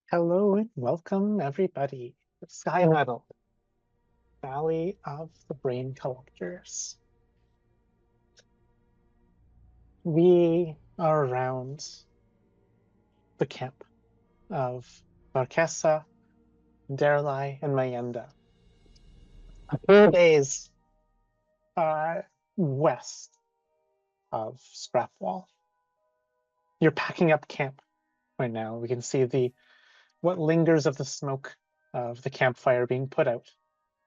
Hello and welcome everybody to Skymetal, Valley of the Brain Collectors. We are around the camp of Varkhessa, Daeralei, and Mayenda. A few days west of Scrapwall. You're packing up camp right now. We can see what lingers of the smoke of the campfire being put out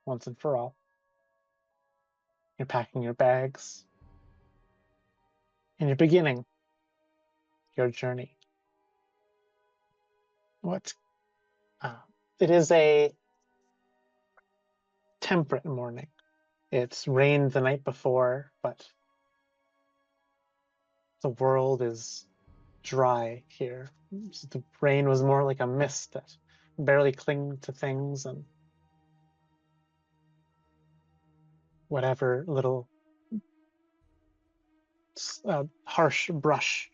once and for all. You're packing your bags, and you're beginning your journey. It is a temperate morning. It's rained the night before, but the world is dry here. The rain was more like a mist that barely clinged to things, and whatever little harsh brush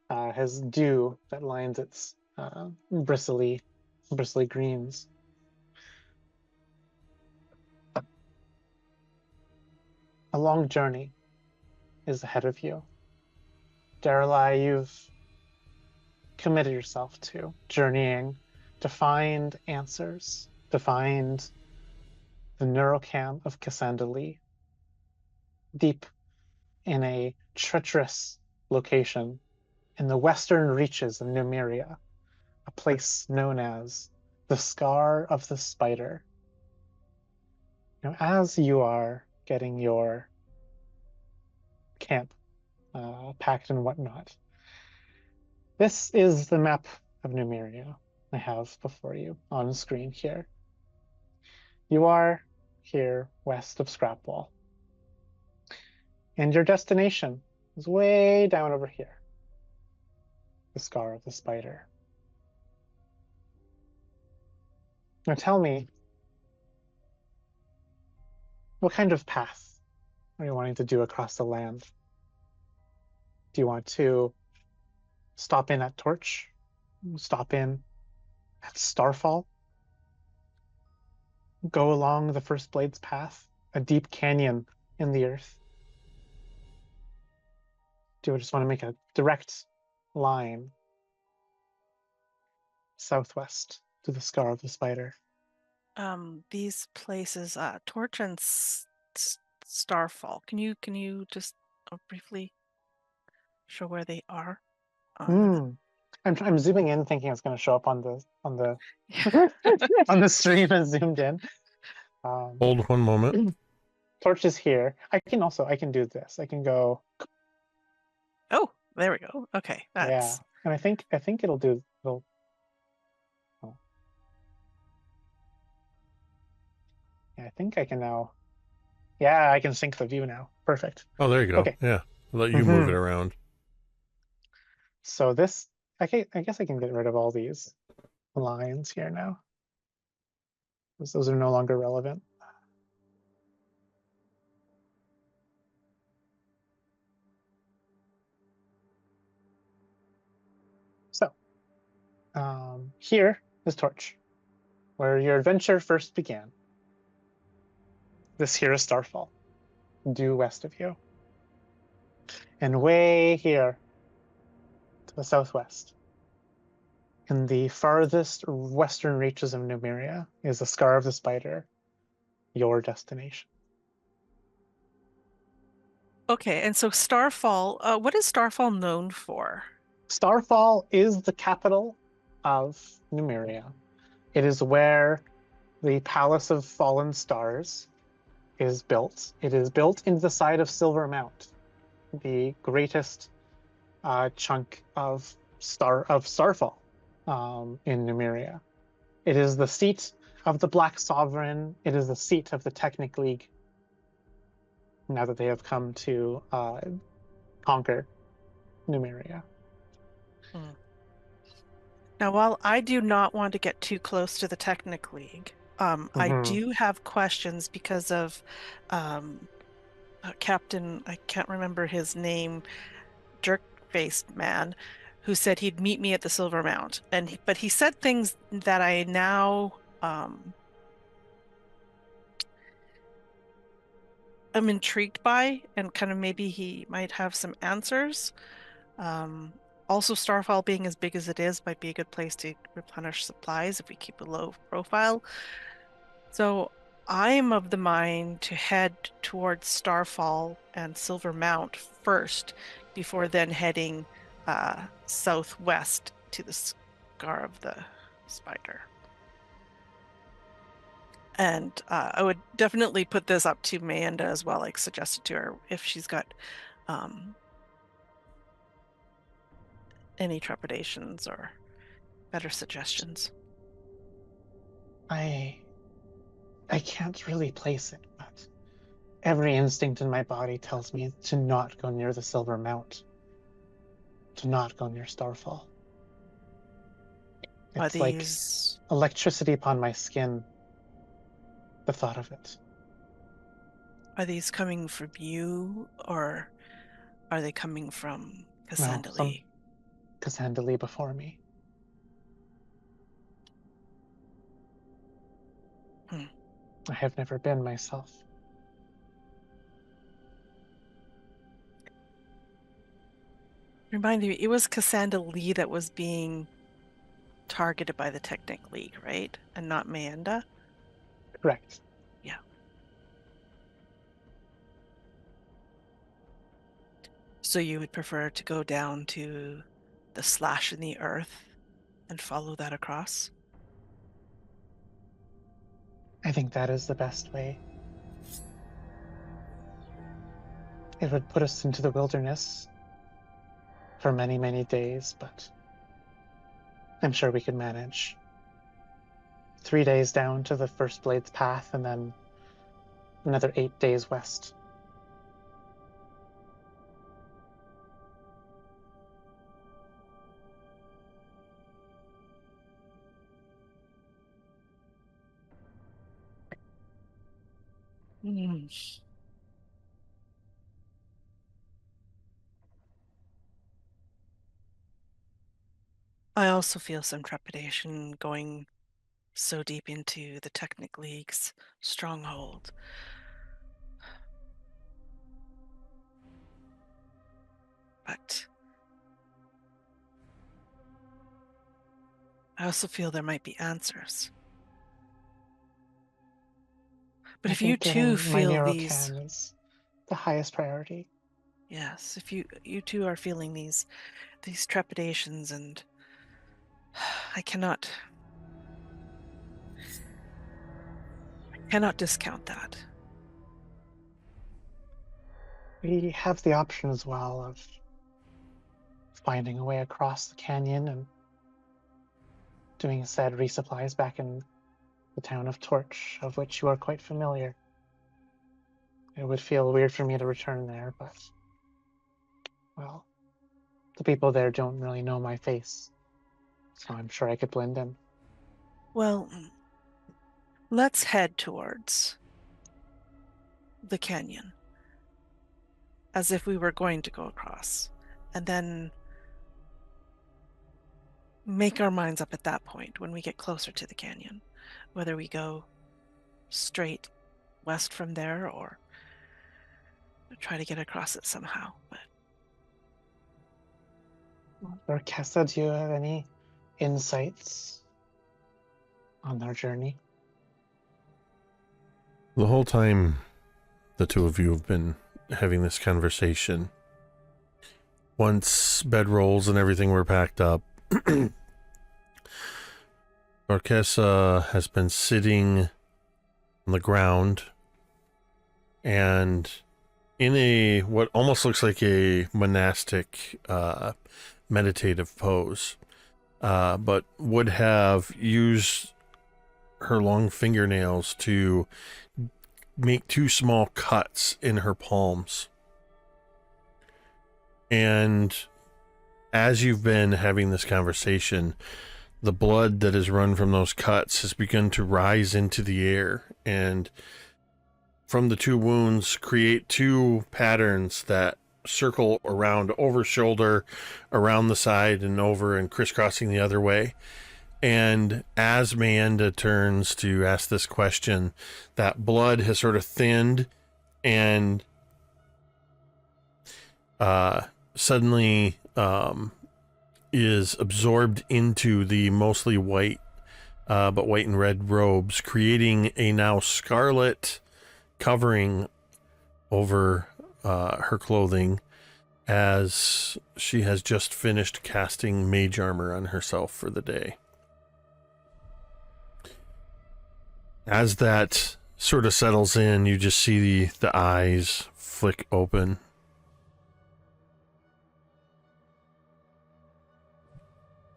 has dew that lines its bristly greens. A long journey is ahead of you. Daeralei, you've committed yourself to journeying to find answers, to find the neurocam of Cassandra deep in a treacherous location in the western reaches of Numeria, a place known as the Scar of the Spider. Now, as you are getting your camp packed and whatnot, this is the map of Numeria I have before you on screen here. You are here west of Scrapwall, and your destination is way down over here, the Scar of the Spider. Now tell me, what kind of path are you wanting to do across the land? Do you want to stop in at Torch? Stop in at Starfall? Go along the First Blade's path, a deep canyon in the earth? Do you just want to make a direct line southwest to the Scar of the Spider? These places, Torch and Starfall. Can you just briefly show where they are? I'm zooming in, thinking it's going to show up on the on the stream and zoomed in. Hold one moment. Torch is here. I can do this. I can go. Oh, there we go. Okay, that's... Yeah, and I think it'll. Oh. Yeah, I think I can now. Yeah, I can sync the view now. Perfect. Oh, there you go. Okay. Yeah, I'll let you move it around. So this, I guess I can get rid of all these. lines here now. Because those are no longer relevant. So, here is Torch, where your adventure first began. This here is Starfall, due west of you. And way here, to the southwest, in the farthest western reaches of Numeria, is the Scar of the Spider, your destination. Okay, and so Starfall, what is Starfall known for? Starfall is the capital of Numeria. It is where the Palace of Fallen Stars is built. It is built into the side of Silver Mount, the greatest chunk of Starfall in Numeria. It is the seat of the Black Sovereign. It is the seat of the Technic League. Now that they have come to conquer Numeria. Now, while I do not want to get too close to the Technic League, I do have questions because of Captain, I can't remember his name, jerk-faced man, who said he'd meet me at the Silver Mount. But he said things that I now am intrigued by, and kind of maybe he might have some answers. Also, Starfall being as big as it is might be a good place to replenish supplies if we keep a low profile. So I'm of the mind to head towards Starfall and Silver Mount first, before then heading southwest to the Scar of the Spider. And I would definitely put this up to Mayenda as well, like suggested to her if she's got any trepidations or better suggestions. I can't really place it, but every instinct in my body tells me to not go near the Silver Mount, to not go near Starfall. It's like electricity upon my skin, the thought of it. Are these coming from you, or are they coming from Cassandra? No, Cassandra before me. I have never been myself. Remind me, it was Cassandra Lee that was being targeted by the Technic League, right? And not Mayenda? Correct. Yeah. So you would prefer to go down to the slash in the earth and follow that across? I think that is the best way. It would put us into the wilderness for many, many days, but I'm sure we could manage. 3 days down to the First Blade's path, and then another 8 days west. I also feel some trepidation going so deep into the Technic League's stronghold. But I also feel there might be answers. But if you too feel these, is the highest priority. yes, if you too are feeling these trepidations, and I cannot discount that. We have the option as well of finding a way across the canyon and doing said resupplies back in the town of Torch, of which you are quite familiar. It would feel weird for me to return there, but, well, the people there don't really know my face, so I'm sure I could blend in. Well, let's head towards the canyon as if we were going to go across, and then make our minds up at that point when we get closer to the canyon, whether we go straight west from there or try to get across it somehow. But Varkhessa, do you have any insights on their journey? The whole time the two of you have been having this conversation, once bedrolls and everything were packed up, Varkhessa has been sitting on the ground and in a what almost looks like a monastic meditative pose, but would have used her long fingernails to make two small cuts in her palms. And as you've been having this conversation, the blood that has run from those cuts has begun to rise into the air, and from the two wounds create two patterns that circle around over shoulder, around the side, and over and crisscrossing the other way. And as Mayenda turns to ask this question, that blood has sort of thinned and suddenly is absorbed into the mostly white, but white and red robes, creating a now scarlet covering over her clothing, as she has just finished casting mage armor on herself for the day. As that sort of settles in, you just see the eyes flick open.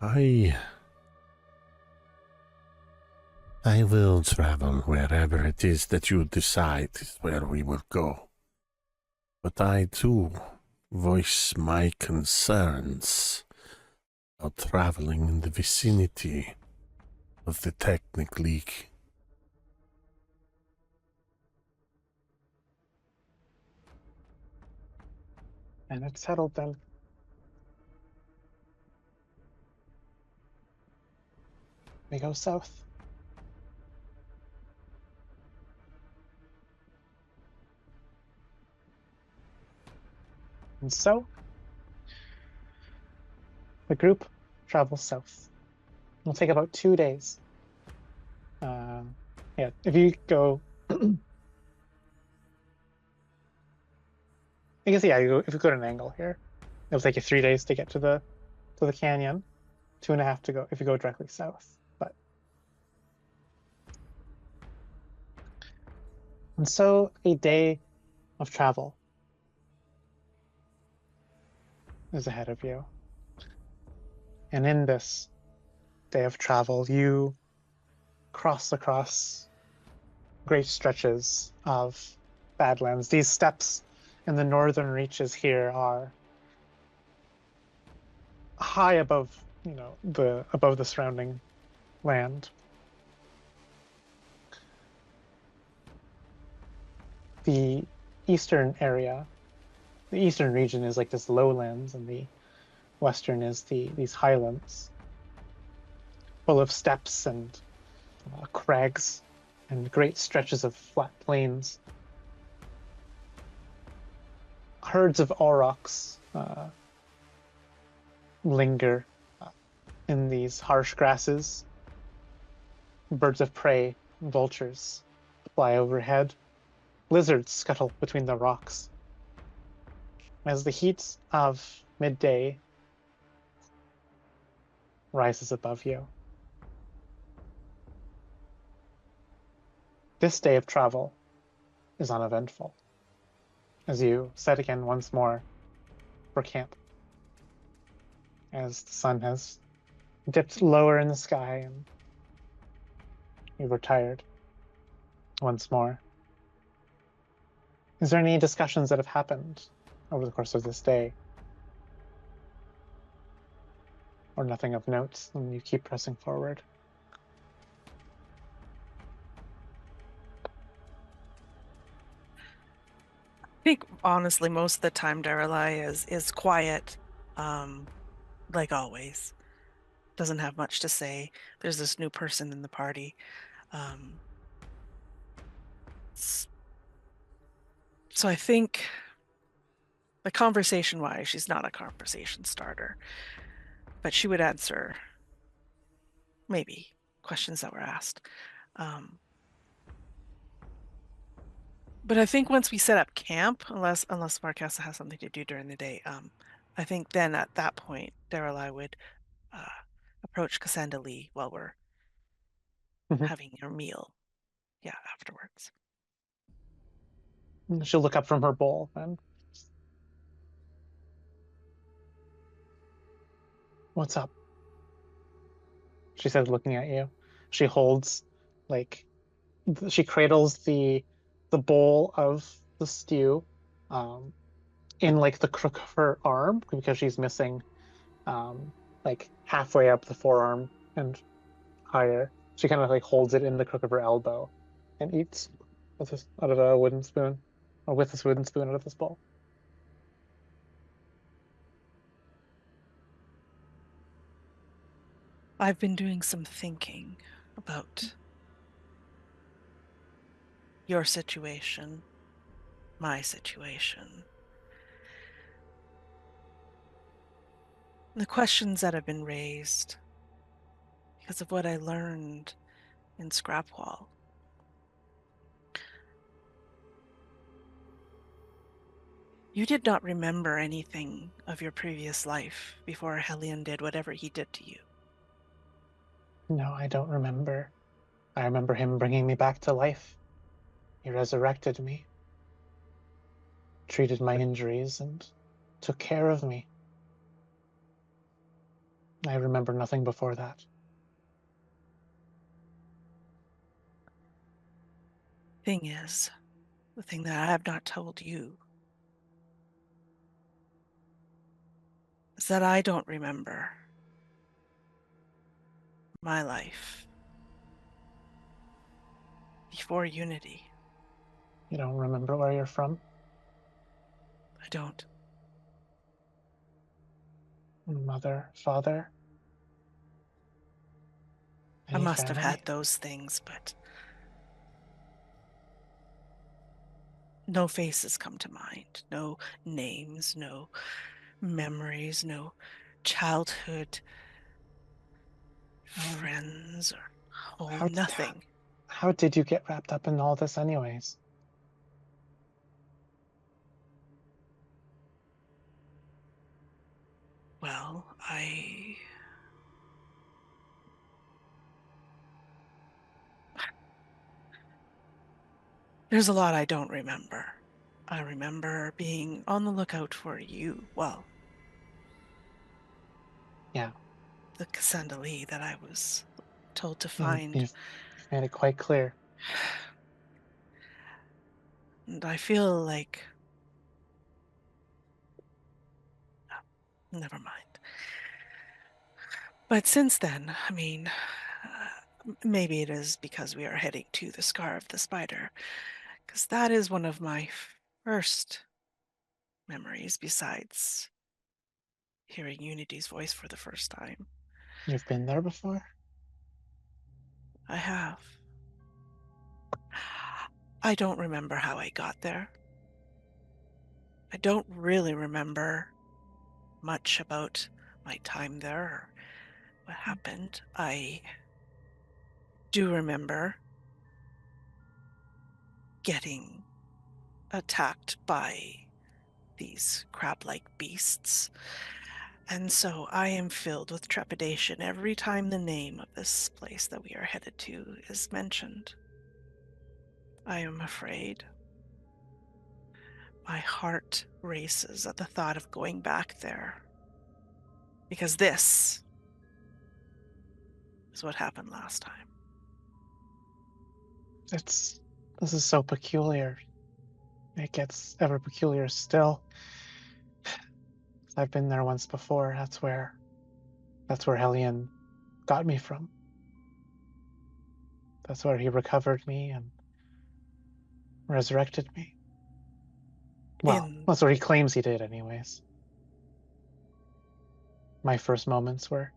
I will travel wherever it is that you decide is where we will go. But I, too, voice my concerns about traveling in the vicinity of the Technic League. And it's settled then. We go south. And so, the group travels south. It'll take about 2 days. Yeah, if you go... I guess, yeah, if you go to an angle here, it'll take you 3 days to get to the canyon. 2.5 to go if you go directly south. And so a day of travel is ahead of you. And in this day of travel, you cross across great stretches of Badlands. These steppes in the northern reaches here are high above, above the surrounding land. The eastern area, the eastern region is like this lowlands, and the western is these highlands, full of steppes and crags and great stretches of flat plains. Herds of aurochs linger in these harsh grasses. Birds of prey, vultures, fly overhead. Lizards scuttle between the rocks. As the heat of midday rises above you, this day of travel is uneventful, as you set again once more for camp, as the sun has dipped lower in the sky and you've retired once more. Is there any discussions that have happened over the course of this day? Or nothing of note, and you keep pressing forward? think honestly, most of the time Daeralei is quiet, like always. Doesn't have much to say. There's this new person in the party. Um, so I think, like, conversation-wise, she's not a conversation starter, but she would answer maybe questions that were asked. But I think once we set up camp, unless Varkhessa has something to do during the day, I think then at that point, Daeralei would uh, approach Cassandra Lee while we're Mhm. having our meal. Yeah, afterwards. She'll look up from her bowl and, "What's up?" she says, looking at you. She holds, like, she cradles the bowl of the stew, um, in like the crook of her arm because she's missing, um, like halfway up the forearm and higher. She kind of like holds it in the crook of her elbow and eats with this out of a wooden spoon, or with this wooden spoon out of this bowl. I've been doing some thinking about your situation, my situation, the questions that have been raised because of what I learned in Scrapwall. You did not remember anything of your previous life before Hellion did whatever he did to you. No, I don't remember. I remember him bringing me back to life. He resurrected me, treated my injuries, and took care of me. I remember nothing before that. Thing is, the thing that I have not told you is that I don't remember my life before Unity. You don't remember where you're from? I don't. Mother, father, I any must have had family? those things, but no faces come to mind, no names, no memories, no childhood Um, friends or how home, did nothing. how did you get wrapped up in all this anyways? Well, there's a lot I don't remember. I remember being on the lookout for you. Well, Yeah, the Cassandra Lee that I was told to you've, find. you've you've made it quite clear. And I feel like, never mind. But since then, I mean, maybe it is because we are heading to the Scar of the Spider, because that is one of my first memories besides hearing Unity's voice for the first time. You've been there before? I have. I don't remember how I got there. I don't really remember much about my time there or what happened. I do remember getting attacked by these crab-like beasts. And so I am filled with trepidation every time the name of this place that we are headed to is mentioned. I am afraid. My heart races at the thought of going back there. Because this is what happened last time. This is so peculiar. It gets ever peculiar still. I've been there once before. That's where Hellion got me from. That's where he recovered me and resurrected me. Well, that's what he claims he did, anyways. My first moments were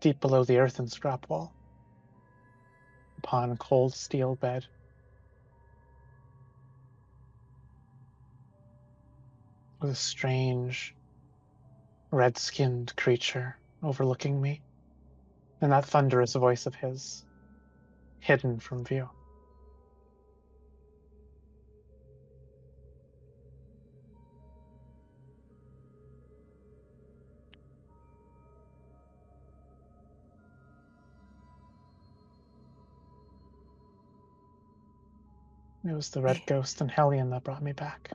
deep below the earthen scrap wall, upon a cold steel bed. With a strange, red-skinned creature overlooking me, and that thunderous voice of his, hidden from view. It was the red ghost and Hellion that brought me back.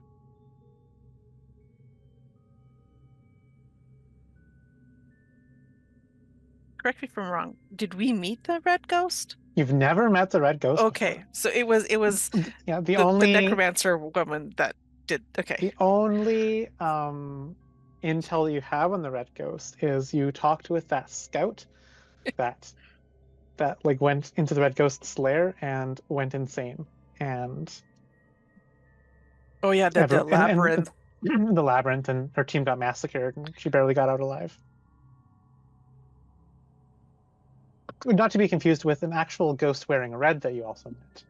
Correct me if I'm wrong. Did we meet the red ghost? You've never met the red ghost Okay, before. so it was Yeah, the necromancer woman that did. Okay. The only intel you have on the red ghost is you talked with that scout that like went into the red ghost's lair and went insane, and Oh yeah, the labyrinth. And the labyrinth, and her team got massacred, and she barely got out alive. Not to be confused with an actual ghost wearing red that you also met.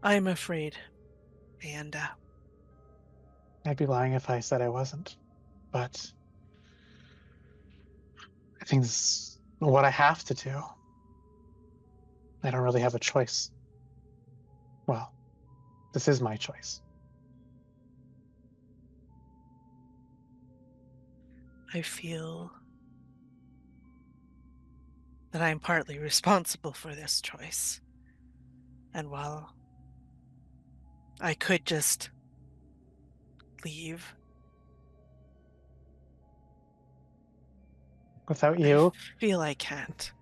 I'm afraid, and I'd be lying if I said I wasn't, but I think this is what I have to do. I don't really have a choice. Well, this is my choice. I feel that I'm partly responsible for this choice. And while I could just leave, Without you, I feel I can't.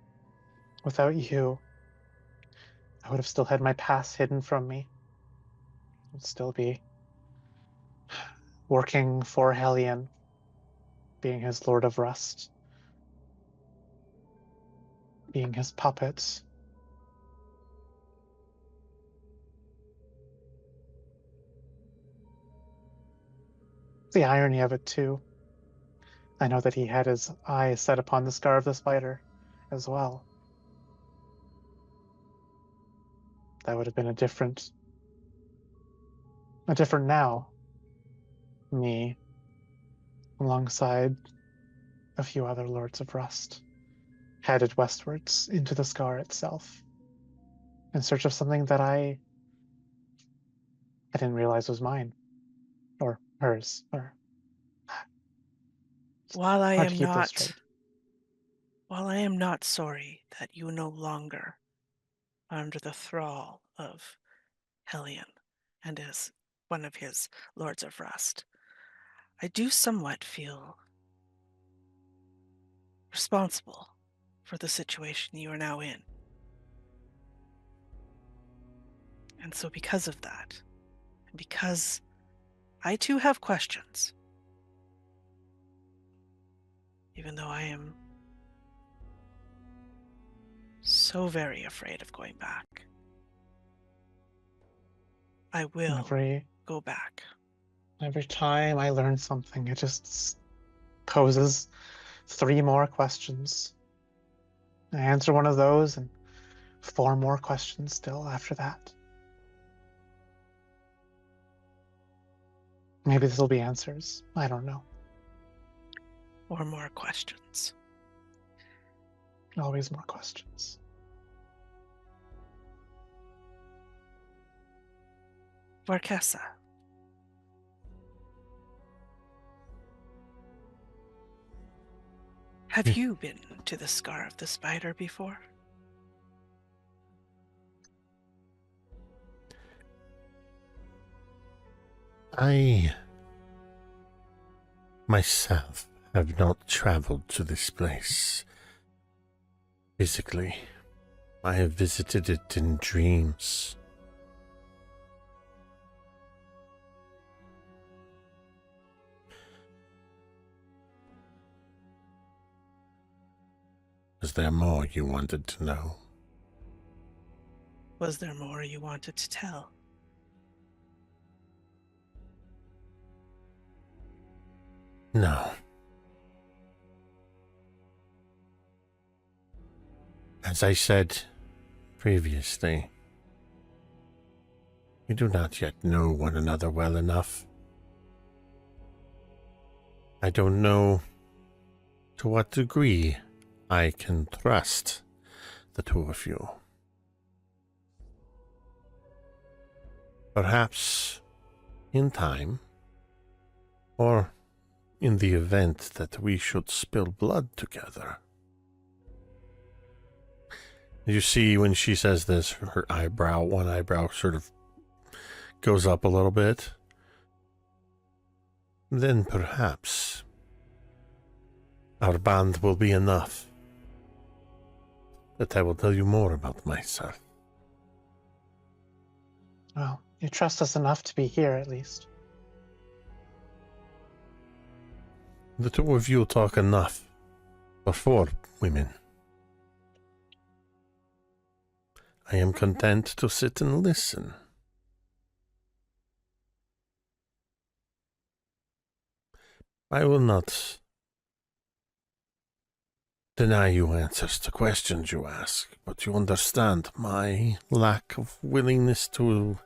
without you, I would have still had my past hidden from me. I would still be working for Hellion, being his Lord of Rust, being his puppet. The irony of it, too. I know that he had his eyes set upon the scar of the spider as well. That would have been a different now. Me, alongside a few other Lords of Rust, headed westwards into the scar itself, in search of something that I didn't realize was mine, or hers, or While I hard to am keep those not, straight. while I am not sorry that you no longer are under the thrall of Hellion and is one of his Lords of Rust, I do somewhat feel responsible for the situation you are now in. And so because of that, and because I too have questions, even though I am so very afraid of going back, I will go back. Every time I learn something, it just poses 3 more questions. I answer one of those, and 4 more questions still after that. Maybe this will be answers. I don't know. Or more questions. Always more questions. Varkhessa. Have you been to the Scar of the Spider before? I myself have not traveled to this place physically. I have visited it in dreams. Was there more you wanted to know? Was there more you wanted to tell? No. As I said previously, we do not yet know one another well enough. I don't know to what degree I can trust the two of you. Perhaps in time, or in the event that we should spill blood together. You see, when she says this, her eyebrow, one eyebrow sort of goes up a little bit. Then perhaps our bond will be enough that I will tell you more about myself. Well, you trust us enough to be here, at least. The two of you talk enough for 4 women. I am content to sit and listen. I will not deny you answers to questions you ask, but you understand my lack of willingness to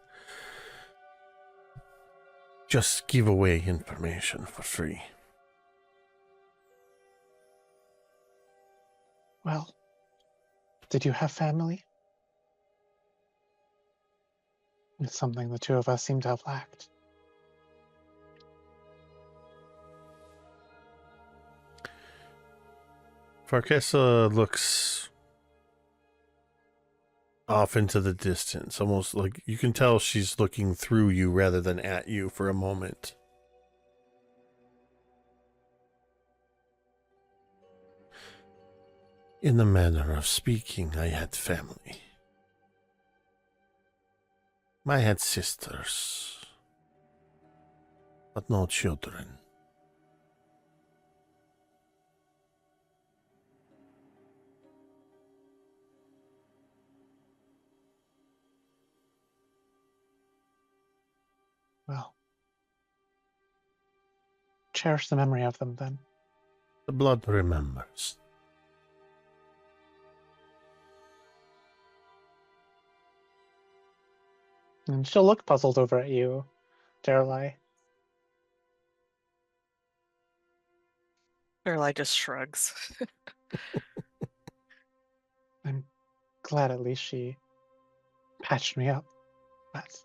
just give away information for free. Well, did you have family? It's something the two of us seem to have lacked. Varkhessa looks off into the distance, almost like you can tell she's looking through you rather than at you for a moment. In the manner of speaking, I had family. I had sisters, but no children. Well, cherish the memory of them then. The blood remembers. And she'll look puzzled over at you, Daeralei. Daeralei just shrugs. I'm glad at least she patched me up, but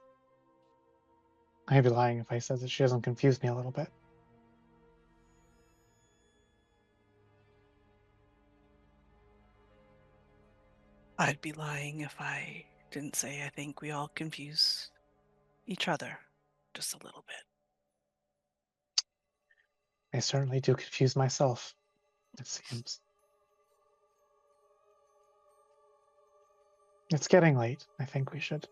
I'd be lying if I said that she doesn't confuse me a little bit. I'd be lying if I didn't say I think we all confuse each other just a little bit. I certainly do confuse myself, it seems. It's getting late. I think we should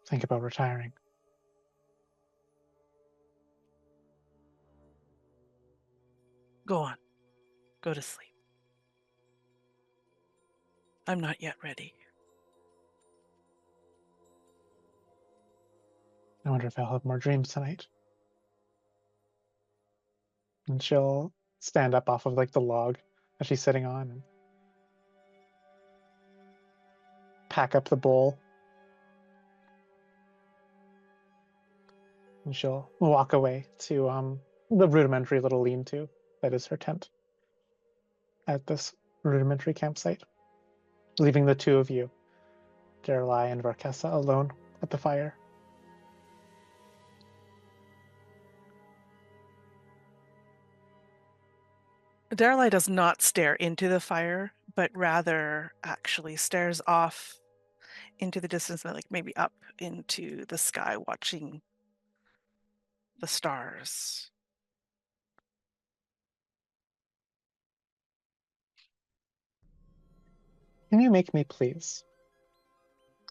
think about retiring. Go on. Go to sleep. I'm not yet ready. I wonder if I'll have more dreams tonight. And she'll stand up off of like the log that she's sitting on and pack up the bowl. And she'll walk away to the rudimentary little lean-to that is her tent at this rudimentary campsite, leaving the two of you, Daeralei and Varkhessa, alone at the fire. Daeralei does not stare into the fire, but rather actually stares off into the distance, like maybe up into the sky, watching the stars. Can you make me, please,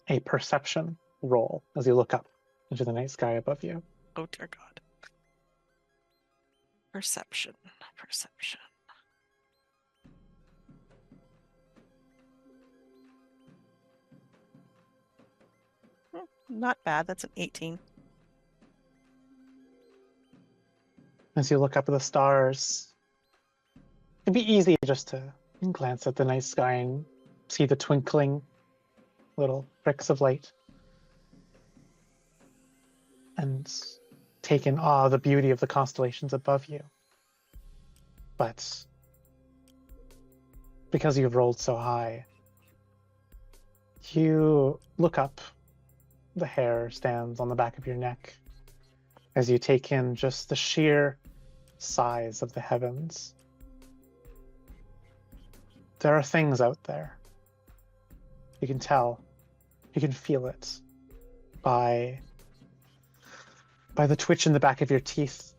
a perception roll as you look up into the night sky above you? Oh dear God. Perception. Not bad. That's an 18. As you look up at the stars, it'd be easy just to glance at the night sky and see the twinkling little pricks of light and take in awe the beauty of the constellations above you. But because you've rolled so high, you look up, the hair stands on the back of your neck as you take in just the sheer size of the heavens. There are things out there. You can tell, you can feel it by the twitch in the back of your teeth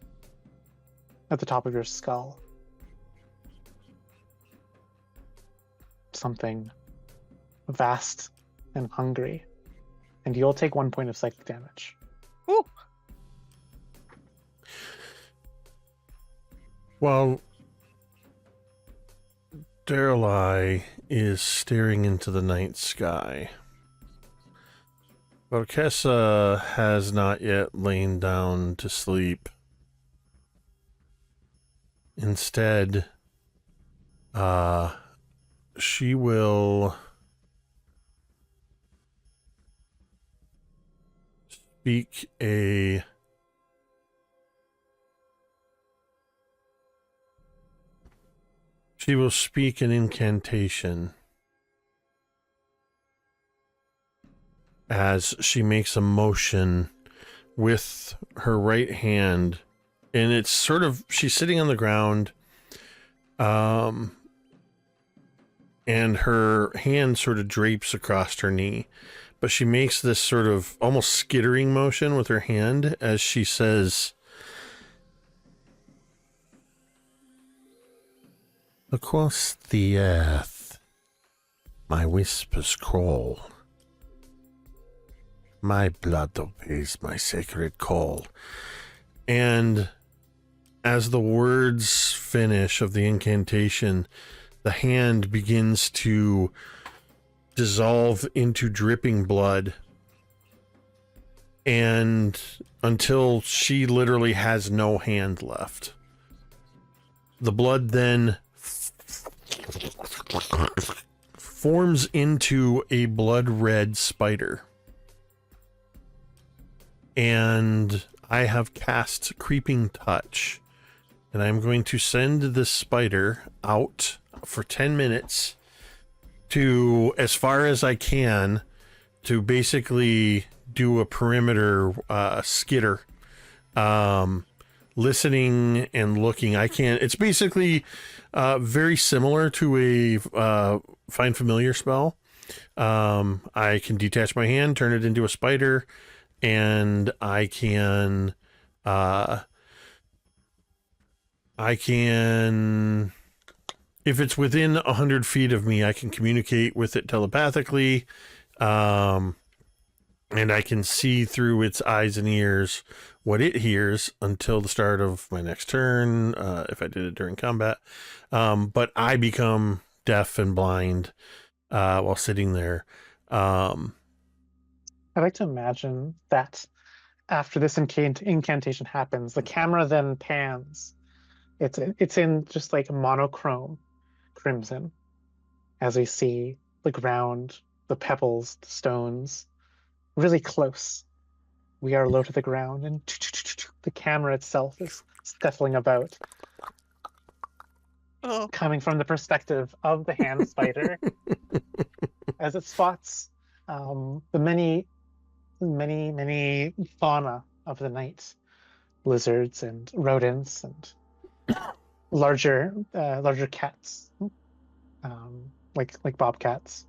at the top of your skull. Something vast and hungry. And you'll take 1 point of psychic damage. Ooh. Well, Daeralei is staring into the night sky. Varkhessa has not yet lain down to sleep. Instead, she will speak a an incantation as she makes a motion with her right hand, and it's sort of, she's sitting on the ground, and her hand sort of drapes across her knee, but she makes this sort of almost skittering motion with her hand as she says, "Across the earth, my whispers crawl. My blood obeys my sacred call." And as the words finish of the incantation, the hand begins to dissolve into dripping blood, and until she literally has no hand left. The blood then forms into a blood red spider. And I have cast Creeping Touch, and I'm going to send this spider out for 10 minutes to, as far as I can, to basically do a perimeter skitter, listening and looking. I can't, it's basically very similar to a Find Familiar spell. I can detach my hand, turn it into a spider, and I can if it's within 100 feet of me, I can communicate with it telepathically, and I can see through its eyes and ears what it hears until the start of my next turn, if I did it during combat. But I become deaf and blind while sitting there. I like to imagine that after this incantation happens, the camera then pans. It's in just like monochrome crimson as we see the ground, the pebbles, the stones, really close. We are low to the ground, and the camera itself is scuttling about, coming from the perspective of the hand spider as it spots the many fauna of the night, lizards and rodents and larger cats, like bobcats.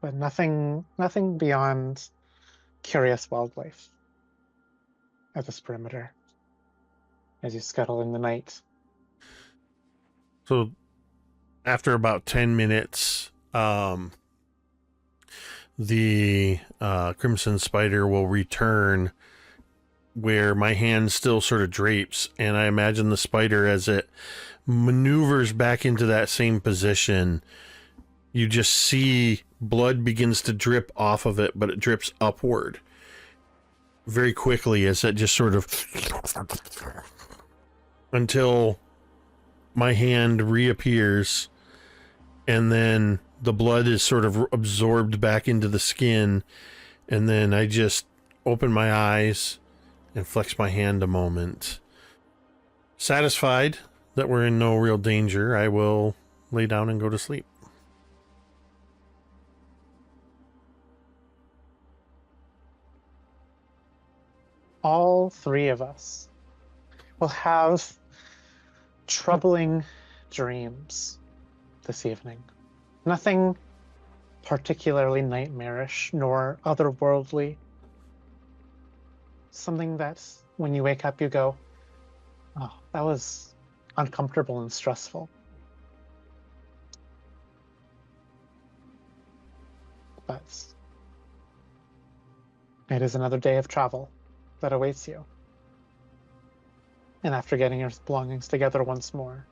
But nothing beyond curious wildlife at this perimeter as you scuttle in the night. So after about 10 minutes, the Crimson Spider will return where my hand still sort of drapes, and I imagine the spider, as it maneuvers back into that same position, you just see blood begins to drip off of it, but it drips upward very quickly as it just sort of until my hand reappears, and then the blood is sort of absorbed back into the skin, and then I just open my eyes and flex my hand a moment. Satisfied that we're in no real danger, I will lay down and go to sleep. All three of us will have troubling dreams this evening. Nothing particularly nightmarish nor otherworldly. Something that when you wake up you go, oh, that was uncomfortable and stressful. But it is another day of travel that awaits you. And after getting your belongings together once more,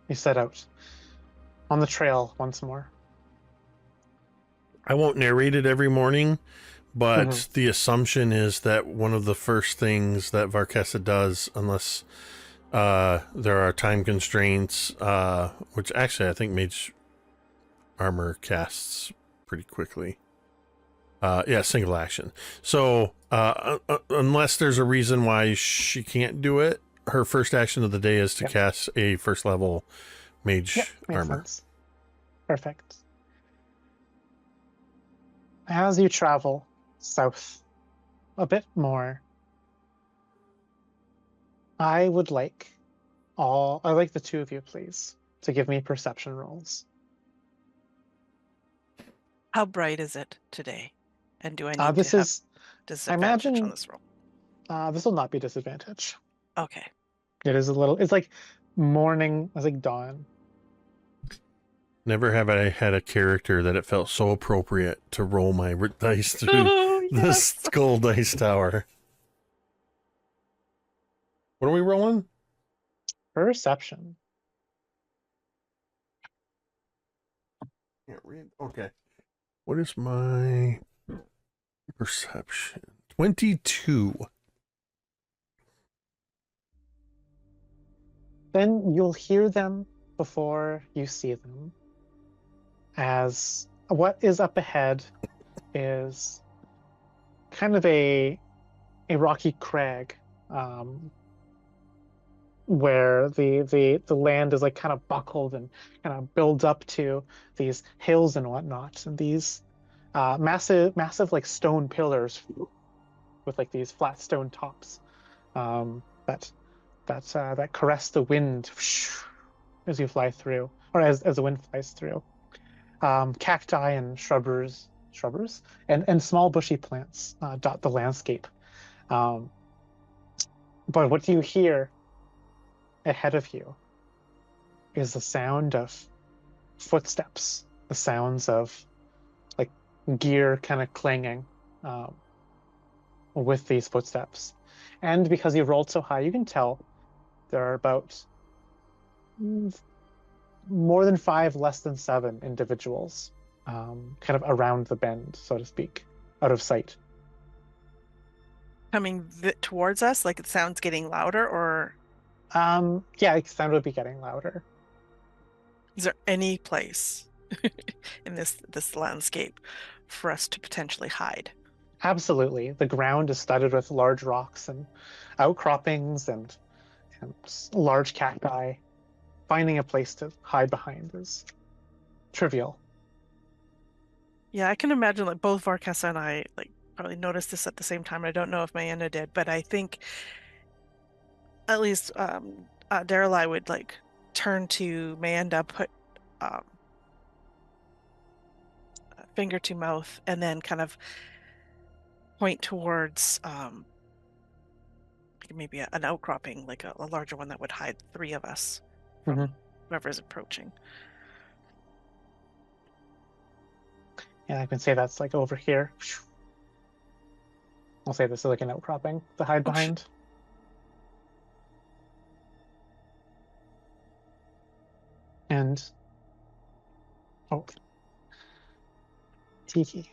you set out on the trail once more. I won't narrate it every morning, but the assumption is that one of the first things that Varkhessa does, unless there are time constraints, which actually I think Mage Armor casts pretty quickly. Yeah, single action. So unless there's a reason why she can't do it, her first action of the day is to cast a first level Mage Armor. Sense. Perfect. As you travel south a bit more, I would like the two of you, please, to give me perception rolls. How bright is it today? And do I need This to have is, disadvantage imagine, on this roll? this will not be disadvantage. Okay. It is it's like morning, it's like dawn. Never have I had a character that it felt so appropriate to roll my dice through the skull dice tower. What are we rolling? Perception. Can't read. Okay. What is my perception? 22. Then you'll hear them before you see them. As what is up ahead is kind of a rocky crag, where the land is like kind of buckled and kind of builds up to these hills and whatnot, and these massive like stone pillars with like these flat stone tops that caress the wind as you fly through, or as the wind flies through. Cacti and shrubs and small bushy plants dot the landscape. But what do you hear ahead of you is the sound of footsteps, the sounds of like gear kind of clanging with these footsteps. And because you rolled so high, you can tell there are about more than 5, less than 7 individuals kind of around the bend, so to speak, out of sight. Coming towards us, like the sound's getting louder, or? Yeah, the sound would be getting louder. Is there any place in this landscape for us to potentially hide? Absolutely. The ground is studded with large rocks and outcroppings and large cacti. Finding a place to hide behind is trivial. Yeah, I can imagine like both Varkhessa and I like probably noticed this at the same time. I don't know if Mayenda did, but I think at least Daeralei would like turn to Mayenda, put finger to mouth, and then kind of point towards maybe an outcropping, like a larger one that would hide 3 of us from whoever is approaching. Yeah, I can say that's like over here. I'll say this is like an outcropping to hide behind. Oh. Tiki.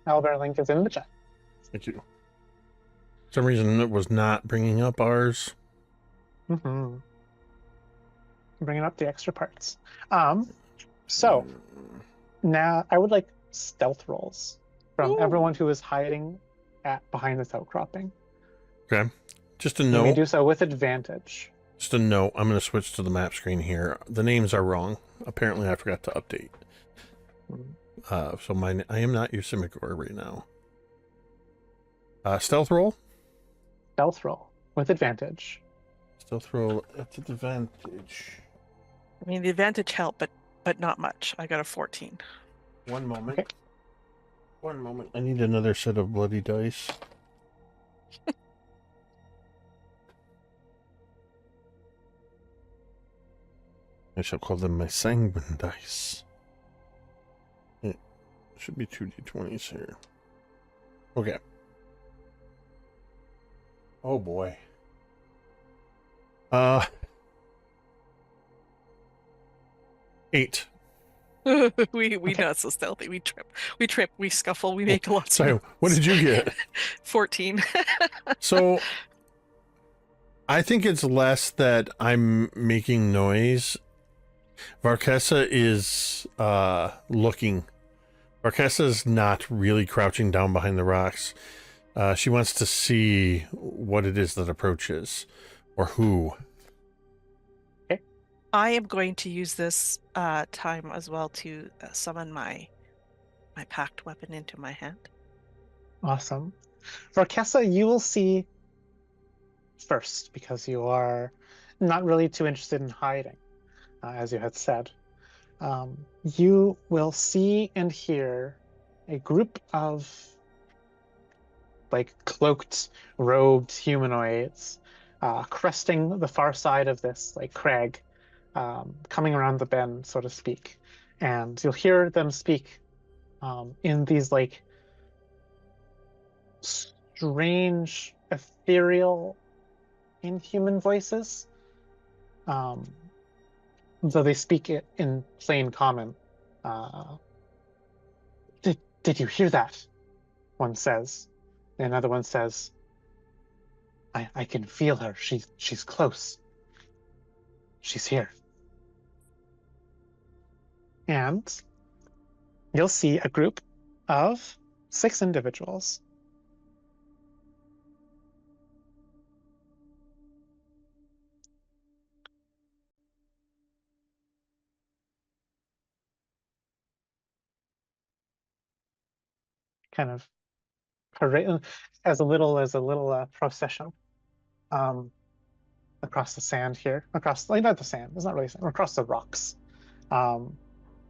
Albert link is in the chat. Thank you. For some reason it was not bringing up ours. Mm-hmm. Bringing up the extra parts. So now I would like stealth rolls from everyone who is hiding behind this outcropping. Okay. Just a You may note. do so with advantage. Just a note. I'm going to switch to the map screen here. The names are wrong. Apparently, I forgot to update. So I am not Yrsimagor right now. Stealth roll. Stealth roll with advantage. Stealth roll at advantage. I mean, the advantage helped, but not much. I got a 14. One moment. Okay. One moment. I need another set of bloody dice. I shall call them my sanguine dice. It should be 2d20s here. Okay. Oh boy. 8. we not so stealthy. We trip, we scuffle, we make lots Sorry, of what did you get? 14. So I think it's less that I'm making noise. Varkhessa is looking. Varkhessa's not really crouching down behind the rocks. She wants to see what it is that approaches, or who. Okay. I am going to use this time as well to summon my packed weapon into my hand. Awesome. Varkhessa, you will see first because you are not really too interested in hiding, as you had said. You will see and hear a group of like cloaked, robed humanoids cresting the far side of this like crag, coming around the bend, so to speak. And you'll hear them speak in these like strange, ethereal, inhuman voices. Though they speak it in plain common. Did you hear that? One says. Another one says, I can feel her. She's close. She's here. And you'll see a group of 6 individuals. Kind of as a little procession across the sand here, across like not the sand, it's not really sand, across the rocks. And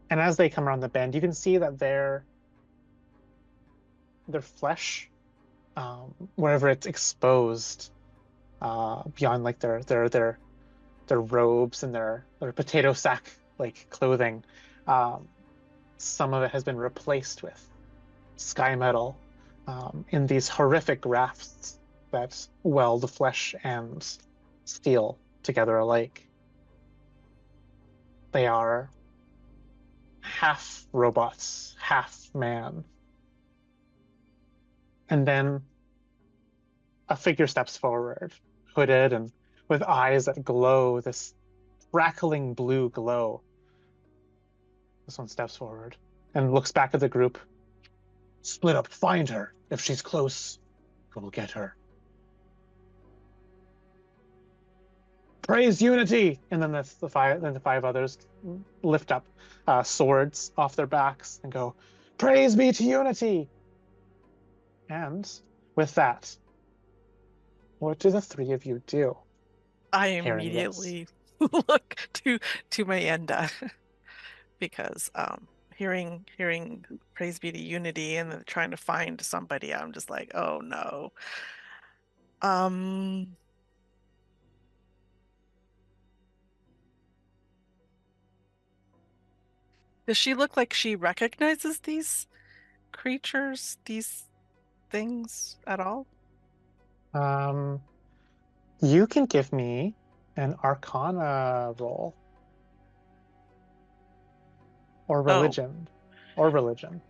as they come around the bend, you can see that their flesh, wherever it's exposed, beyond like their robes and their potato sack like clothing, some of it has been replaced with Skymetal in these horrific rafts that weld flesh and steel together alike. They are half robots, half man. And then a figure steps forward, hooded and with eyes that glow, this crackling blue glow. This one steps forward and looks back at the group. Split up, find her. If she's close, we'll get her. Praise unity! And then the five others lift up swords off their backs and go, praise be to unity! And with that, what do the 3 of you do? I Hearing immediately look to my Enda because hearing praise be to unity and then trying to find somebody, I'm just like, oh no. Does she look like she recognizes these creatures, these things at all? You can give me an Arcana roll. or religion, or religion.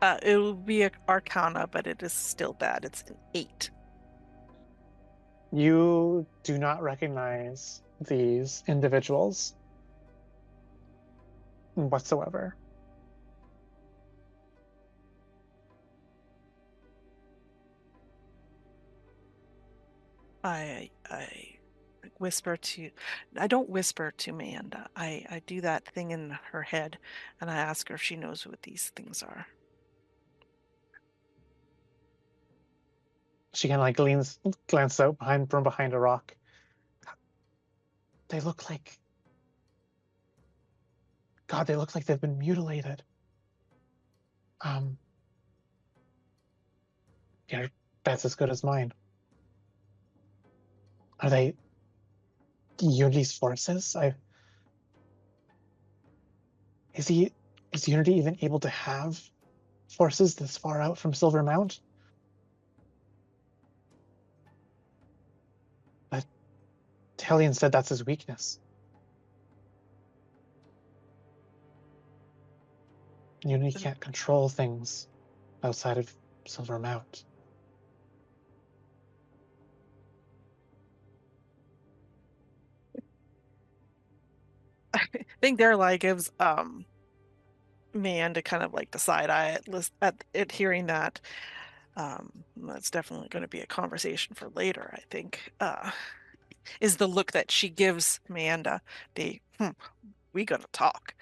It will be an Arcana, but it is still bad. It's an 8. You do not recognize these individuals whatsoever. I whisper to, I don't whisper to Amanda. I do that thing in her head, and I ask her if she knows what these things are. She kind of like glances out from behind a rock. They look like, God, they look like they've been mutilated. Your bet's as good as mine. Are they Unity's forces? Is Unity even able to have forces this far out from Silver Mount? But Hellion said that's his weakness. Unity can't control things outside of Silver Mount. I think Daeralei gives Amanda kind of like the side eye at it hearing that. That's definitely going to be a conversation for later, I think. Is the look that she gives Amanda we gonna talk.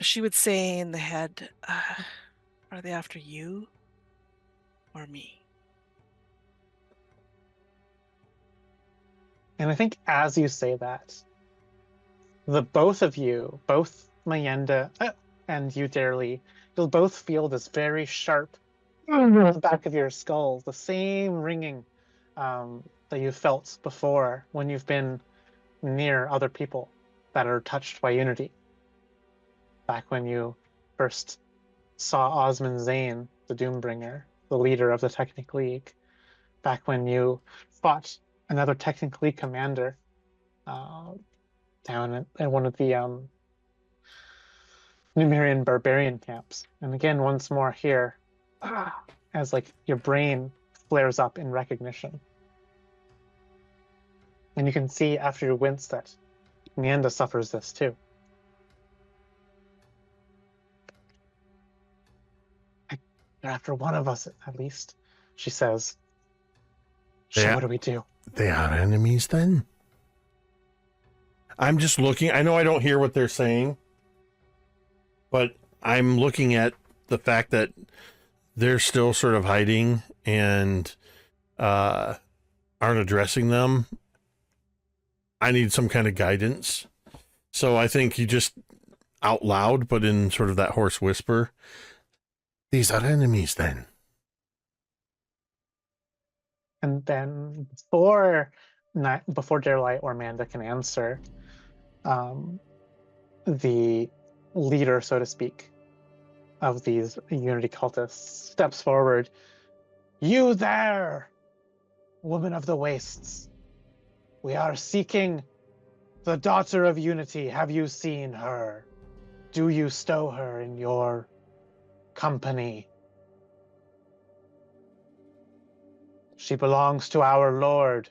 She would say in the head, are they after you or me? And I think as you say that, the both of you, both Mayenda and you, Daeralei, you'll both feel this very sharp the back of your skull, the same ringing that you felt before when you've been near other people that are touched by Unity. Back when you first saw Osman Zane, the Doombringer, the leader of the Technic League. Back when you fought another Technic League commander down at one of the Numerian barbarian camps. And again, once more here, as like your brain flares up in recognition. And you can see after you wince that Nienda suffers this too. They're after one of us, at least, she says. So what do we do? They are enemies then? I'm just looking. I know I don't hear what they're saying, but I'm looking at the fact that they're still sort of hiding and aren't addressing them. I need some kind of guidance. So I think you just out loud, but in sort of that hoarse whisper, these are enemies then. And then before Daeralei or Amanda can answer, the leader, so to speak, of these Unity cultists steps forward. You there, woman of the wastes. We are seeking the daughter of Unity. Have you seen her? Do you stow her in your company? She belongs to our Lord.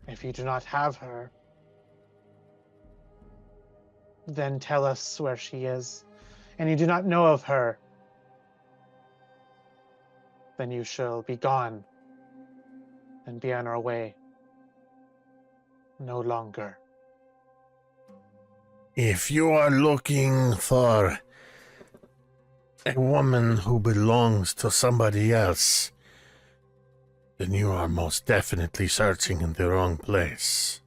If you do not have her, then tell us where she is. And you do not know of her, then you shall be gone and be on our way no longer. If you are looking for a woman who belongs to somebody else, then you are most definitely searching in the wrong place.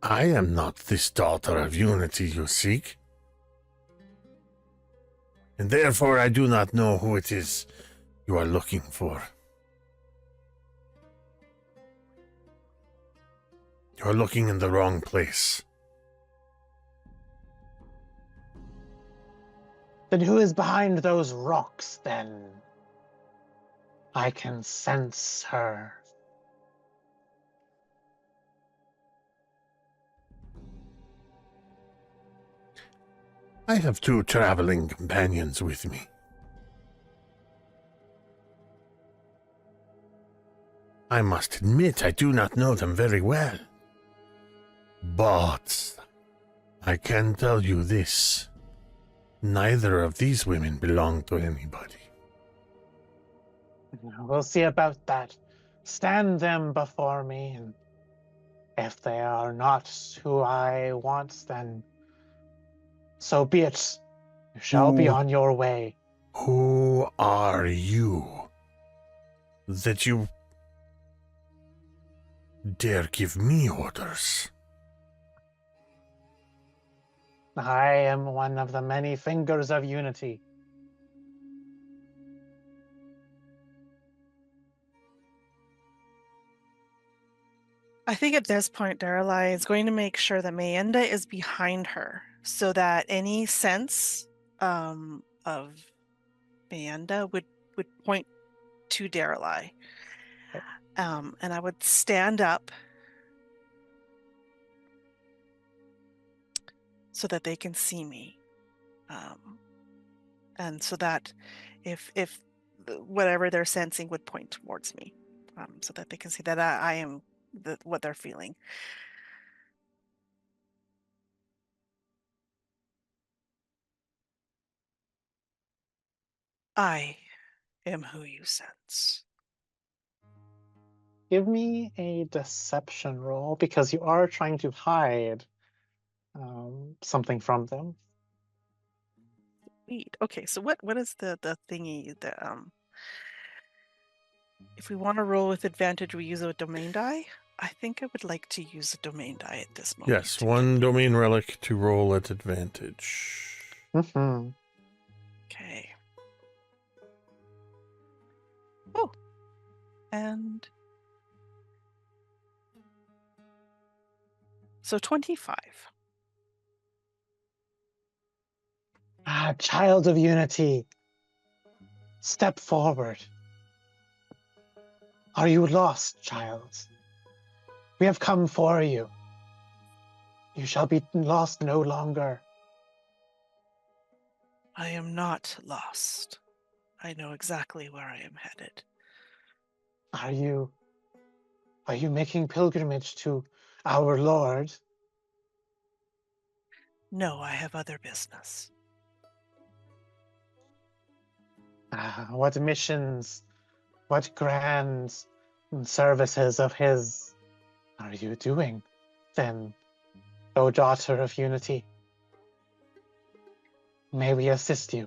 I am not this daughter of Unity you seek, and therefore I do not know who it is you are looking for. You are looking in the wrong place. Then who is behind those rocks, then? I can sense her. I have 2 traveling companions with me. I must admit I do not know them very well. But I can tell you this. Neither of these women belong to anybody. We'll see about that. Stand them before me, and if they are not who I want, then so be it. You shall be on your way. Who are you that you dare give me orders? I am one of the many fingers of unity. I think at this point, Daeralei is going to make sure that Mayenda is behind her, so that any sense of Mayenda would point to Daeralei. Okay. And I would stand up so that they can see me, and so that if whatever they're sensing would point towards me, so that they can see that I am what they're feeling. I am who you sense. Give me a deception roll, because you are trying to hide something from them. Sweet. Okay, so what is the thingy that if we want to roll with advantage, we use a domain die? I think I would like to use a domain die at this moment. Yes, 1 domain relic to roll at advantage. Mm-hmm. Okay. Oh, and so 25. Ah, child of unity, step forward. Are you lost, child? We have come for you. You shall be lost no longer. I am not lost. I know exactly where I am headed. Are you making pilgrimage to our Lord? No, I have other business. What missions, what grand services of his are you doing, then, O daughter of unity? May we assist you?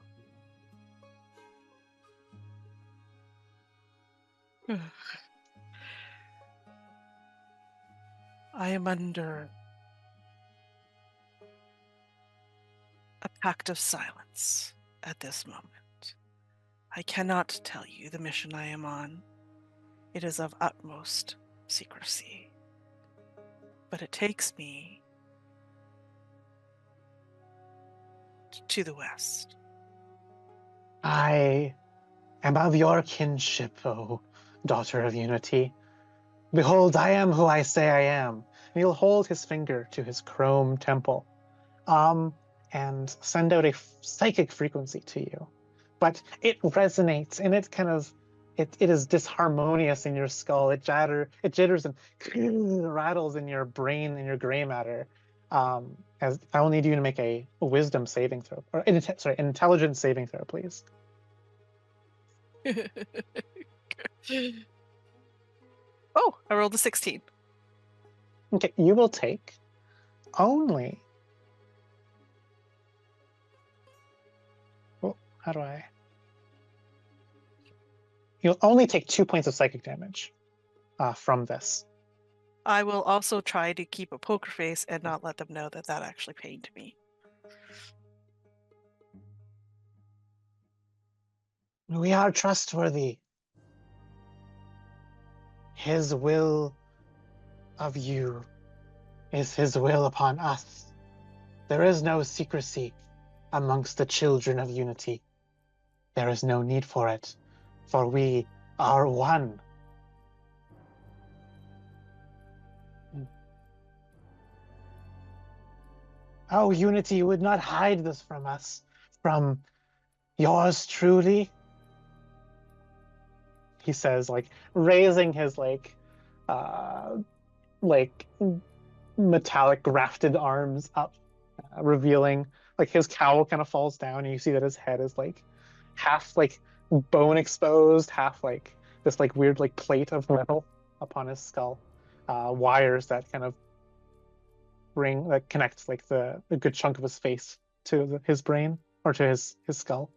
I am under a pact of silence at this moment. I cannot tell you the mission I am on. It is of utmost secrecy. But it takes me to the west. I am of your kinship, O daughter of unity. Behold, I am who I say I am. And he'll hold his finger to his chrome temple, and send out a psychic frequency to you. But it resonates, and it kind of, it is disharmonious in your skull. It jitters and rattles in your brain, in your gray matter. As I will need you to make a wisdom saving throw, or sorry, intelligence saving throw, please. Oh, I rolled a 16. Okay, you will take only. Well, how do I? You'll only take 2 points of psychic damage from this. I will also try to keep a poker face and not let them know that that actually pained me. We are trustworthy. His will of you is his will upon us. There is no secrecy amongst the children of unity. There is no need for it, for we are one. Oh, unity would not hide this from us, from yours truly. He says, like raising his metallic grafted arms up, revealing like his cowl kind of falls down, and you see that his head is like half like bone exposed, half like this like weird like plate of metal upon his skull, wires that kind of ring that connects like the good chunk of his face to his brain or to his skull.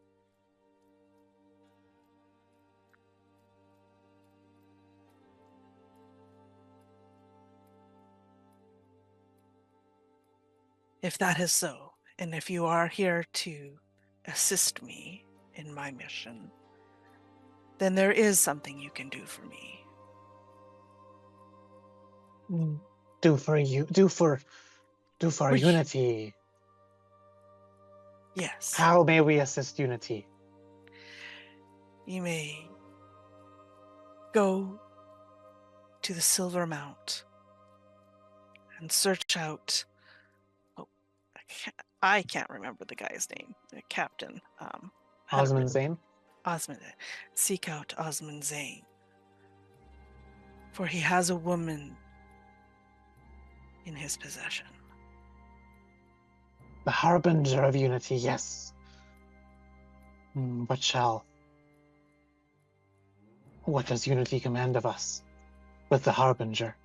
If that is so, and if you are here to assist me in my mission, then there is something you can do for me. Do for you. Do for unity. Yes. How may we assist unity? You may go to the Silver Mount and search out. I can't remember the guy's name. The captain. Osmond Zane. Osmond. Seek out Osmond Zane, for he has a woman in his possession. The Harbinger of Unity, yes. What does Unity command of us with the Harbinger?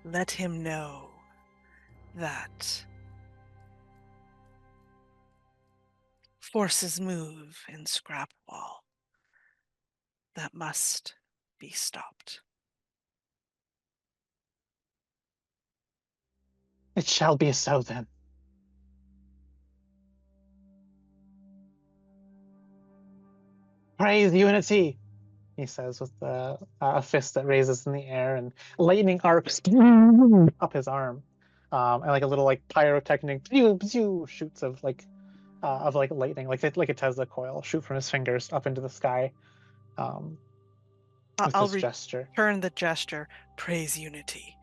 Let him know that forces move in Scrapwall that must be stopped. It shall be so then. Praise Unity, he says with a fist that raises in the air, and lightning arcs up his arm, and like a little like pyrotechnic shoots of lightning, like a Tesla coil, shoot from his fingers up into the sky. With I'll this gesture. Return the gesture. Praise Unity,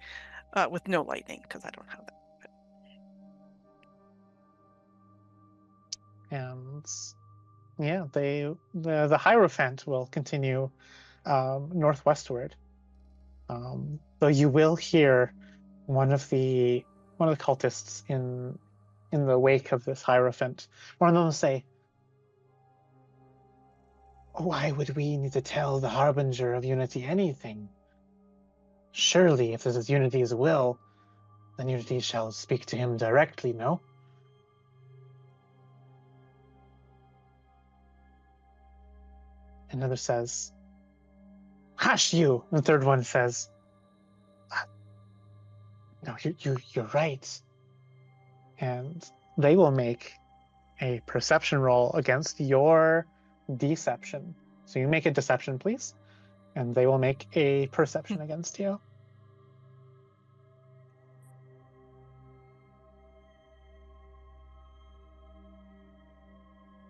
with no lightning because I don't have that. And yeah, the Hierophant will continue northwestward. Though you will hear one of the cultists in the wake of this Hierophant, one of them will say, "Why would we need to tell the Harbinger of Unity anything? Surely, if this is Unity's will, then Unity shall speak to him directly, no?" Another says, "Hush you!" And the third one says, "No, you're right." And they will make a perception roll against your deception. So you make a deception, please. And they will make a perception against you.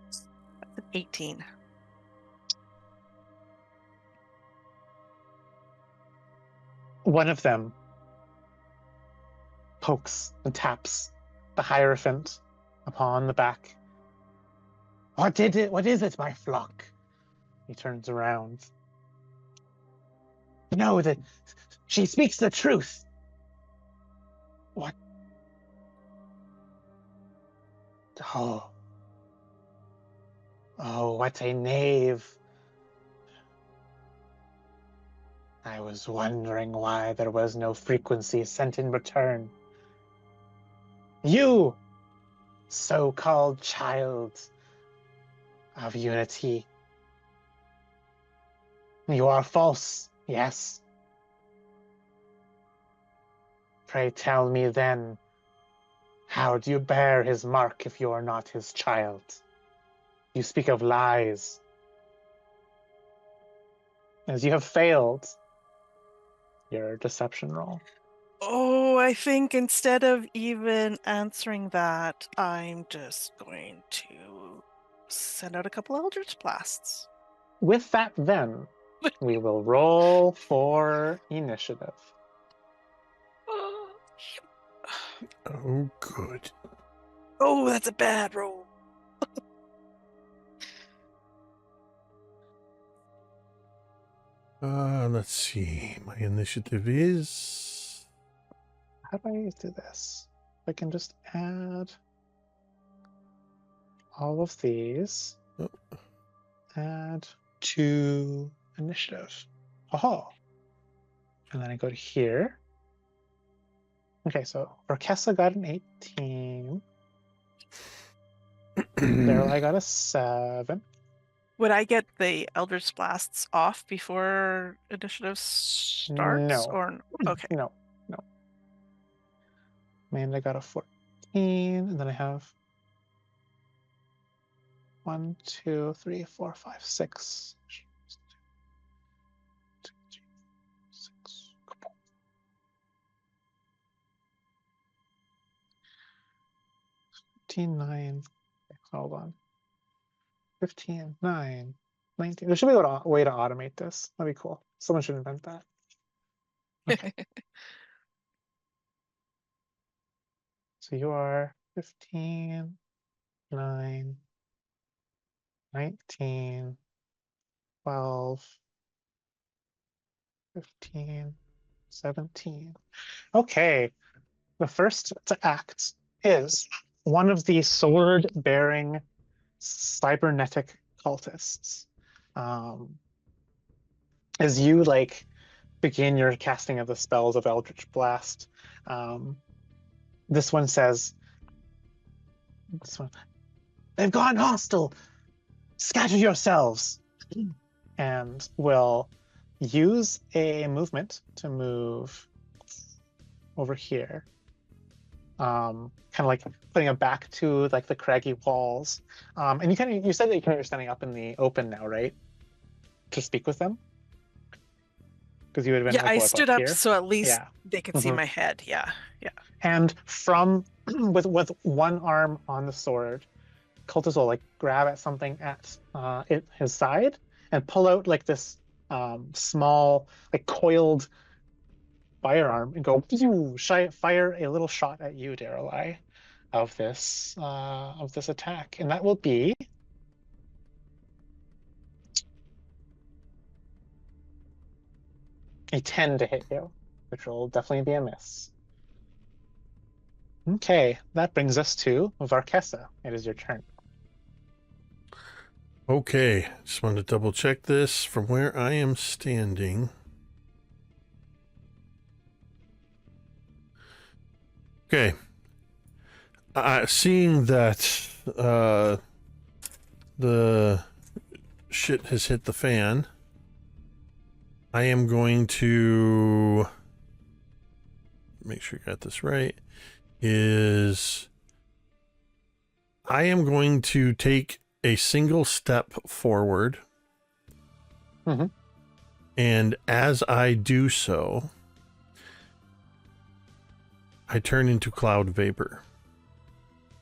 That's an 18. One of them pokes and taps the Hierophant upon the back. What is it, my flock?" He turns around. "No, that she speaks the truth." "What?" Oh, what a knave. I was wondering why there was no frequency sent in return. You, so-called child of Unity. You are false, yes? Pray tell me then, how do you bear his mark if you are not his child? You speak of lies. As you have failed your deception roll. Oh, I think instead of even answering that, I'm just going to send out a couple Eldritch Blasts. With that, then, we will roll for initiative. Oh, good. Oh, that's a bad roll. Let's see. My initiative is... How do I do this? I can just add all of these. Oh. Add to initiative. Oh. And then I go to here. Okay, so Varkhessa got an 18. Daeralei got a 7. Would I get the Eldritch Blasts off before initiative starts? No. Or okay. No. Amanda got a 14, and then I have 1, 2, 3, 4, 5, 6. 2, 3, 6. 15, 9. Okay, hold on. 15, 9, 19. There should be a way to automate this. That'd be cool. Someone should invent that. Okay. So you are 15, 9, 19, 12, 15, 17. Okay. The first to act is one of the sword-bearing cybernetic cultists. As you begin your casting of the spells of Eldritch Blast, this one says, "They've gone hostile. Scatter yourselves," and will use a movement to move over here. Kind of like putting a back to the craggy walls. And you said that you're standing up in the open now, right? To speak with them? Because you would have been I stood up here. so at least they could see my head. Yeah. And from with one arm on the sword, Cultist will grab at something at his side and pull out this small coiled firearm and go fire a little shot at you, Daeralei, of this attack, and that will be a 10 to hit you, which will definitely be a miss. Okay, that brings us to Varkhessa. It is your turn. Okay, just wanted to double check this from where I am standing. Okay. Seeing that the shit has hit the fan, I am going to make sure I got this right. I am going to take a single step forward. Mm-hmm. And as I do so, I turn into cloud vapor.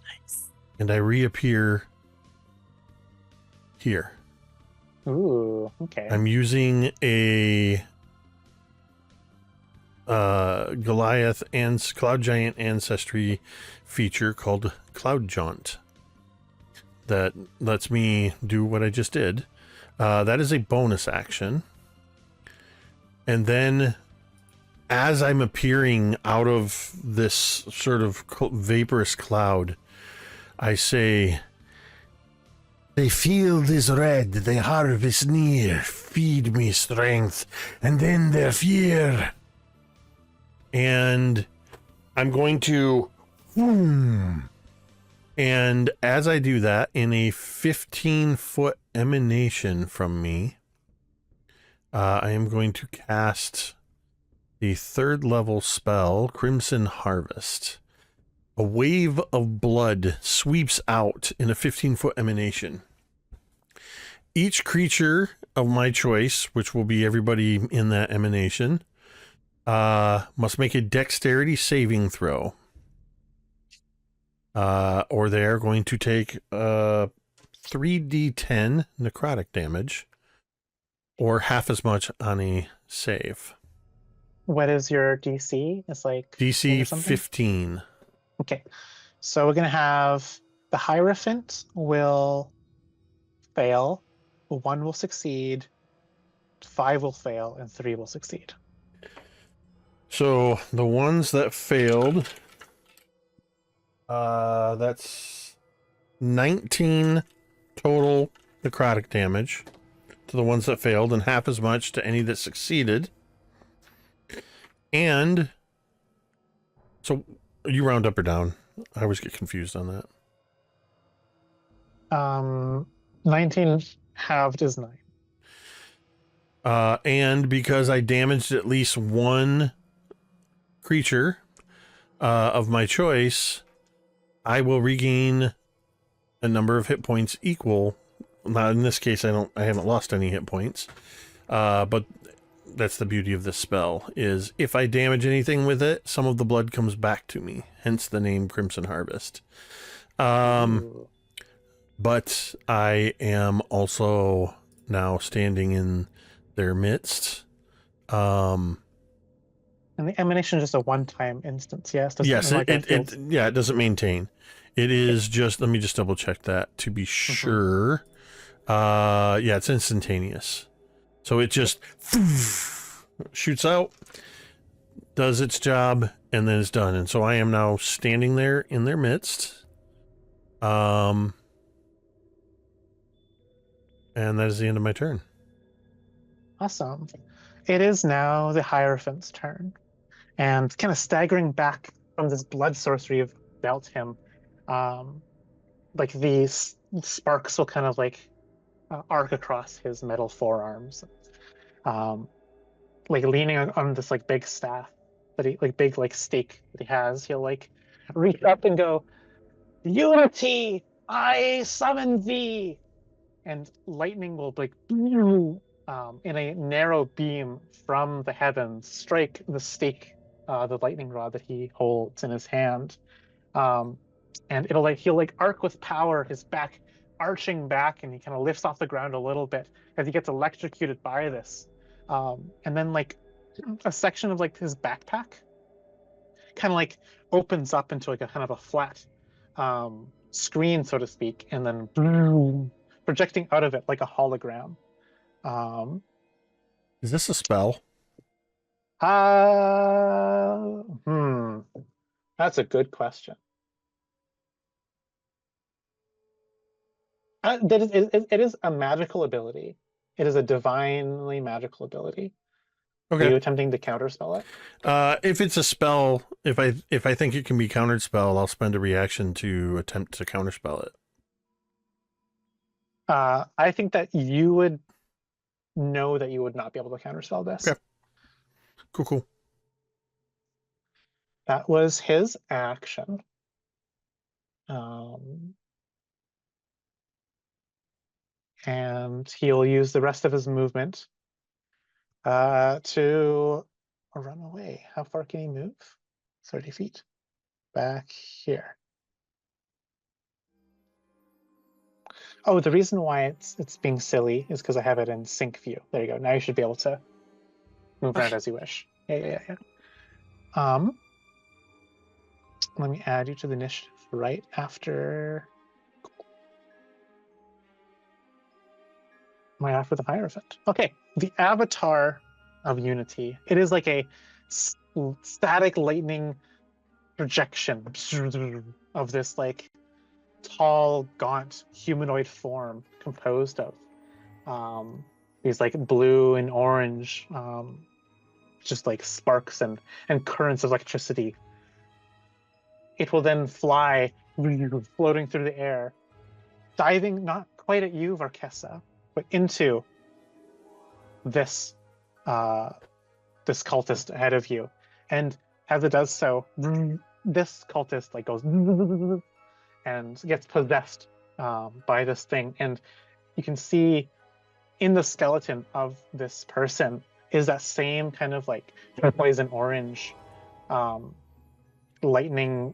Nice. And I reappear here. Ooh, okay. I'm using a Goliath and Cloud Giant Ancestry feature called Cloud Jaunt that lets me do what I just did. That is a bonus action. And then as I'm appearing out of this sort of vaporous cloud, I say, "The field is red, the harvest near. Feed me strength, and then their fear." And I'm going to... And as I do that, in a 15-foot emanation from me, I am going to cast the 3rd level spell, Crimson Harvest. A wave of blood sweeps out in a 15-foot emanation. Each creature of my choice, which will be everybody in that emanation, must make a dexterity saving throw. Or they are going to take 3d10 necrotic damage, or half as much on a save. What is your DC? It's like 15 DC or something? 15. Okay. So we're gonna have the Hierophant will fail, 1 will succeed, 5 will fail, and 3 will succeed. So the ones that failed, that's 19 total necrotic damage to the ones that failed, and half as much to any that succeeded. And so you round up or down? I always get confused on that. 19 halved is 9. And because I damaged at least one creature of my choice, I will regain a number of hit points equal. Now, in this case, I haven't lost any hit points. But that's the beauty of this spell, is if I damage anything with it, some of the blood comes back to me, hence the name Crimson Harvest. But I am also now standing in their midst. And the emanation is just a one-time instance, yes? Yes, it doesn't maintain. It is just, let me just double check that to be sure. Yeah, it's instantaneous. So it just shoots out, does its job, and then it's done. And so I am now standing there in their midst. And that is the end of my turn. Awesome. It is now the Hierophant's turn. And kind of staggering back from this blood sorcery you've dealt him, like these sparks will kind of like arc across his metal forearms. Like leaning on this like big staff that he like big like stake that he has, he'll like reach up and go, "Unity, I summon thee!" And lightning will like in a narrow beam from the heavens strike the stake, the lightning rod that he holds in his hand. And he'll like arc with power, his back arching back, and he kind of lifts off the ground a little bit as he gets electrocuted by this. And then like a section of like his backpack kind of like opens up into like a kind of a flat screen, so to speak, and then boom, projecting out of it like a hologram. Is this a spell? That's a good question. It is a magical ability. It is a divinely magical ability. Okay. Are you attempting to counterspell it? If it's a spell, if I think it can be countered spell, I'll spend a reaction to attempt to counterspell it. I think that you would know that you would not be able to counterspell this. Okay. Cool. That was his action. And he'll use the rest of his movement to run away. How far can he move? 30 feet. Back here. Oh, the reason why it's being silly is because I have it in sync view. There you go. Now you should be able to move around as you wish. Yeah. Let me add you to the initiative right after the Hierophant. Okay, the avatar of Unity. It is like a static lightning projection of this like tall, gaunt humanoid form composed of these like blue and orange, just like sparks and currents of electricity. It will then fly, floating through the air, diving not quite at you, Varkhessa, but into this cultist ahead of you. And as it does so, this cultist like goes and gets possessed by this thing. And you can see in the skeleton of this person is that same kind of like turquoise and orange lightning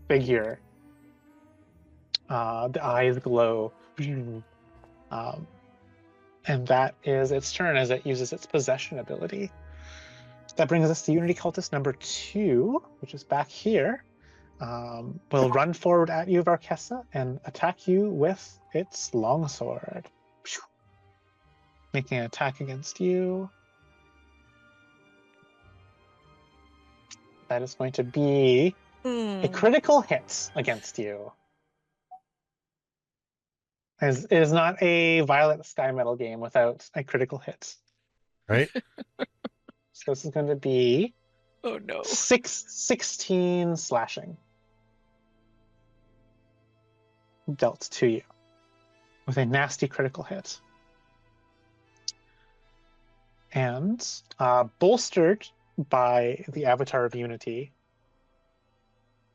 figure. The eyes glow. And that is its turn as it uses its possession ability. That brings us to Unity Cultist number 2, which is back here. Will run forward at you, Varkhessa, and attack you with its longsword. Making an attack against you. That is going to be a critical hit against you. It is not a Violet Skymetal game without a critical hit. Right? So this is going to be Oh no. 16 slashing dealt to you with a nasty critical hit. And bolstered by the Avatar of Unity.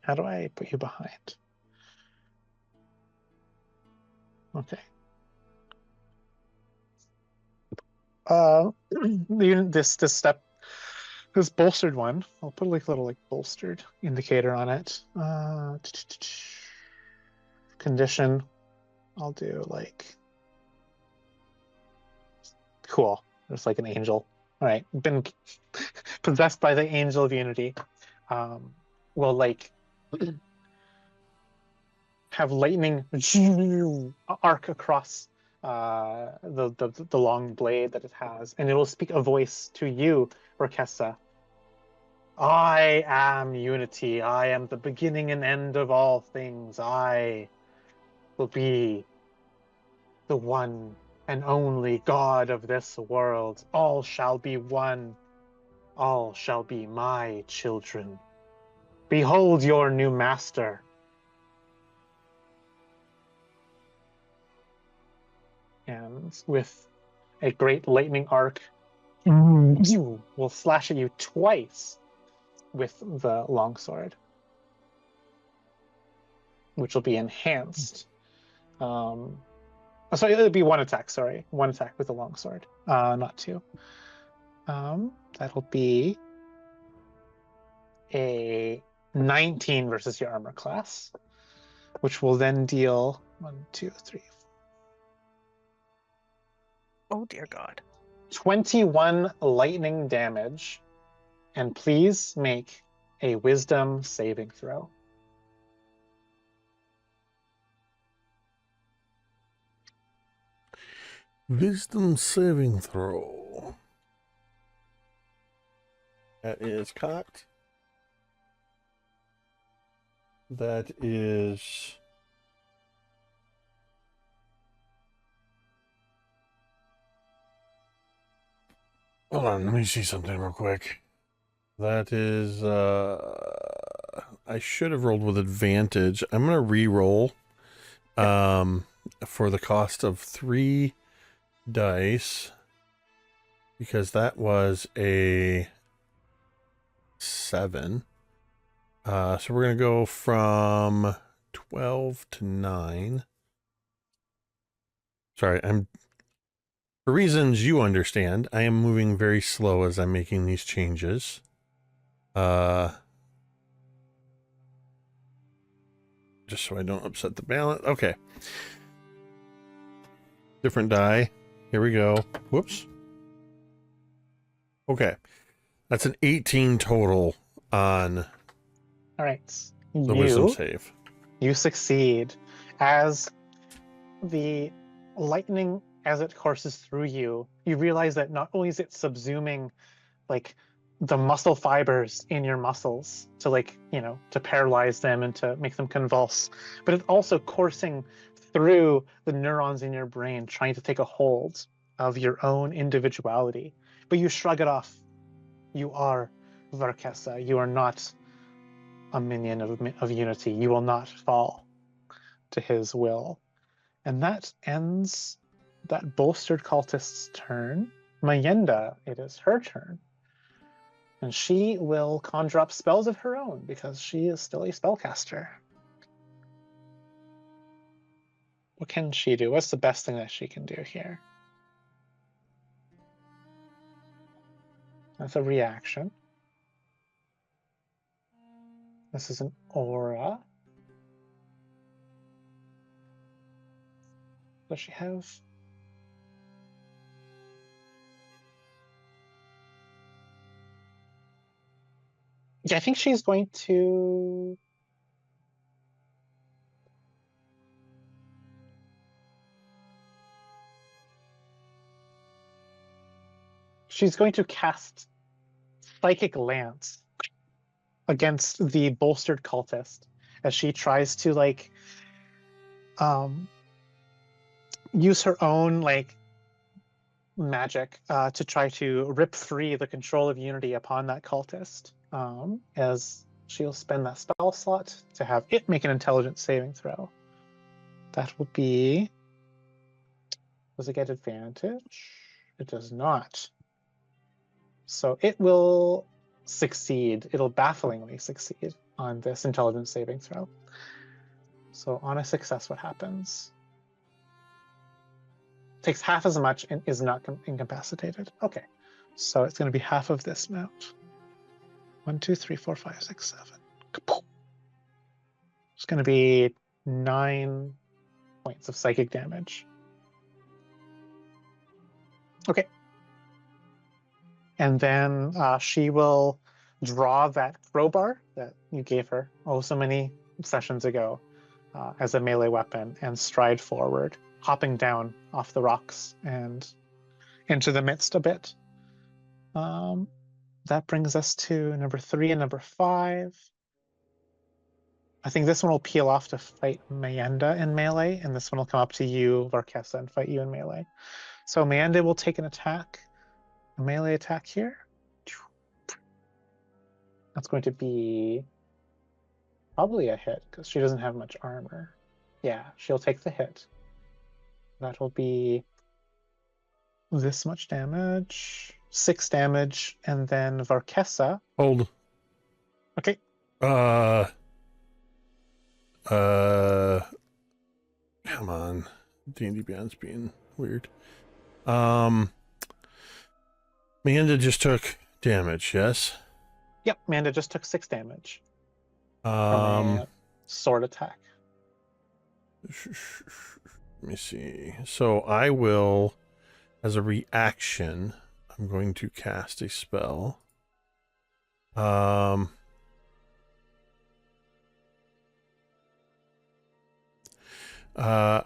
How do I put you behind? Okay. This bolstered one, I'll put like a little like bolstered indicator on it. Condition, I'll do like cool. There's like an angel. All right, been possessed by the angel of Unity. Will like have lightning arc across the long blade that it has, and it will speak a voice to you, Varkhessa. I am Unity. I am the beginning and end of all things. I will be the one and only God of this world. All shall be one. All shall be my children. Behold your new master. And with a great lightning arc, will slash at you twice with the longsword, which will be enhanced. Sorry, it'll be one attack. Sorry, one attack with the longsword, not two. That'll be a 19 versus your armor class, which will then deal 1, 2, 3, 4. Oh dear God. 21 lightning damage, and please make a wisdom saving throw. Wisdom saving throw. That is cocked. That is... Hold on, let me see something real quick. That is, I should have rolled with advantage. I'm going to re-roll for the cost of 3 dice, because that was a 7. So we're going to go from 12 to 9. Sorry, for reasons you understand, I am moving very slow as I'm making these changes. Just so I don't upset the balance. Okay. Different die. Here we go. Whoops. Okay. That's an 18 total on All right. the wisdom save. You succeed as the lightning, as it courses through you, you realize that not only is it subsuming like the muscle fibers in your muscles to like, to paralyze them and to make them convulse, but it's also coursing through the neurons in your brain, trying to take a hold of your own individuality. But you shrug it off. You are Varkhessa. You are not a minion of Unity. You will not fall to his will. And that ends that bolstered cultist's turn. Mayenda, it is her turn. And she will conjure up spells of her own because she is still a spellcaster. What can she do? What's the best thing that she can do here? That's a reaction. This is an aura. Does she have? Yeah, I think she's going to. She's going to cast Psychic Lance against the bolstered cultist as she tries to like use her own like magic to try to rip free the control of Unity upon that cultist. As she'll spend that spell slot to have it make an intelligence saving throw. That will be. Does it get advantage? It does not. So it will succeed. It'll bafflingly succeed on this intelligence saving throw. So on a success, what happens? Takes half as much and is not incapacitated. Okay, so it's going to be half of this amount. 1, 2, 3, 4, 5, 6, 7. It's going to be 9 points of psychic damage. Okay. And then she will draw that crowbar that you gave her so many sessions ago as a melee weapon and stride forward, hopping down off the rocks and into the midst a bit. That brings us to number 3 and number 5. I think this one will peel off to fight Mayenda in melee, and this one will come up to you, Varkhessa, and fight you in melee. So Mayenda will take an attack. A melee attack here. That's going to be probably a hit because she doesn't have much armor. Yeah, she'll take the hit. That will be this much damage, 6 damage, and then Varkhessa. Hold. Okay. Come on. D&D Beyond's being weird. Amanda just took damage, yes? Yep, Amanda just took 6 damage. Sword attack. Let me see. So I will, as a reaction, I'm going to cast a spell. I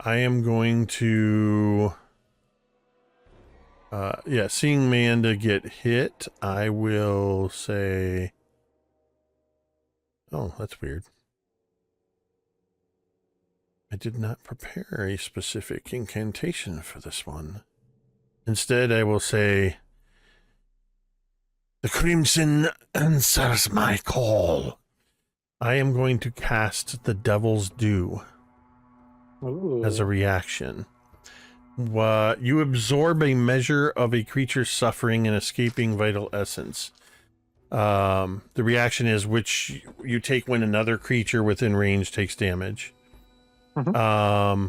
am going to... seeing Amanda get hit, I will say... Oh, that's weird. I did not prepare a specific incantation for this one. Instead, I will say... The Crimson answers my call. I am going to cast the Devil's Due. Ooh. As a reaction. You absorb a measure of a creature's suffering and escaping vital essence. The reaction is which you take when another creature within range takes damage. Mm-hmm.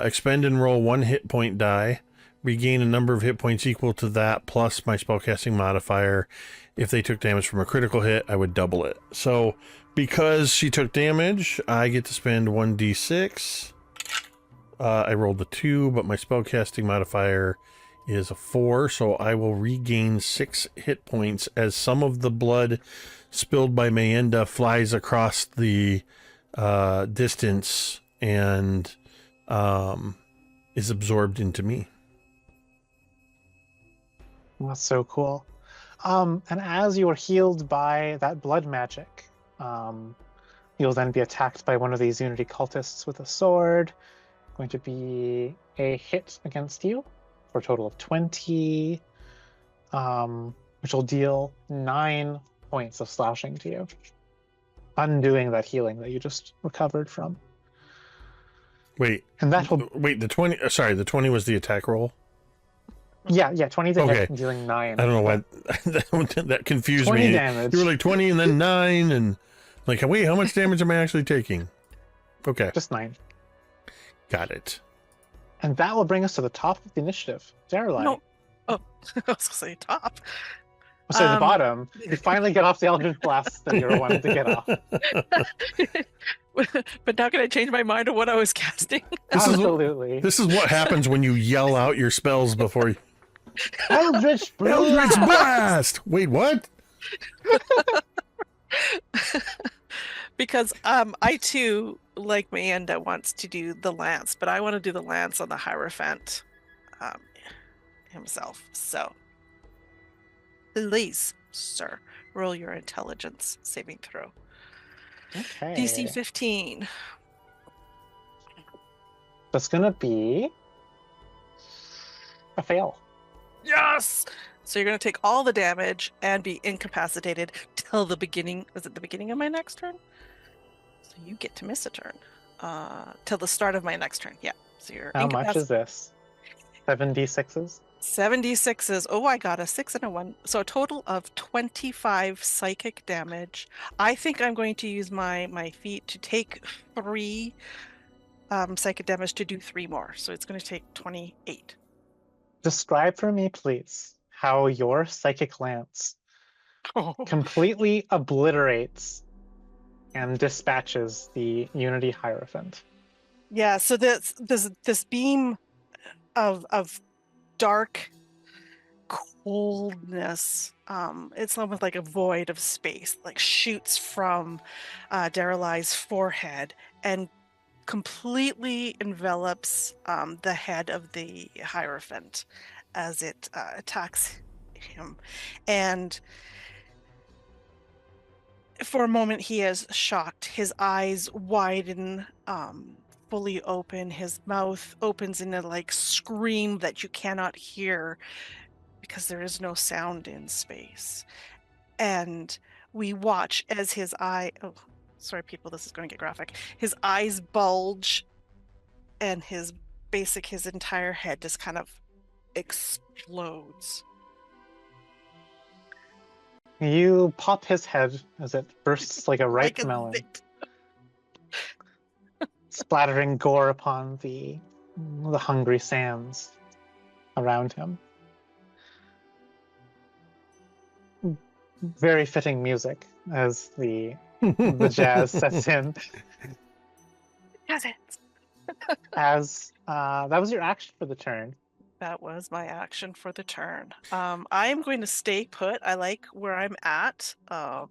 Expend and roll 1 hit point die. Regain a number of hit points equal to that plus my spellcasting modifier. If they took damage from a critical hit, I would double it. So because she took damage, I get to spend 1d6. I rolled a 2, but my spellcasting modifier is a 4, so I will regain 6 hit points as some of the blood spilled by Mayenda flies across the distance and is absorbed into me. That's so cool. And as you are healed by that blood magic, you'll then be attacked by one of these Unity cultists with a sword. Going to be a hit against you for a total of 20, which will deal 9 points of slashing to you, undoing that healing that you just recovered from. Wait, and that will wait. The 20. Sorry, the 20 was the attack roll. Yeah, 20 to hit, dealing 9. I don't know why that confused 20 me. damage. You were like 20 and then 9, and like, wait, how much damage am I actually taking? Okay, just 9. Got it. And that will bring us to the top of the initiative. Daeralei. Oh, I was gonna say top. Oh, sorry, the Um, bottom. You finally get off the Eldritch Blast that you were wanting to get off. But now can I change my mind on what I was casting? Absolutely. This is what happens when you yell out your spells before you. Eldritch Eldritch Blast! Blast! Wait, what? Because I too, like Mayenda, wants to do the lance, but I want to do the lance on the Hierophant um, himself. So, please, sir, roll your intelligence saving throw. Okay. DC 15. That's gonna be a fail. Yes! So you're going to take all the damage and be incapacitated till the beginning. Is it the beginning of my next turn? So you get to miss a turn. Till the start of my next turn. Yeah. So you're How much is this? 7d6s? 7d6s. Oh, I got a 6 and a 1. So a total of 25 psychic damage. I think I'm going to use my feat to take 3 psychic damage to do 3 more. So it's going to take 28. Describe for me, please, how your psychic lance completely obliterates and dispatches the Unity Hierophant. Yeah, so this beam of dark coldness, it's almost like a void of space, like shoots from Daeralei's forehead and completely envelops the head of the Hierophant as it attacks him. And for a moment he is shocked. His eyes widen, fully open. His mouth opens in a like scream that you cannot hear because there is no sound in space. And we watch as his eye, oh, sorry people, this is going to get graphic. His eyes bulge and his entire head just kind of explodes. You pop his head as it bursts like a ripe Like a melon, bit. splattering gore upon the hungry sands around him. Very fitting music as the jazz sets in. Yes, it. As that was your action for the turn. That was my action for the turn. I am going to stay put. I like where I'm at. I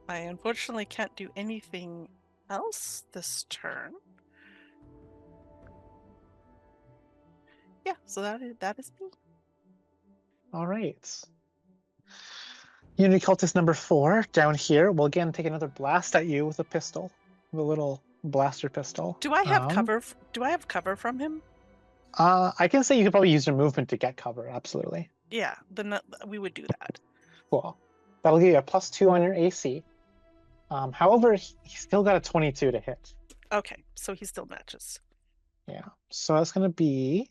unfortunately can't do anything else this turn. Yeah, so that is me. All right. Unity Cultist number 4 down here will again take another blast at you with a pistol, with a little blaster pistol. Do I have cover? Do I have cover from him? I can say you could probably use your movement to get cover. Absolutely. Yeah, then we would do that. Cool. That'll give you a +2 on your AC. However, he's still got a 22 to hit. Okay, so he still matches. Yeah. So that's going to be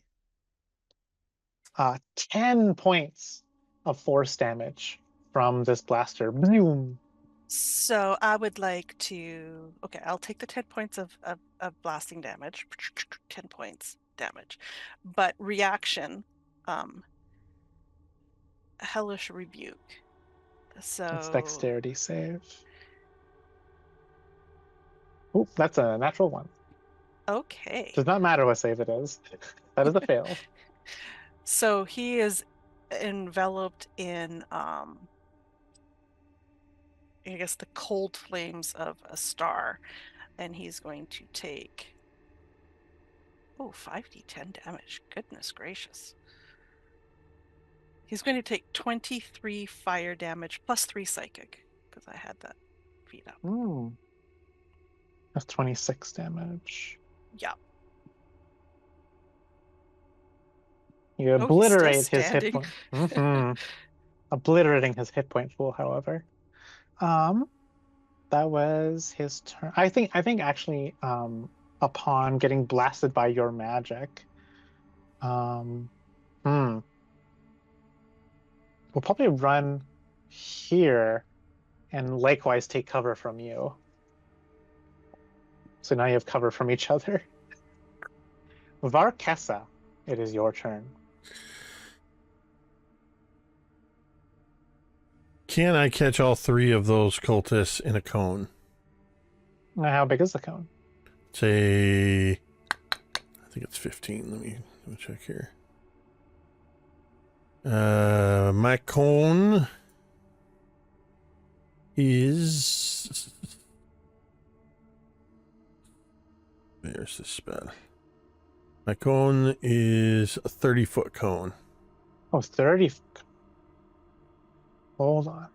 10 points of force damage from this blaster. Boom. So I would like to. Okay, I'll take the 10 points of blasting damage. 10 points damage, but reaction, hellish rebuke. So It's dexterity save. Oh, that's a natural 1. Okay. Does not matter what save it is. That is a fail. So he is enveloped in I guess the cold flames of a star, and he's going to take 5d10 damage. Goodness gracious. He's going to take 23 fire damage plus 3 psychic, because I had that feed up. That's 26 damage. Yeah. You obliterate his hit point. Obliterating his hit point pool, however. That was his turn. I think actually, upon getting blasted by your magic, we'll probably run here and likewise take cover from you. So now you have cover from each other. Varkhessa, it is your turn. Can I catch all 3 of those cultists in a cone? Now, how big is the cone? Say, I think it's 15. Let me check here. My cone is... There's the spell. My cone is a 30-foot cone. Oh, 30. Hold on.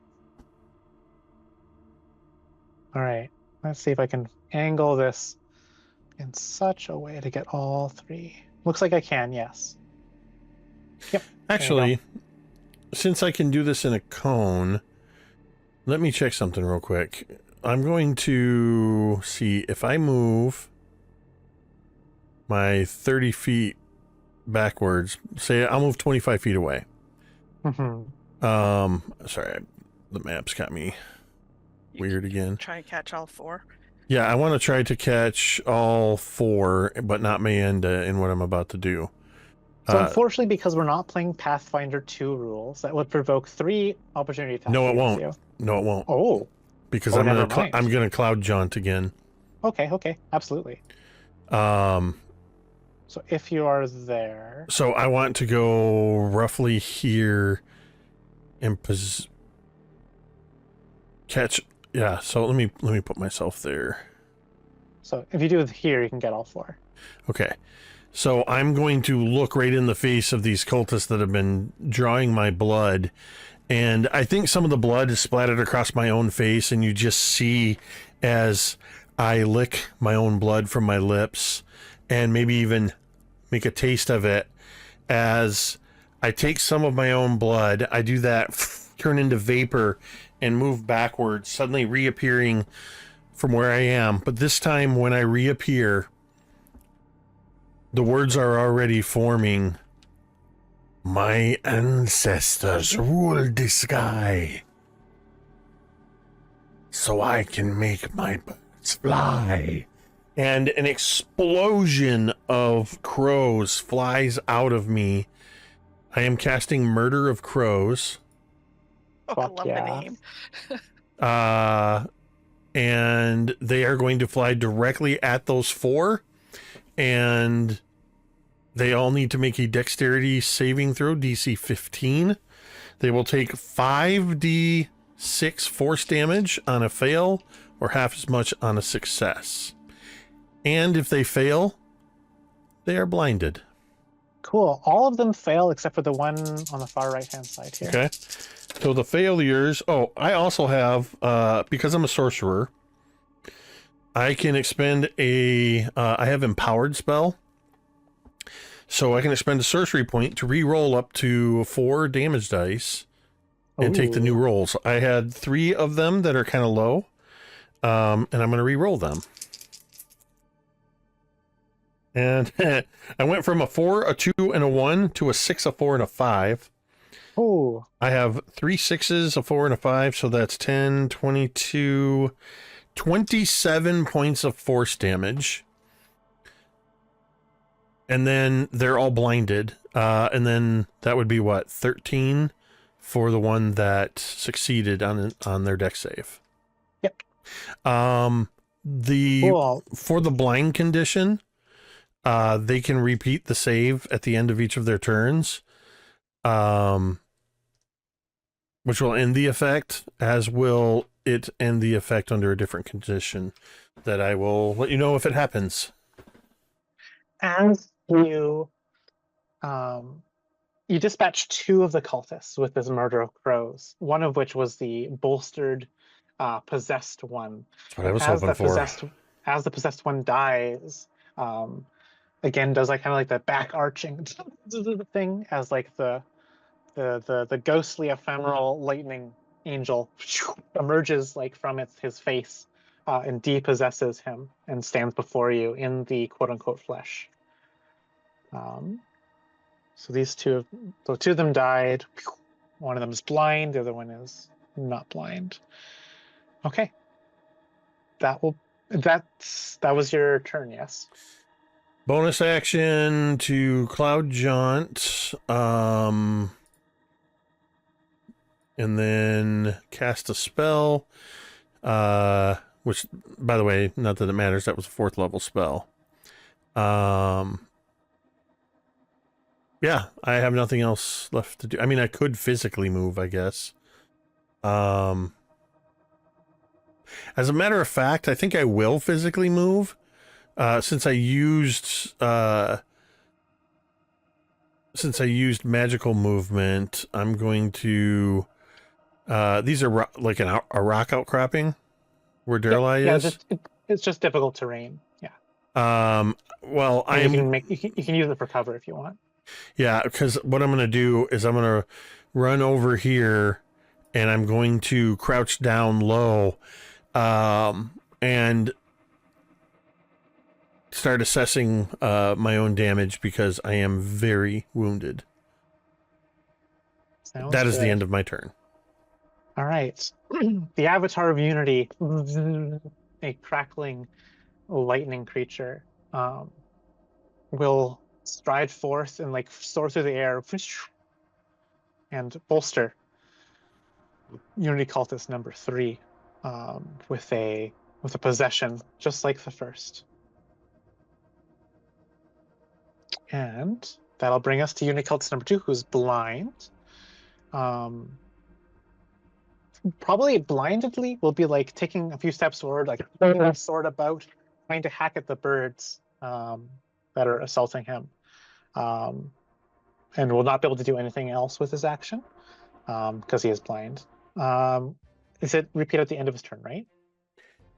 All right. Let's see if I can angle this in such a way to get all 3. Looks like I can, yes. Yep. Actually, since I can do this in a cone, let me check something real quick. I'm going to see if I move my 30 feet backwards. Say I'll move 25 feet away. Sorry, the map's got me weird again. Try and catch all 4. Yeah, I want to try to catch all 4, but not Mayenda in what I'm about to do. So unfortunately, because we're not playing Pathfinder 2 rules, that would provoke 3 opportunity attacks. No, it won't. No, it won't. Oh. Because I'm gonna cloud jaunt again. Okay, absolutely. So if you are there... So I want to go roughly here and catch... Yeah, so let me put myself there. So if you do it here, you can get all 4. Okay. So I'm going to look right in the face of these cultists that have been drawing my blood. And I think some of the blood is splattered across my own face, and you just see as I lick my own blood from my lips and maybe even make a taste of it as I take some of my own blood. I do that, turn into vapor and move backwards, suddenly reappearing from where I am. But this time when I reappear, the words are already forming. My ancestors ruled the sky so I can make my birds fly. And an explosion of crows flies out of me. I am casting Murder of Crows. Oh, I love the name. And they are going to fly directly at those 4. And they all need to make a dexterity saving throw, DC 15. They will take 5d6 force damage on a fail, or half as much on a success. And if they fail, they are blinded. Cool. All of them fail except for the one on the far right-hand side here. Okay. So the failures... Oh, I also have, because I'm a sorcerer, I can expend a... I have Empowered spell. So I can expend a sorcery point to re-roll up to 4 damage dice and take the new rolls. I had 3 of them that are kind of low, and I'm going to re-roll them. And I went from a 4, a 2, and a 1 to a 6, a 4, and a 5. Oh. I have 3 6s, a 4, and a 5, so that's 10, 22, 27 points of force damage. And then they're all blinded. And then that would be what? 13 for the one that succeeded on their dex save. Yep. For the blind condition, they can repeat the save at the end of each of their turns. Which will end the effect, as will it end the effect under a different condition that I will let you know if it happens. As you dispatch 2 of the cultists with this Murder of Crows, one of which was the bolstered possessed one. That's what I was hoping for. As the possessed one dies, again does like kind of like the back arching thing as like the ghostly ephemeral lightning angel emerges like from his face and depossesses him and stands before you in the quote-unquote flesh. So these 2 of them died. One of them is blind, the other one is not blind. Okay. That was your turn, yes? Bonus action to Cloud Jaunt. and then cast a spell, which, by the way, not that it matters, that was a 4th level spell. Yeah, I have nothing else left to do. I mean, I could physically move, I guess. As a matter of fact, I think I will physically move, since I used magical movement. I'm going to. These are like a rock outcropping where Daeralei is. It's just difficult terrain. Yeah. Well, you can use it for cover if you want. Yeah, because what I'm going to do is I'm going to run over here, and I'm going to crouch down low, and start assessing my own damage because I am very wounded. That is the end of my turn. All right. The Avatar of Unity, a crackling lightning creature, will stride forth and like soar through the air and bolster Unity Cultist number 3 with a possession just like the first. And that'll bring us to Unity Cultist number 2, who's blind. Probably blindedly will be like taking a few steps forward, like throwing their sword about, trying to hack at the birds that are assaulting him. And will not be able to do anything else with his action because he is blind. Is it repeat at the end of his turn, right?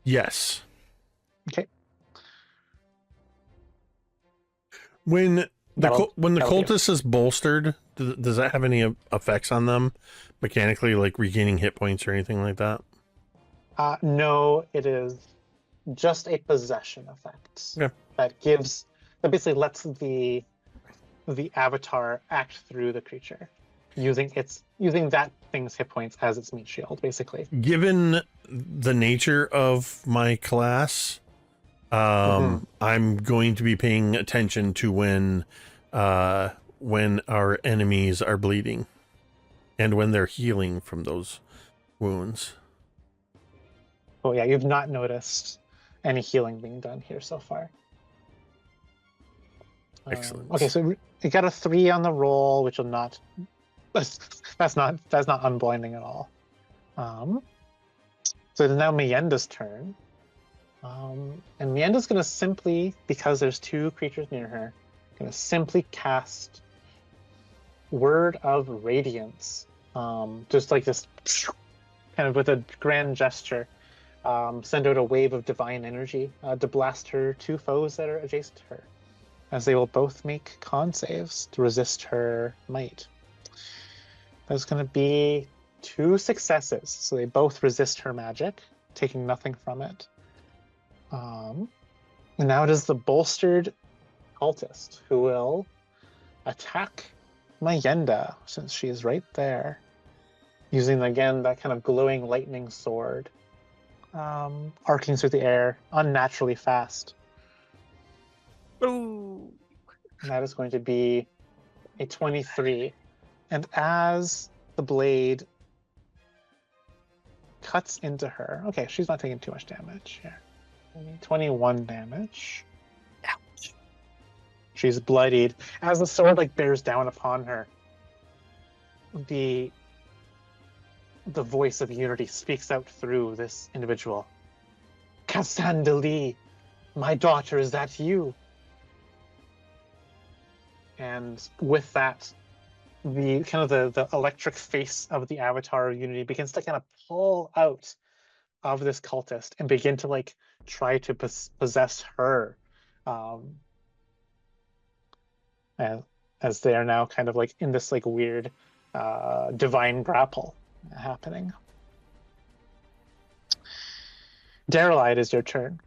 Yes. Okay. When the cultist is bolstered, does that have any effects on them mechanically, like regaining hit points or anything like that? No, it is just a possession effect. Yeah. That basically lets the avatar act through the creature, using that thing's hit points as its meat shield, basically. Given the nature of my class, I'm going to be paying attention to when our enemies are bleeding and when they're healing from those wounds. Oh yeah, you've not noticed any healing being done here so far. Excellent. Okay, so you got a 3 on the roll, which will not. That's not unblinding at all. So it's now Mienda's turn. And Mienda's going to simply, because there's 2 creatures near her, going to simply cast Word of Radiance. Just like this, kind of with a grand gesture, send out a wave of divine energy to blast her 2 foes that are adjacent to her, as they will both make con saves to resist her might. There's going to be 2 successes, so they both resist her magic, taking nothing from it. And now it is the bolstered cultist who will attack Mienda, since she is right there, using again that kind of glowing lightning sword, arcing through the air unnaturally fast. Ooh. And that is going to be a 23. And as the blade cuts into her, okay, she's not taking too much damage here. 21 damage. Ouch. She's bloodied. As the sword bears down upon her, the voice of Unity speaks out through this individual. Cassandali, my daughter, is that you? And with that, the kind of the electric face of the avatar of Unity begins to kind of pull out of this cultist and begin to try to possess her, as they are now kind of in this weird divine grapple happening. Daeralei, it is your turn.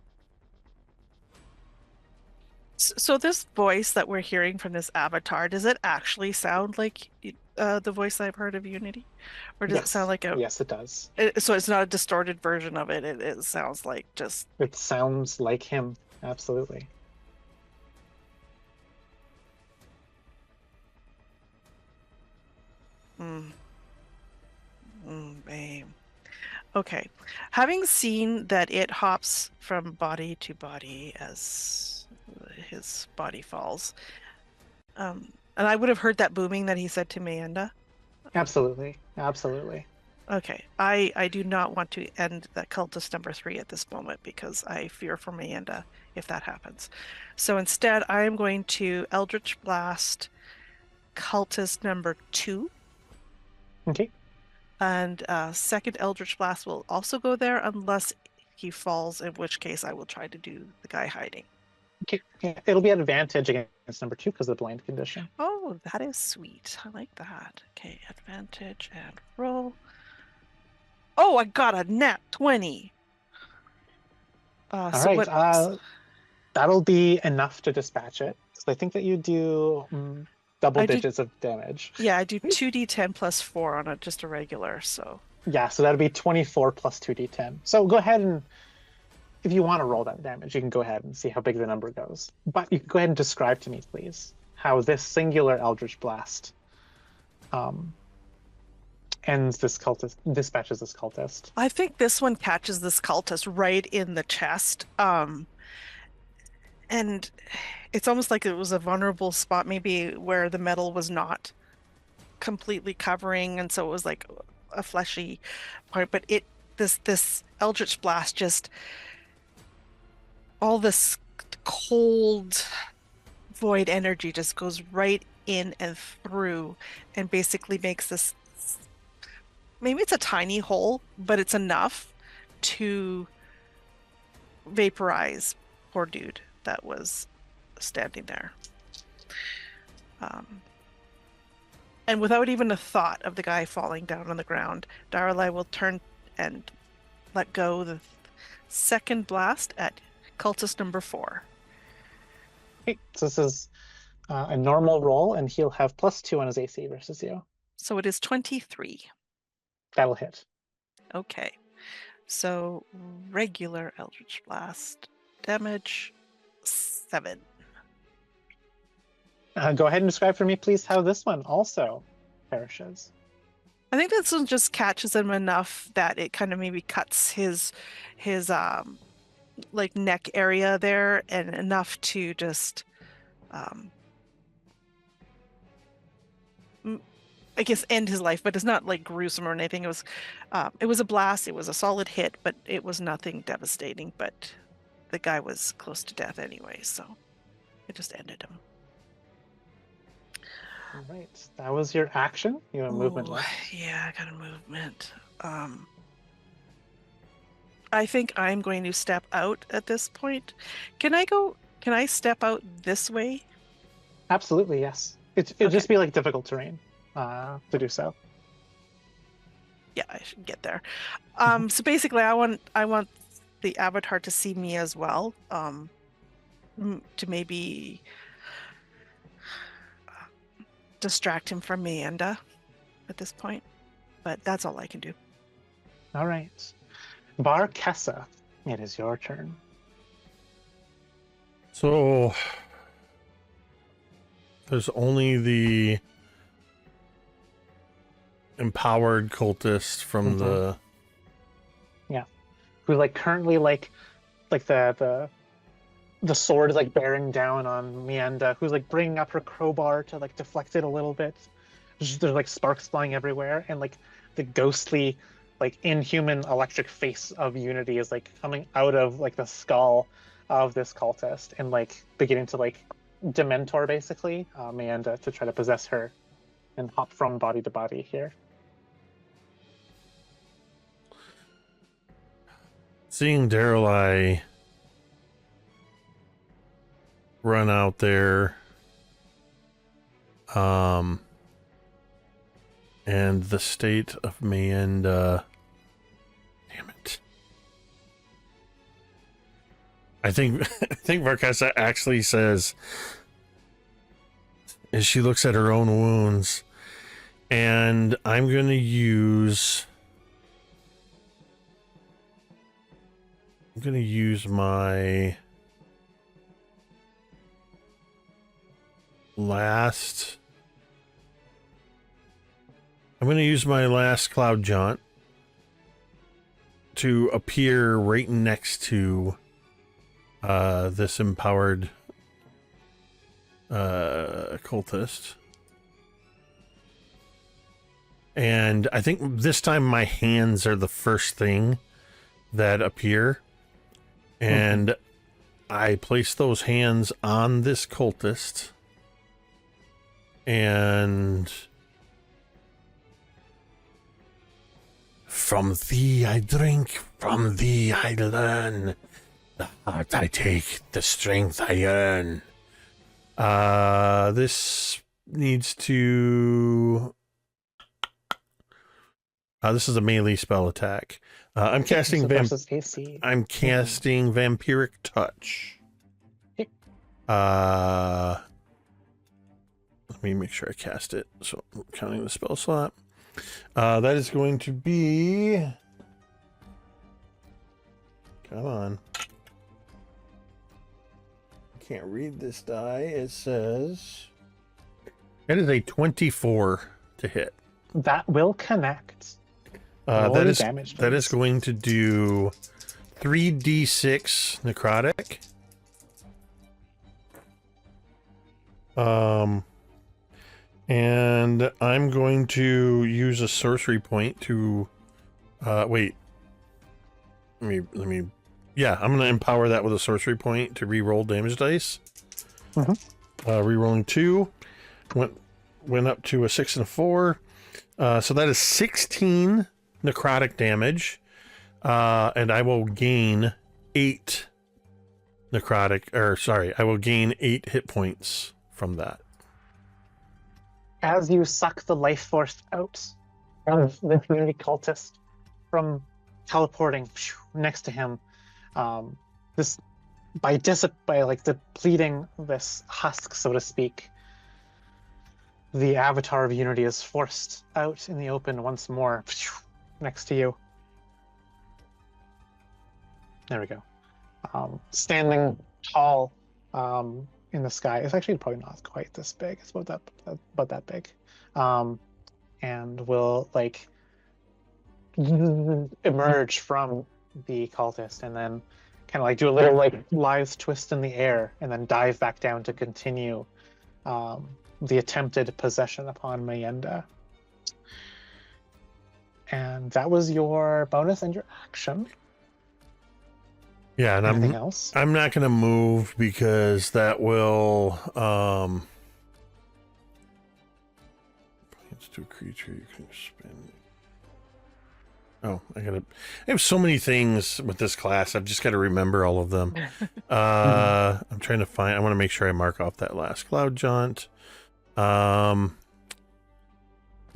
So this voice that we're hearing from this avatar, does it actually sound like the voice that I've heard of Unity? Or does it sound like a... Yes, it does. So it's not a distorted version of it. It sounds like just... It sounds like him, absolutely. Okay. Having seen that it hops from body to body as his body falls, and I would have heard that booming that he said to Mayenda. Absolutely. Absolutely. Okay. I do not want to end that cultist number 3 at this moment because I fear for Mayenda if that happens. So instead, I am going to Eldritch Blast cultist number 2. Okay. And second Eldritch Blast will also go there unless he falls, in which case I will try to do the guy hiding. Okay. Yeah, it'll be an advantage against number 2 because of the blind condition. Oh, that is sweet. I like that. Okay, advantage and roll. Oh, I got a nat 20. All So right. what? That'll be enough to dispatch it. So I think that you do double I do- digits of damage. Yeah, I do 2d10 plus 4 on just a regular, so. Yeah, so that'll be 24 plus 2d10. So go ahead and, if you want to roll that damage, you can go ahead and see how big the number goes. But you can go ahead and describe to me, please, how this singular Eldritch Blast ends this cultist, dispatches this cultist. I think this one catches this cultist right in the chest. And it's almost like it was a vulnerable spot, maybe where the metal was not completely covering, and so it was like a fleshy part. But this Eldritch Blast, just all this cold void energy just goes right in and through, and basically makes this. Maybe it's a tiny hole, but it's enough to vaporize poor dude that was standing there. And without even a thought of the guy falling down on the ground, Daeralei will turn and let go the second blast at cultist number 4. Okay, so this is a normal roll, and he'll have +2 on his AC versus you. So it is 23. That'll hit. Okay. So regular Eldritch Blast damage 7. Go ahead and describe for me, please, how this one also perishes. I think this one just catches him enough that it kind of maybe cuts his like neck area there, and enough to just I guess end his life, but it's not like gruesome or anything. It was a blast, it was a solid hit, but it was nothing devastating. But the guy was close to death anyway, so it just ended him. All right, that was your action. You have movement Ooh, left. yeah, I got a movement. I think I'm going to step out at this point. Can I step out this way? Absolutely, yes. It'll just be like difficult terrain to do so. Yeah, I should get there. So basically, I want the avatar to see me as well. To maybe distract him from Mayenda at this point, but that's all I can do. All right, Varkhessa, it is your turn. So there's only the empowered cultist from the Who's like currently like the sword is like bearing down on Mayenda, who's like bringing up her crowbar to like deflect it a little bit. There's like sparks flying everywhere, and like the ghostly, like inhuman electric face of Unity is like coming out of like the skull of this cultist and like beginning to like dementor basically Mayenda to try to possess her and hop from body to body here. seeing Daeralei run out there, and the state of Mayenda. Damn it! I think Varkhessa actually says, as she looks at her own wounds, and I'm gonna use my last I'm going to use my last cloud jaunt to appear right next to this empowered cultist. And I think this time my hands are the first thing that appear. And I place those hands on this cultist. And from thee I drink, from thee I learn. The heart I take, the strength I earn. This needs to... this is a melee spell attack. I'm casting I'm casting Vampiric Touch. Let me make sure I cast it. So I'm counting the spell slot. That is going to be... Come on. I can't read this die. It says... It is a 24 to hit. That will connect. That is going to do 3d6 necrotic. And I'm going to use a sorcery point to wait. Let me yeah, I'm gonna empower that with a sorcery point to re-roll damage dice. Re-rolling 2. Went up to a 6 and a 4. So that is 16 necrotic damage, and I will gain 8 necrotic, or sorry, I will gain 8 hit points from that. As you suck the life force out of the community cultist from teleporting next to him, this by depleting this husk, so to speak, the avatar of Unity is forced out in the open once more. Next to you. There we go. Standing tall in the sky. It's actually probably not quite this big. It's about that big. And will like emerge from the cultist and then kind of like do a little like Lives twist in the air and then dive back down to continue the attempted possession upon Mayenda. And that was your bonus and your action. Yeah, and anything else? I'm not going to move because that will it's to a creature you can spend. Oh, I have so many things with this class. I've just got to remember all of them. I'm trying to find. I want to make sure I mark off that last cloud jaunt. Yeah,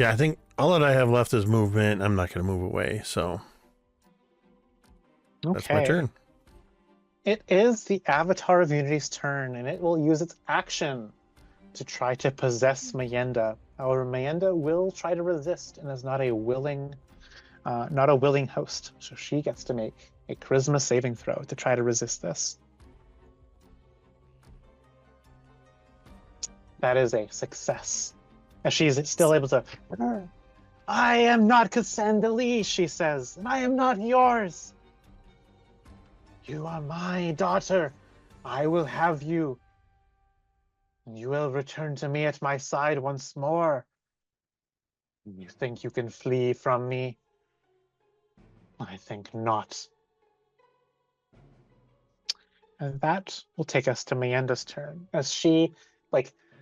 I think all that I have left is movement. I'm not going to move away, so that's my turn. It is the Avatar of Unity's turn, and it will use its action to try to possess Mayenda. However, Mayenda will try to resist and is not a willing host, so she gets to make a charisma saving throw to try to resist this. That is a success. As she's still able to... I am not Cassandra, she says, and I am not yours. You are my daughter. I will have you. And you will return to me at my side once more. You think you can flee from me? I think not. And that will take us to Mayenda's turn, as she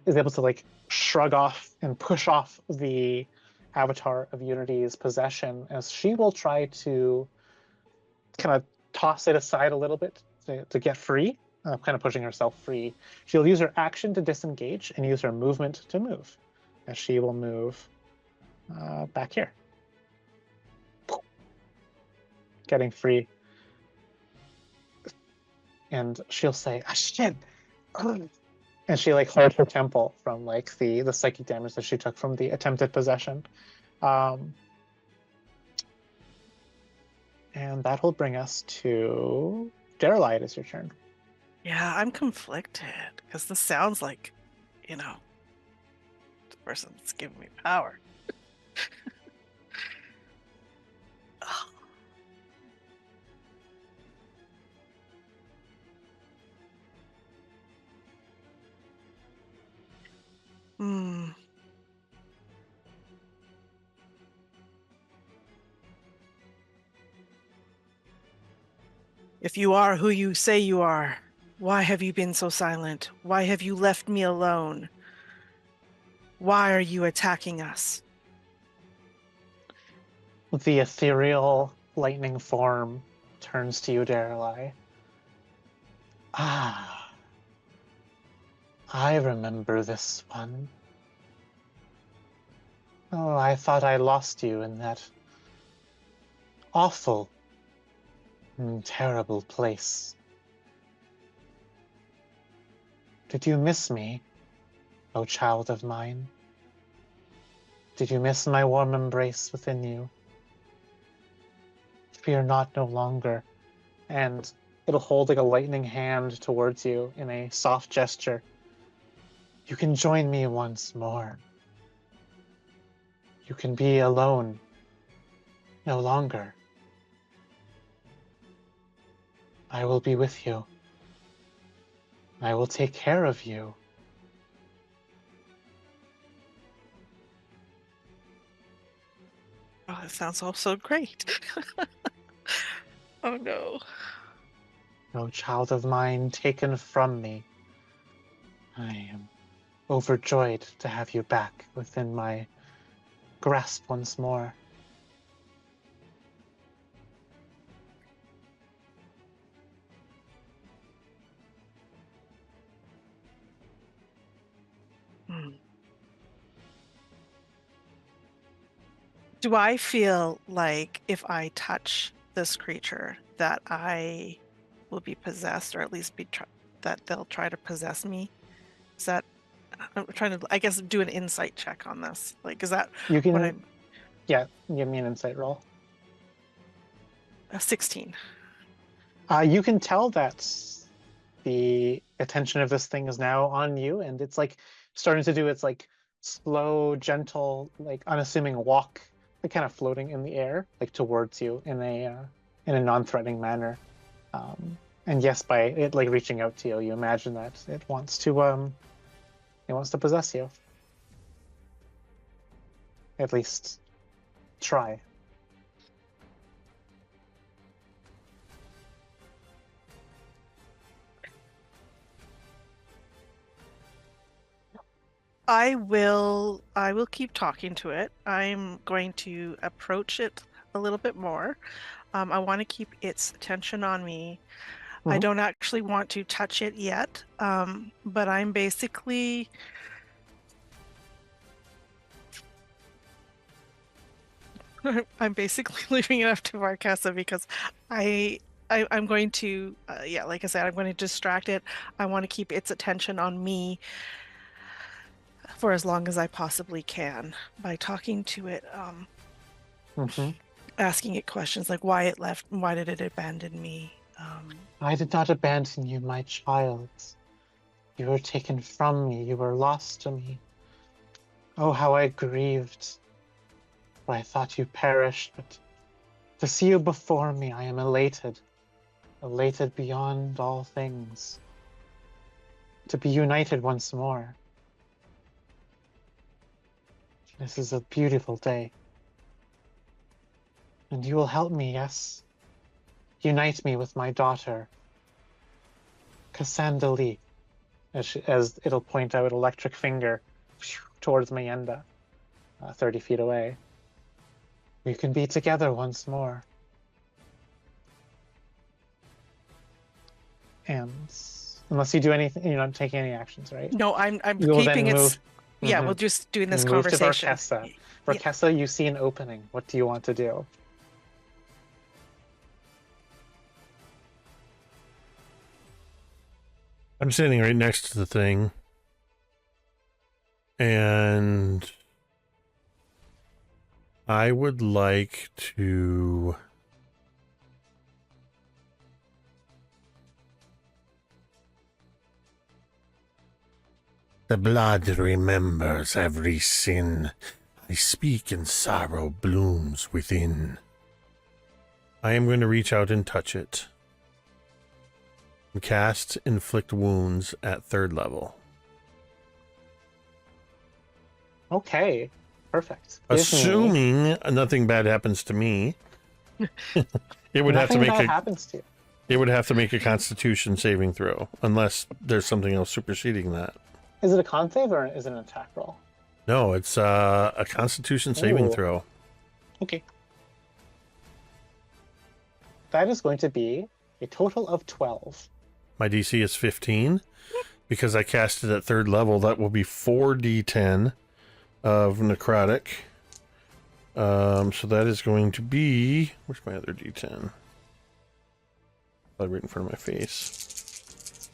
is able to shrug off and push off the Avatar of Unity's possession, as she will try to kind of toss it aside a little bit to get free, kind of pushing herself free. She'll use her action to disengage and use her movement to move, as she will move back here. Getting free. And she'll say, ah, shit! And she holds her temple from the psychic damage that she took from the attempted possession. And that will bring us to Daeralei. It is your turn. Yeah, I'm conflicted because this sounds like, the person that's giving me power. If you are who you say you are, why have you been so silent? Why have you left me alone? Why are you attacking us? The ethereal lightning form turns to you, Daeralei. Ah, I remember this one. Oh, I thought I lost you in that awful and terrible place. Did you miss me, O child of mine? Did you miss my warm embrace within you? Fear not no longer. And it'll hold like a lightning hand towards you in a soft gesture. You can join me once more. You can be alone no longer. I will be with you. I will take care of you. Oh, that sounds all so great. Oh no. No child of mine taken from me. I am overjoyed to have you back within my grasp once more. Do I feel like if I touch this creature that I will be possessed, or at least that they'll try to possess me? Is that I'm trying to, I guess, do an insight check on this. Like, is that You can, what I'm? yeah, give me an insight roll. 16. You can tell that the attention of this thing is now on you, and it's like starting to do its like slow, gentle, like unassuming walk, like kind of floating in the air, like towards you in a non-threatening manner. And yes, by it like reaching out to you, you imagine that it wants to possess you. At least try. I will keep talking to it. I'm going to approach it a little bit more. I want to keep its attention on me. I Mhm. don't actually want to touch it yet, but I'm basically leaving it up to Varkhessa because I'm going to yeah, like I said, I'm going to distract it. I want to keep its attention on me for as long as I possibly can by talking to it, asking it questions like why it left, why did it abandon me? I did not abandon you, my child. You were taken from me. You were lost to me. Oh, how I grieved. For I thought you perished, but to see you before me, I am elated. Elated beyond all things. To be united once more. This is a beautiful day. And you will help me, yes? Unite me with my daughter, Cassandra, as it'll point out electric finger towards Mayenda, 30 feet away. We can be together once more. And unless you do anything, you're not taking any actions, right? No, I'm You will keeping then its. move. Yeah, we're just doing this You move to conversation. Varkhessa. Varkhessa, you see an opening. What do you want to do? I'm standing right next to the thing. And I would like to... The blood remembers every sin. I speak and sorrow blooms within. I am going to reach out and touch it. And cast Inflict Wounds at 3rd level. Okay, perfect. Give me- Assuming nothing bad happens to me. It would have to Nothing make bad a... happens to you. It would have to make a Constitution saving throw, unless there's something else superseding that. Is it a con save or is it an attack roll? No, it's a Constitution saving Ooh. throw. Okay. That is going to be a total of 12. My DC is 15. Because I cast it at 3rd level, that will be 4d10 of necrotic. So that is going to be... Where's my other d10? Right in front of my face.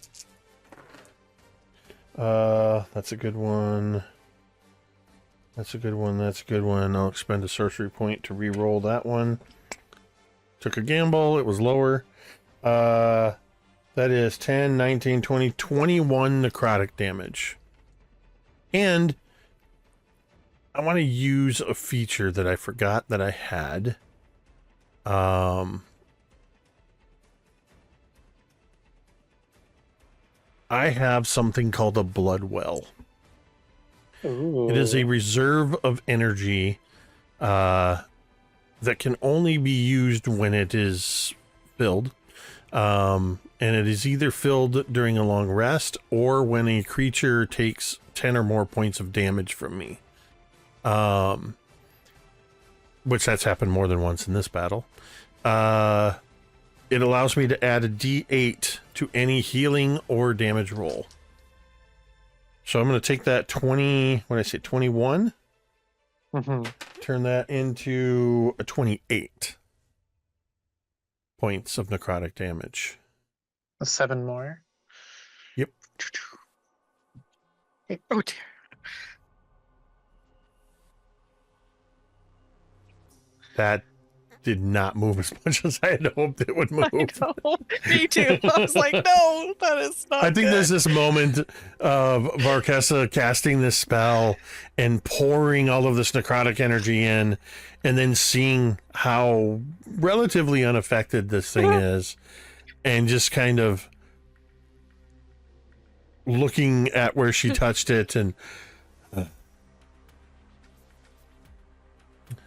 That's a good one. That's a good one. That's a good one. I'll expend a sorcery point to re-roll that one. Took a gamble. It was lower. That is 10, 19, 20, 21 necrotic damage. And I want to use a feature that I forgot that I had. I have something called a blood well. Ooh. It is a reserve of energy that can only be used when it is filled. And it is either filled during a long rest or when a creature takes 10 or more points of damage from me. Which that's happened more than once in this battle. It allows me to add a D8 to any healing or damage roll. So I'm going to take that 20, what did I say, 21? Turn that into a 28 points of necrotic damage. 7 more. Yep. Oh dear. That did not move as much as I had hoped it would move. I know. Me too. I was like, no, that is not I think good. there's this moment of Varkhessa casting this spell and pouring all of this necrotic energy in, and then seeing how relatively unaffected this thing is, and just kind of looking at where she touched it and...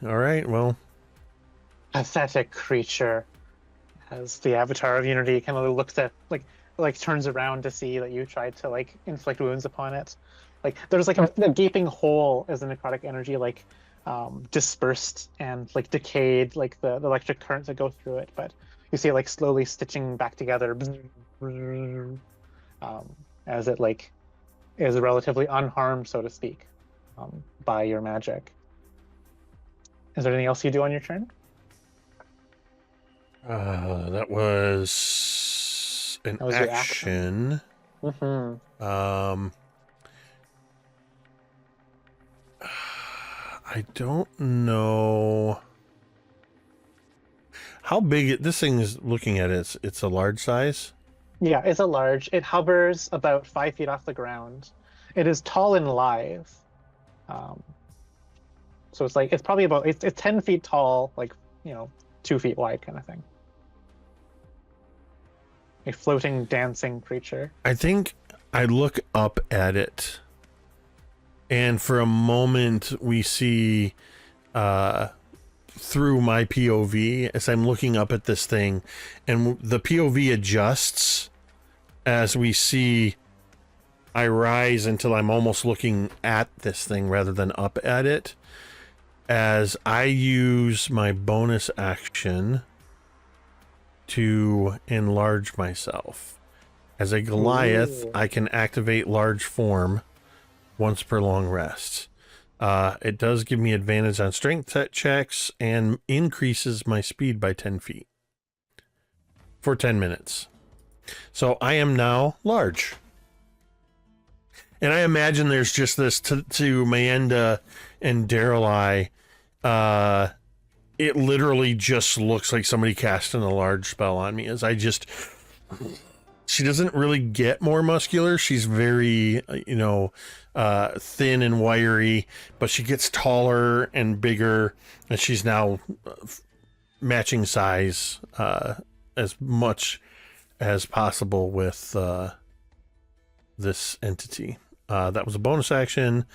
All right, well... Pathetic creature. As the Avatar of Unity kind of looks at, like turns around to see that you tried to, like, inflict wounds upon it. Like, there's, like, a gaping hole as the necrotic energy, like, dispersed and, like, decayed, like, the electric currents that go through it. But you see it, like, slowly stitching back together. As it, like, is relatively unharmed, so to speak, by your magic. Is there anything else you do on your turn? That was an That was your action. I don't know how big this thing is. Looking at it, it's a large size. Yeah, it's a large. It hovers about 5 feet off the ground. It is tall and lithe. So it's like, it's probably about, it's 10 feet tall, like, 2 feet wide kind of thing. A floating, dancing creature. I think I look up at it, and for a moment we see through my POV as I'm looking up at this thing, and the POV adjusts as we see I rise until I'm almost looking at this thing rather than up at it, as I use my bonus action to enlarge myself. As a Goliath, Ooh. I can activate large form once per long rest. It does give me advantage on strength checks and increases my speed by 10 feet for 10 minutes. So I am now large. And I imagine there's just this to Mayenda and Daeralei. It literally just looks like somebody casting a large spell on me. As she doesn't really get more muscular. She's very, thin and wiry, but she gets taller and bigger, and she's now matching size as much as possible with this entity. That was a bonus action.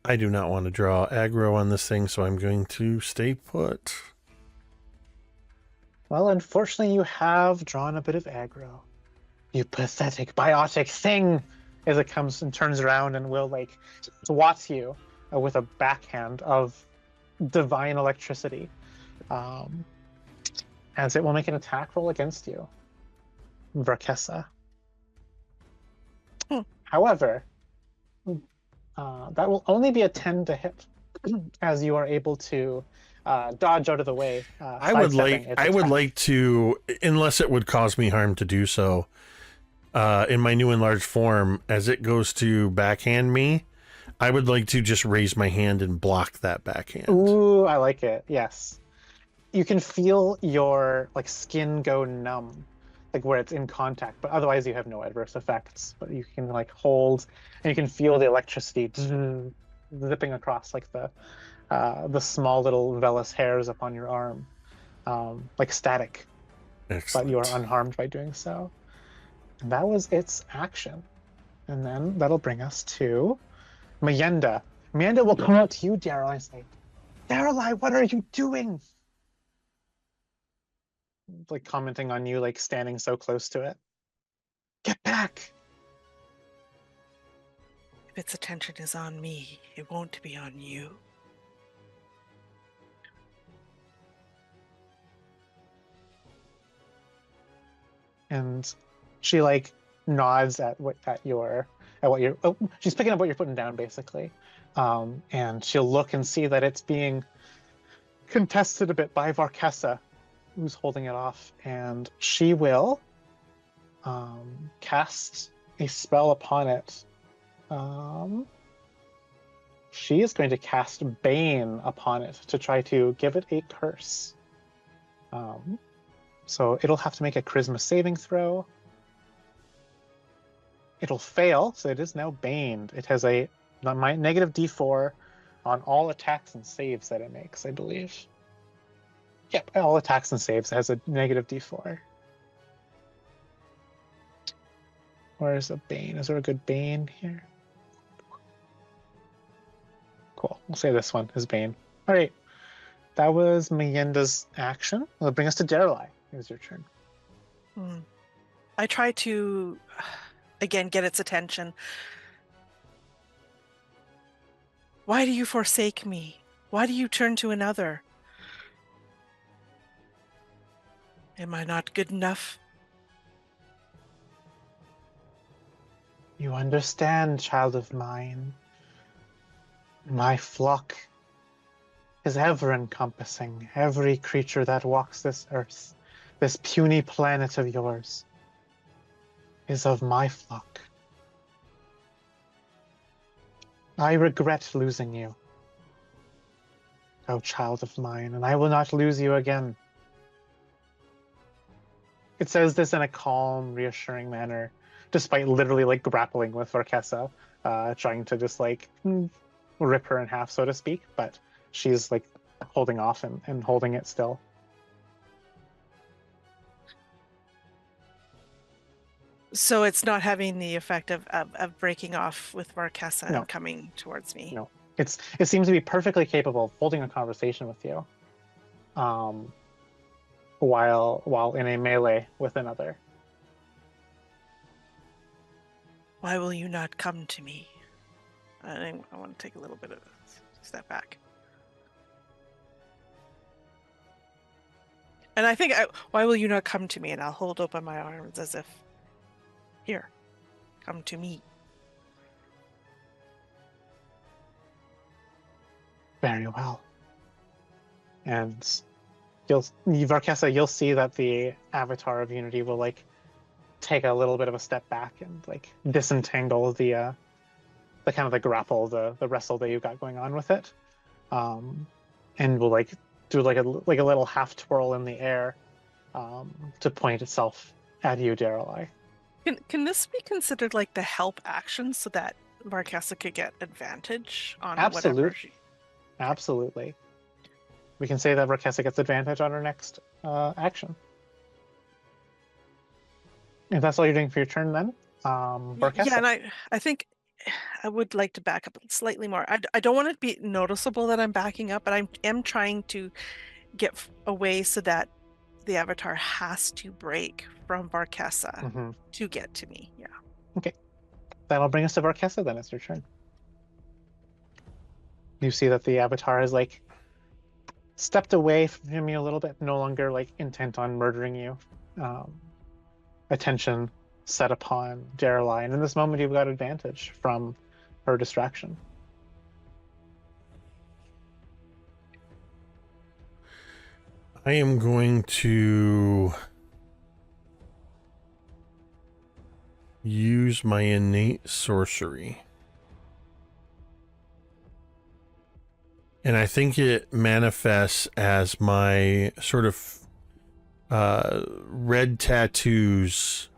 I do not want to draw aggro on this thing, so I'm going to stay put. Well, unfortunately, you have drawn a bit of aggro. You pathetic biotic thing! As it comes and turns around and will like swats you with a backhand of divine electricity. As it will make an attack roll against you, Varkhessa. However, that will only be a 10 to hit, as you are able to dodge out of the way. I would like to, unless it would cause me harm to do so, in my new enlarged form, as it goes to backhand me, I would like to just raise my hand and block that backhand. Ooh, I like it. Yes. You can feel your like skin go numb, like where it's in contact, but otherwise you have no adverse effects. But you can like hold, and you can feel the electricity zipping across like the small little vellus hairs upon your arm, like static. Excellent. But you are unharmed by doing so. And that was its action. And then that'll bring us to Mayenda. Mayenda will come out to you, Daeralei, and say, Daeralei, what are you doing? Like commenting on you, like standing so close to it. Get back! If its attention is on me, it won't be on you. And she like nods at what you're she's picking up what you're putting down basically. And she'll look and see that it's being contested a bit by Varkhessa, who's holding it off, and she will cast a spell upon it. She is going to cast Bane upon it to try to give it a curse. So it'll have to make a charisma saving throw. It'll fail, so it is now baned. It has a negative D4 on all attacks and saves that it makes, I believe. Yep, all attacks and saves has a negative D4. Where is a Bane? Is there a good Bane here? Cool. We'll say this one is Bane. All right. That was Mayenda's action. That'll bring us to Daeralei. It's your turn. I try to, again, get its attention. Why do you forsake me? Why do you turn to another? Am I not good enough? You understand, child of mine. My flock is ever-encompassing. Every creature that walks this earth, this puny planet of yours, is of my flock. I regret losing you, O child of mine, and I will not lose you again. It says this in a calm, reassuring manner, despite literally like grappling with Varkhessa, trying to just like rip her in half, so to speak, but she's like holding off and holding it still. So it's not having the effect of breaking off with Varkhessa No. and coming towards me. No, it seems to be perfectly capable of holding a conversation with you, while in a melee with another. Why will you not come to me? I want to take a little bit of a step back. And I think, why will you not come to me? And I'll hold open my arms as if, here, come to me. Very well. And Varkhessa, you'll see that the avatar of Unity will like take a little bit of a step back and like disentangle the kind of the grapple, the wrestle that you've got going on with it, and will like do like a little half twirl in the air, to point itself at you, Daeralei. Can this be considered like the help action so that Varkhessa could get advantage on whatever she... Absolutely. We can say that Varkhessa gets advantage on her next action. If that's all you're doing for your turn, then Varkhessa. Yeah, and I think I would like to back up slightly more. I don't want it to be noticeable that I'm backing up, but I am trying to get away so that the avatar has to break from Varkhessa Mm-hmm. to get to me. Yeah. Okay. That'll bring us to Varkhessa then. It's your turn. You see that the avatar has like stepped away from you a little bit, no longer like intent on murdering you. Attention set upon Daeralei, and in this moment you've got advantage from her distraction. I am going to use my innate sorcery. And I think it manifests as my sort of red tattoos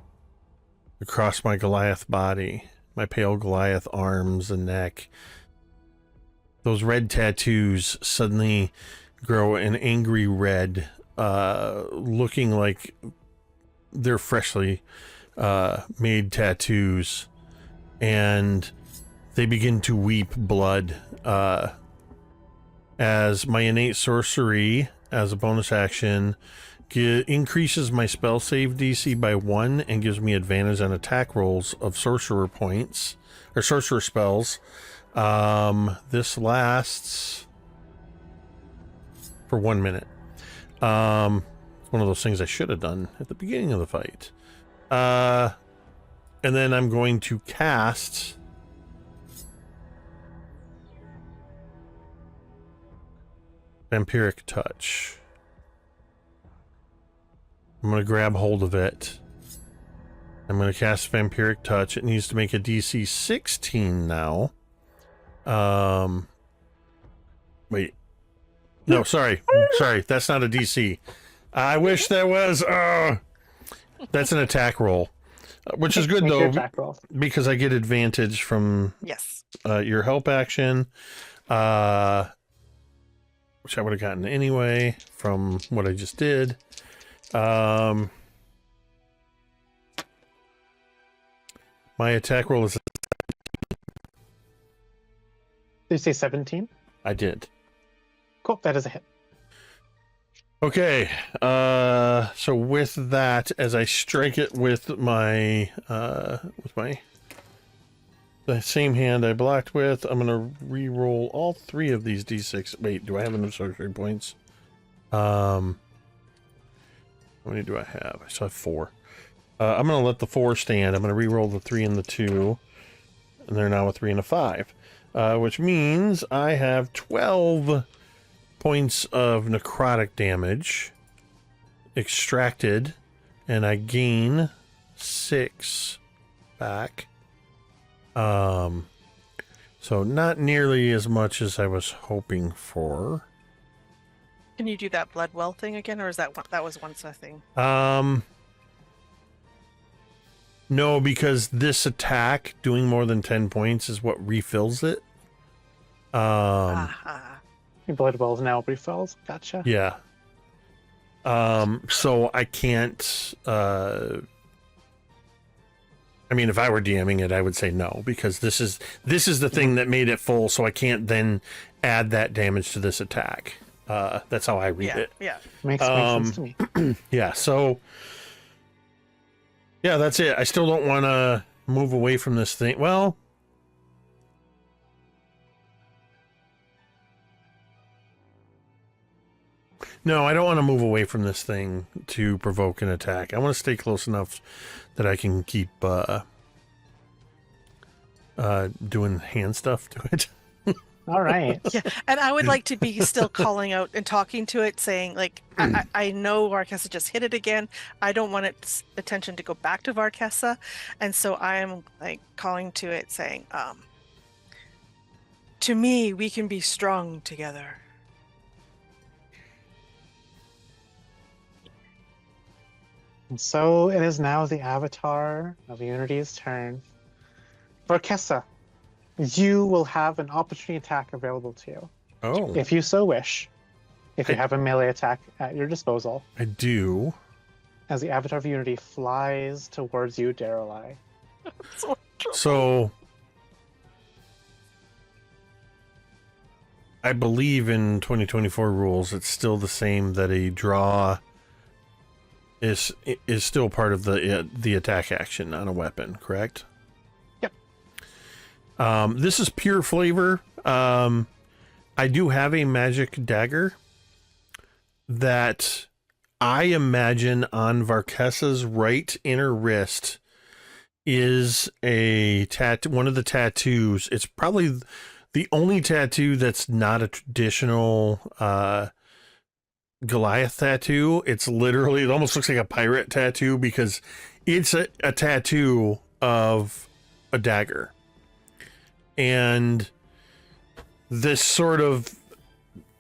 across my Goliath body, my pale Goliath arms and neck. Those red tattoos suddenly grow an angry red, looking like they're freshly made tattoos, and they begin to weep blood as my innate sorcery, as a bonus action, increases my spell save DC by 1 and gives me advantage on attack rolls of sorcerer points or sorcerer spells. This lasts for 1 minute. One of those things I should have done at the beginning of the fight. And then I'm going to cast Vampiric Touch. I'm going to grab hold of it. I'm going to cast Vampiric Touch. It needs to make a DC 16 now. Wait. No, sorry. Sorry, that's not a DC. I wish that was. That's an attack roll. Which is good, though, because I get advantage from your help action. Which I would have gotten anyway from what I just did. My attack roll is... Did you say 17? I did. Cool, that is a hit. Okay, so with that, as I strike it with the same hand I blocked with, I'm gonna re-roll all 3 of these d6. Wait, do I have enough sorcery points? How many do I have? I still have 4. I'm gonna let the 4 stand. I'm gonna re-roll the 3 and the 2, and they're now a 3 and a 5, which means I have 12 points of necrotic damage extracted, and I gain 6 back. So not nearly as much as I was hoping for. Can you do that blood well thing again, or is that was once a thing? No, because this attack doing more than 10 points is what refills it. Your blood wells now refills. Gotcha. Yeah. So I can't. I mean, if I were DMing it, I would say no, because this is the thing that made it full, so I can't then add that damage to this attack. That's how I read it. Yeah. Makes sense to me. Yeah, so yeah, that's it. I still don't want to move away from this thing. Well, no, I don't want to move away from this thing to provoke an attack. I want to stay close enough that I can keep doing hand stuff to it. All right. Yeah, and I would like to be still calling out and talking to it, saying, like, I know Varkhessa just hit it again. I don't want its attention to go back to Varkhessa, and so I am like calling to it, saying, to me, we can be strong together. And so it is now the avatar of Unity's turn. Varkhessa, you will have an opportunity attack available to you. Oh. If you so wish. If you have a melee attack at your disposal. I do. As the avatar of Unity flies towards you, Daeralei. So I believe in 2024 rules, it's still the same that a draw is still part of the attack action on a weapon, correct? Yep. This is pure flavor. I do have a magic dagger that I imagine on Varkhessa's right inner wrist is one of the tattoos. It's probably the only tattoo that's not a traditional Goliath tattoo. It's literally, it almost looks like a pirate tattoo because it's a tattoo of a dagger. And this sort of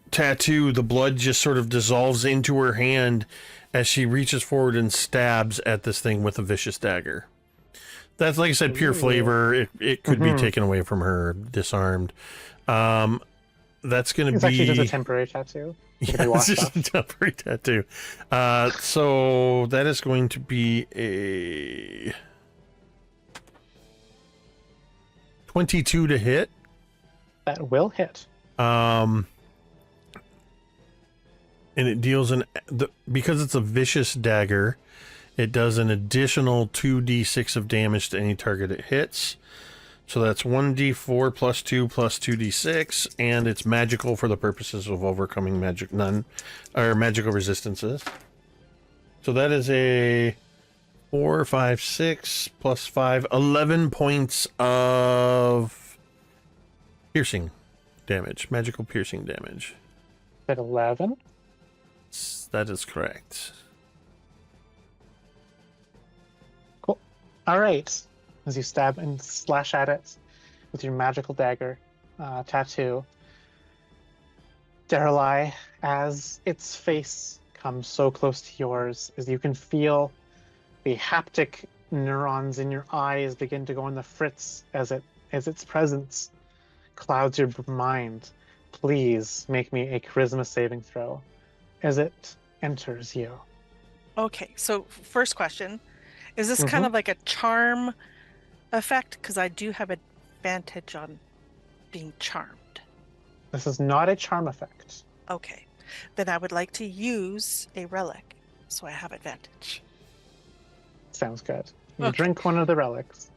tattoo, the blood just sort of dissolves into her hand as she reaches forward and stabs at this thing with a vicious dagger. That's, like I said, pure flavor. It could be taken away from her, disarmed. That's going to be... It's actually just a temporary tattoo. Yeah, it's just a temporary tattoo. So that is going to be a 22 to hit. That will hit. And it deals because it's a vicious dagger, it does an additional 2d6 of damage to any target it hits. So that's 1d4 plus 2 plus 2d6, and it's magical for the purposes of overcoming magical resistances. So that is a 4, 5, 6 plus 5, 11 points of piercing damage, magical piercing damage. At 11? That is correct. Cool. All right. As you stab and slash at it with your magical dagger tattoo, Daeralei, as its face comes so close to yours, as you can feel the haptic neurons in your eyes begin to go in the fritz as its presence clouds your mind. Please make me a charisma saving throw as it enters you. Okay, so first question. Is this kind of like a charm effect? Because I do have advantage on being charmed. This is not a charm effect. Okay, then I would like to use a relic so I have advantage. Sounds good. You Okay. drink one of the relics.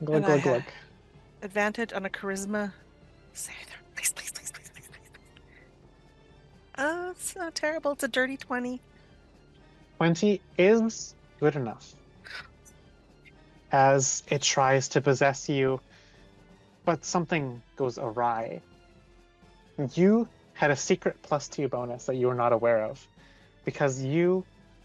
Glug, And I glug, glug. have advantage on a charisma save. Please, please, please, please, please, please. Oh, it's not terrible. It's a dirty 20. 20 is good enough. As it tries to possess you, but something goes awry. You had a secret +2 bonus that you were not aware of, because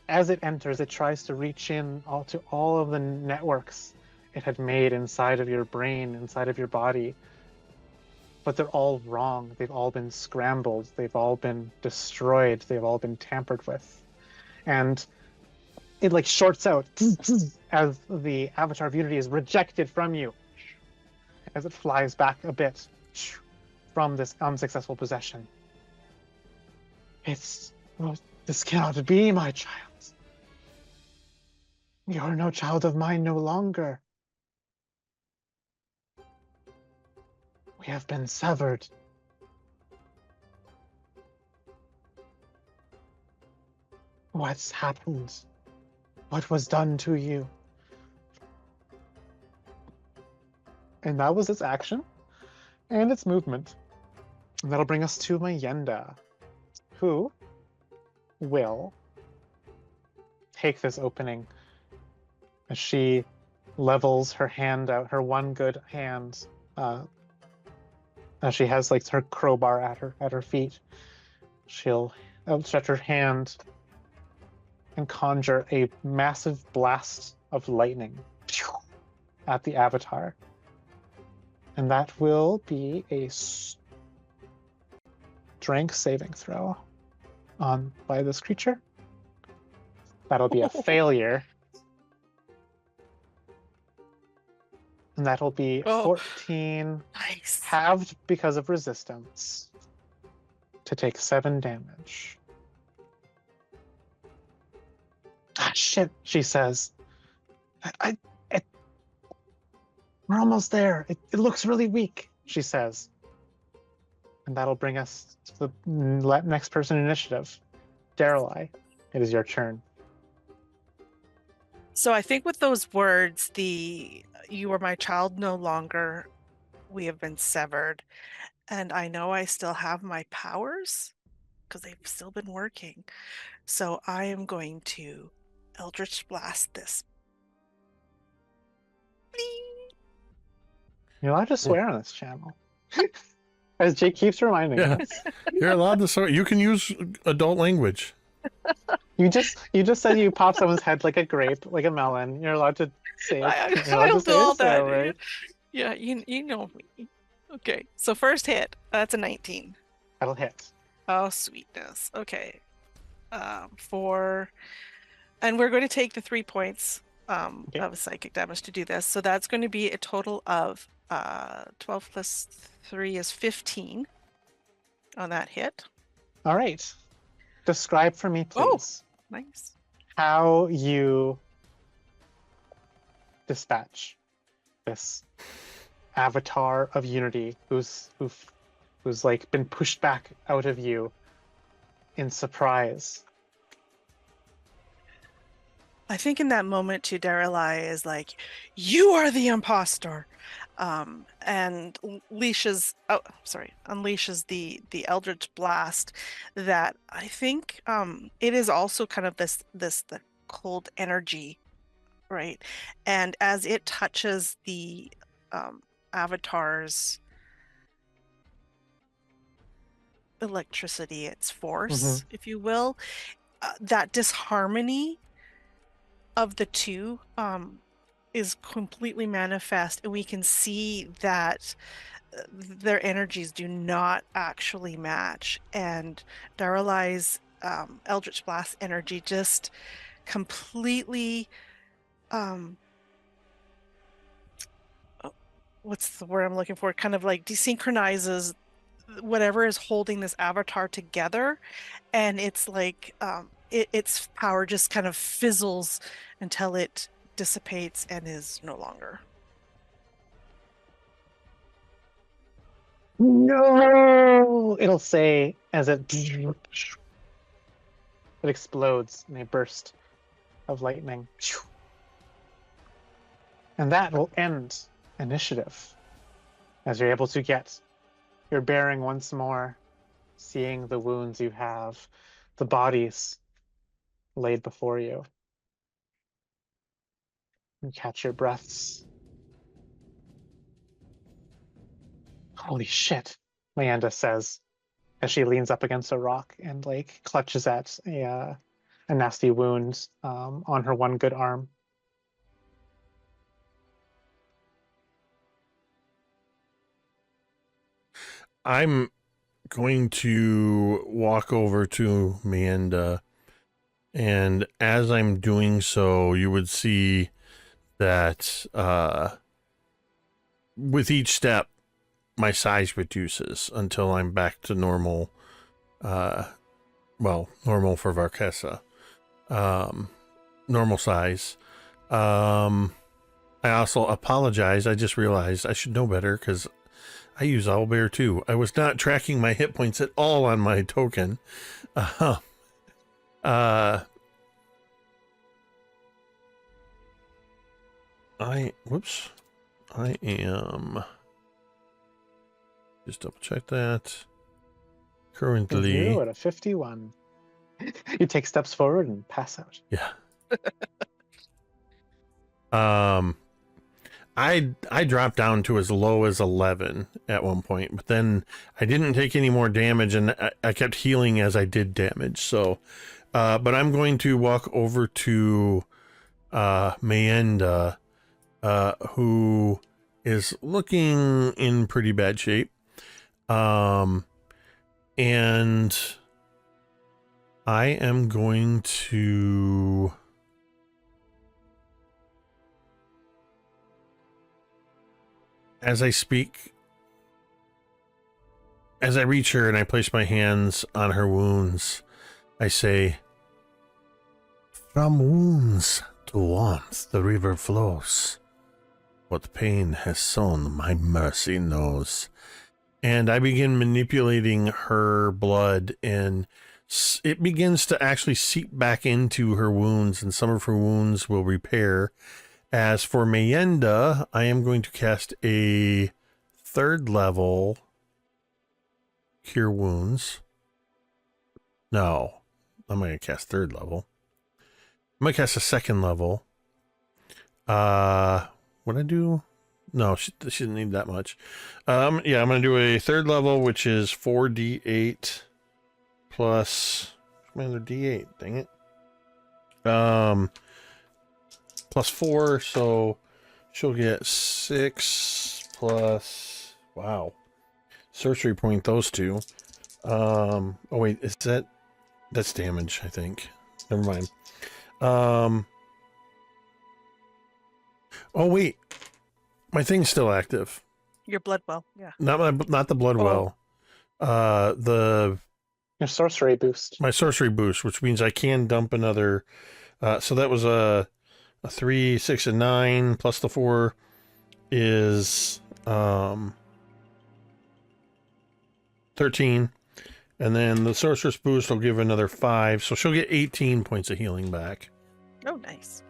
as it enters, it tries to reach in to all of the networks it had made inside of your brain, inside of your body. But they're all wrong. They've all been scrambled. They've all been destroyed. They've all been tampered with. And it like shorts out as the avatar of Unity is rejected from you, as it flies back a bit from this unsuccessful possession. This cannot be my child. You're no child of mine no longer. We have been severed. What's happened? What was done to you? And that was its action and its movement. And that'll bring us to Mayenda, who will take this opening as she levels her hand out, her one good hand, as she has like her crowbar at her feet. She'll outstretch her hand and conjure a massive blast of lightning at the avatar. And that will be a strength saving throw by this creature. That'll be a failure. And that'll be 14 Nice. halved because of resistance to take 7 damage. Ah, shit, she says. We're almost there. It looks really weak, she says. And that'll bring us to the next person in initiative. Daeralei, it is your turn. So I think with those words, you are my child no longer. We have been severed. And I know I still have my powers because they've still been working. So I am going to Eldritch Blast this. Bling! You're allowed to swear on this channel. As Jake keeps reminding Yeah. us. You're allowed to swear. You can use adult language. You just said you pop someone's head like a grape, like a melon. You're allowed to say it. You're allowed I'll to do say a all swear that. word. Yeah, you know me. Okay, so first hit. That's a 19. That'll hit. Oh, sweetness. Okay. And we're going to take the 3 points Okay. of psychic damage to do this. So that's going to be a total of 12 plus 3 is 15 on that hit. All right. Describe for me, Oh. please, Nice. how you dispatch this avatar of unity who's like been pushed back out of you in surprise. I think in that moment too, Daeralei is like, "You are the imposter," and unleashes the Eldritch Blast. That I think it is also kind of the cold energy, right? And as it touches the avatar's electricity, its force, if you will, that disharmony of the two is completely manifest, and we can see that their energies do not actually match, and Daeralei's Eldritch Blast energy just completely what's the word I'm looking for? Kind of like desynchronizes whatever is holding this avatar together, and it's like its power just kind of fizzles until it dissipates and is no longer. No! It'll say as it explodes in a burst of lightning. And that will end initiative as you're able to get your bearing once more, seeing the wounds you have, the bodies laid before you. You catch your breaths. Holy shit, Leanda says as she leans up against a rock and like clutches at a nasty wound on her one good arm. I'm going to walk over to Meanda, and as I'm doing so, you would see that with each step, my size reduces until I'm back to normal. Normal for Varkhessa. Normal size. I also apologize. I just realized I should know better because I use Owlbear too. I was not tracking my hit points at all on my token. I am just double check that. Currently You at a 51. You take steps forward and pass out. Yeah. I dropped down to as low as 11 at one point, but then I didn't take any more damage, and I kept healing as I did damage. So, but I'm going to walk over to Meanda, who is looking in pretty bad shape. And I am going to as I speak, as I reach her and I place my hands on her wounds, I say, "From wounds to warmth the river flows. What pain has sown my mercy knows." And I begin manipulating her blood and it begins to actually seep back into her wounds, and some of her wounds will repair. As for Mayenda, I am going to cast a 3rd level Cure Wounds. No, I'm going to cast 3rd level. I'm going to cast a 2nd level. What I do? No, she didn't need that much. Yeah, I'm going to do a 3rd level, which is 4d8 plus... Another d8, dang it. Plus 4, so she'll get 6 plus... Wow. Sorcery point, those two. Oh wait, is that... That's damage, I think. Never mind. Oh wait. My thing's still active. Your blood well, yeah. Not the blood well. Your sorcery boost. My sorcery boost, which means I can dump another... so that was a 3, 6, and 9, plus the 4 is 13. And then the sorceress boost will give another 5, so she'll get 18 points of healing back. Oh, nice.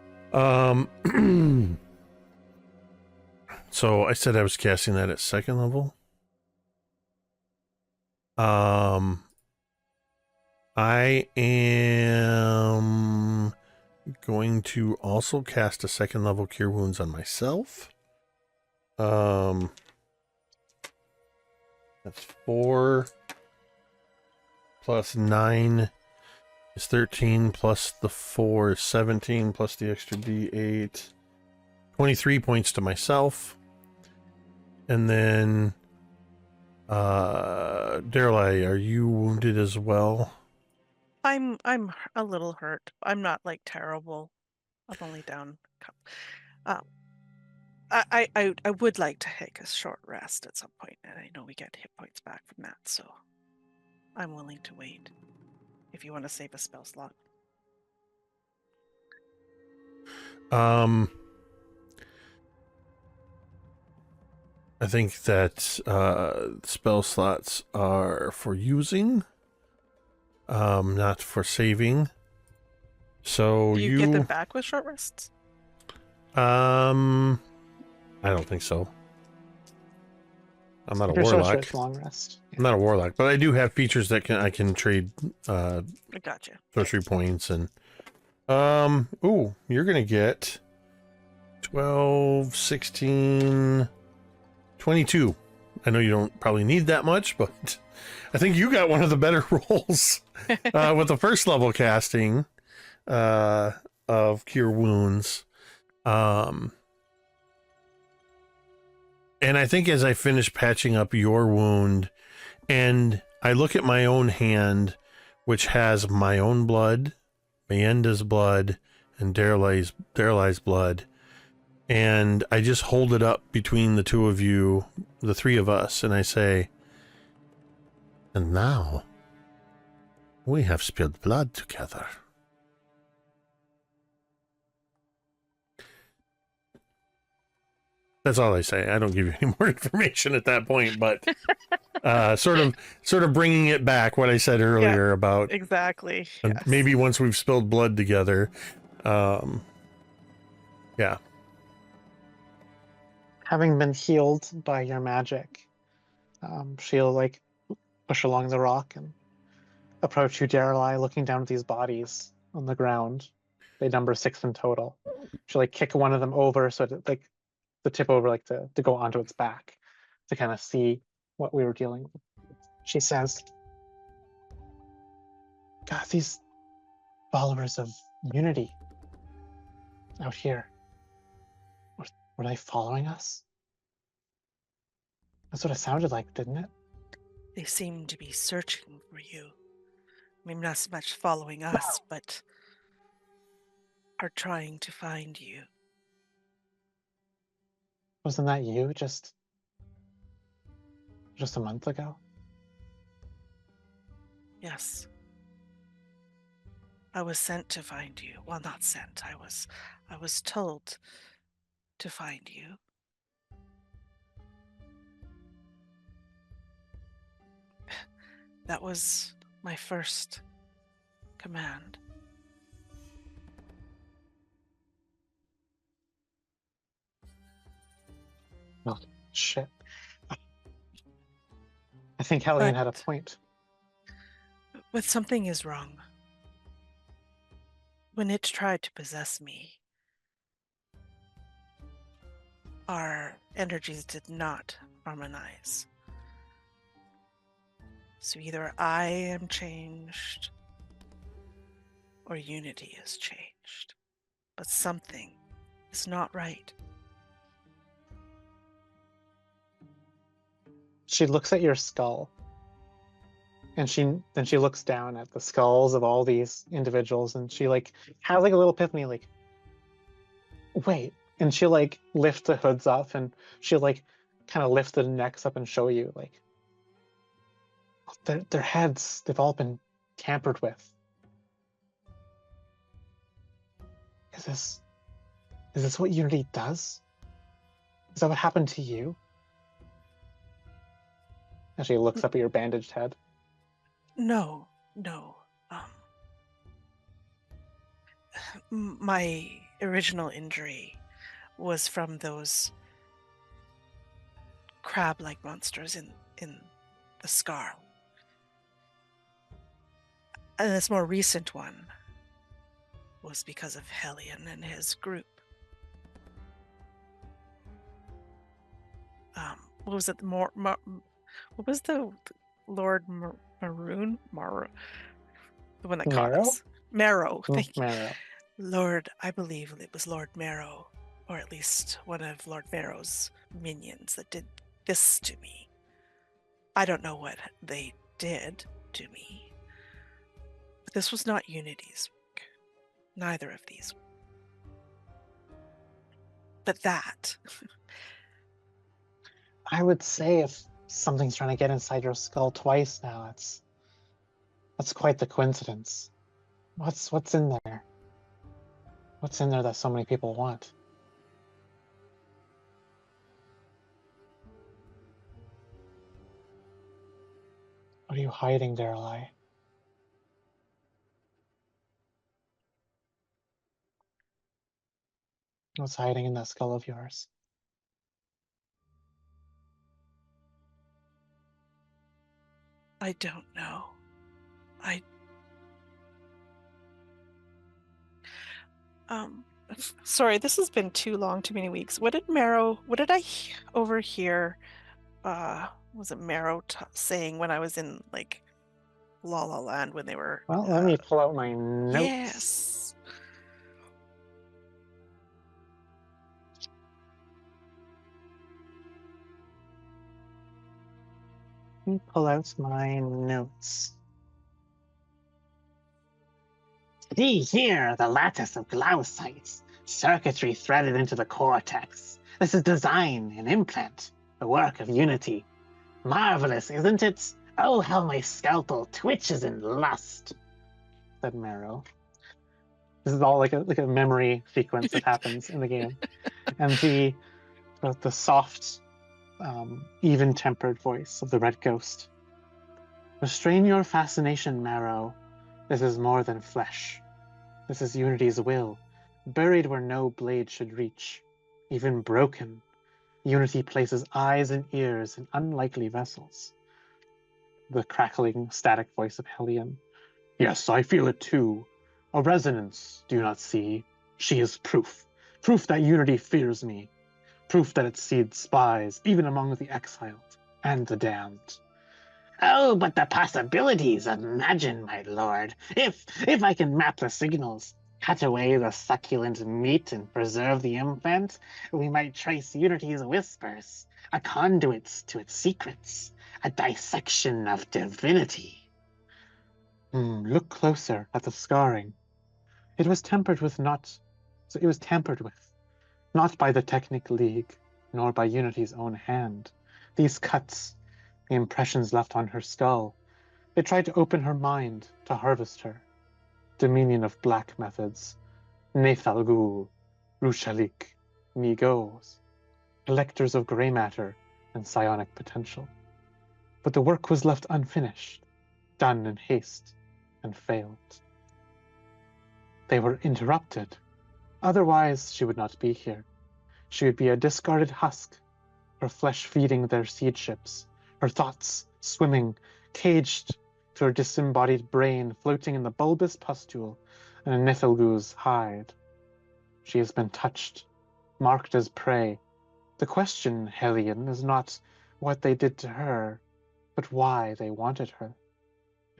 So I said I was casting that at 2nd level. I am going to also cast a 2nd level Cure Wounds on myself. That's 4 plus 9 is 13, plus the 4 is 17, plus the extra d8. 23 points to myself. And then, Daeralei, are you wounded as well? I'm a little hurt. I'm not like terrible. I'm only down. I would like to take a short rest at some point, and I know we get hit points back from that, so I'm willing to wait. If you want to save a spell slot. I think that spell slots are for using, not for saving. So Do you get them back with short rests? I don't think so. I'm not a warlock. Long rest. Yeah. I'm not a warlock, but I do have features that I can trade I gotcha. sorcery points and ooh, you're gonna get 12, 16, 22. I know you don't probably need that much, but I think you got one of the better rolls with the 1st level casting of Cure Wounds. And I think as I finish patching up your wound, and I look at my own hand, which has my own blood, Mayenda's blood, and Daeralei's blood, and I just hold it up between the two of you, the 3 of us, and I say, and now we have spilled blood together. That's all I say. I don't give you any more information at that point, but sort of bringing it back what I said earlier about exactly. Yes. Maybe once we've spilled blood together, yeah. Having been healed by your magic, she'll like push along the rock and approach you, Daeralei, looking down at these bodies on the ground. They number 6 in total. She'll like kick one of them over so that like the tip over like to go onto its back to kind of see what we were dealing with. She says, God, these followers of unity out here, were they following us? That's what it sounded like, didn't it? They seem to be searching for you. Maybe not so much following us, but are trying to find you. Wasn't that you just a month ago? Yes. I was sent to find you. Well, not sent. I was told to find you. That was my first command. Oh, shit. I think Hellion had a point. But something is wrong. When it tried to possess me, our energies did not harmonize. So either I am changed or Unity is changed. But something is not right. She looks at your skull. And then she looks down at the skulls of all these individuals, and she like has like a little epiphany, like, wait. And she like lifts the hoods up, and she'll like kind of lift the necks up and show you, like, their heads, they've all been tampered with. Is this what Unity does? Is that what happened to you? And she looks up at your bandaged head. No. My original injury was from those crab-like monsters in the scar. And this more recent one was because of Hellion and his group. What was it? What was the Lord Maroon? The one that caught Marrow? us. Marrow, thank you. Marrow. Lord, I believe it was Lord Marrow, or at least one of Lord Marrow's minions that did this to me. I don't know what they did to me. But this was not Unity's work. Neither of these. But that. I would say if something's trying to get inside your skull twice now, that's quite the coincidence. What's in there? What's in there that so many people want? What are you hiding, Daeralei? What's hiding in that skull of yours? I don't know. Sorry, this has been too long, too many weeks. What did I overhear, was it Marrow saying when I was in, like, La La Land when they were... Well, let me pull out my notes. Yes. Let me pull out my notes. See here, the lattice of glaucites, circuitry threaded into the cortex. This is design, an implant, the work of Unity. Marvelous, isn't it? Oh, how my scalpel twitches in lust, said Marrow. This is all like a memory sequence that happens in the game. And the soft, even-tempered voice of the Red Ghost. Restrain your fascination, Marrow. This is more than flesh. This is Unity's will, buried where no blade should reach. Even broken, Unity places eyes and ears in unlikely vessels. The crackling, static voice of Hellion. Yes, I feel it too. A resonance, do you not see? She is proof. Proof that Unity fears me. Proof that it seeds spies, even among the exiled and the damned. Oh, but the possibilities, imagine, my lord. If I can map the signals, cut away the succulent meat and preserve the implant, we might trace Unity's whispers, a conduit to its secrets, a dissection of divinity. Look closer at the scarring. It was tampered with not by the Technic League, nor by Unity's own hand. These cuts, the impressions left on her skull, they tried to open her mind, to harvest her. Dominion of black methods, Nethalgul, Rushalik, Migos, collectors of gray matter and psionic potential. But the work was left unfinished, done in haste, and failed. They were interrupted. Otherwise, she would not be here. She would be a discarded husk, her flesh feeding their seed ships, her thoughts swimming, caged to her disembodied brain, floating in the bulbous pustule in a Niflgu's hide. She has been touched, marked as prey. The question, Hellion, is not what they did to her, but why they wanted her,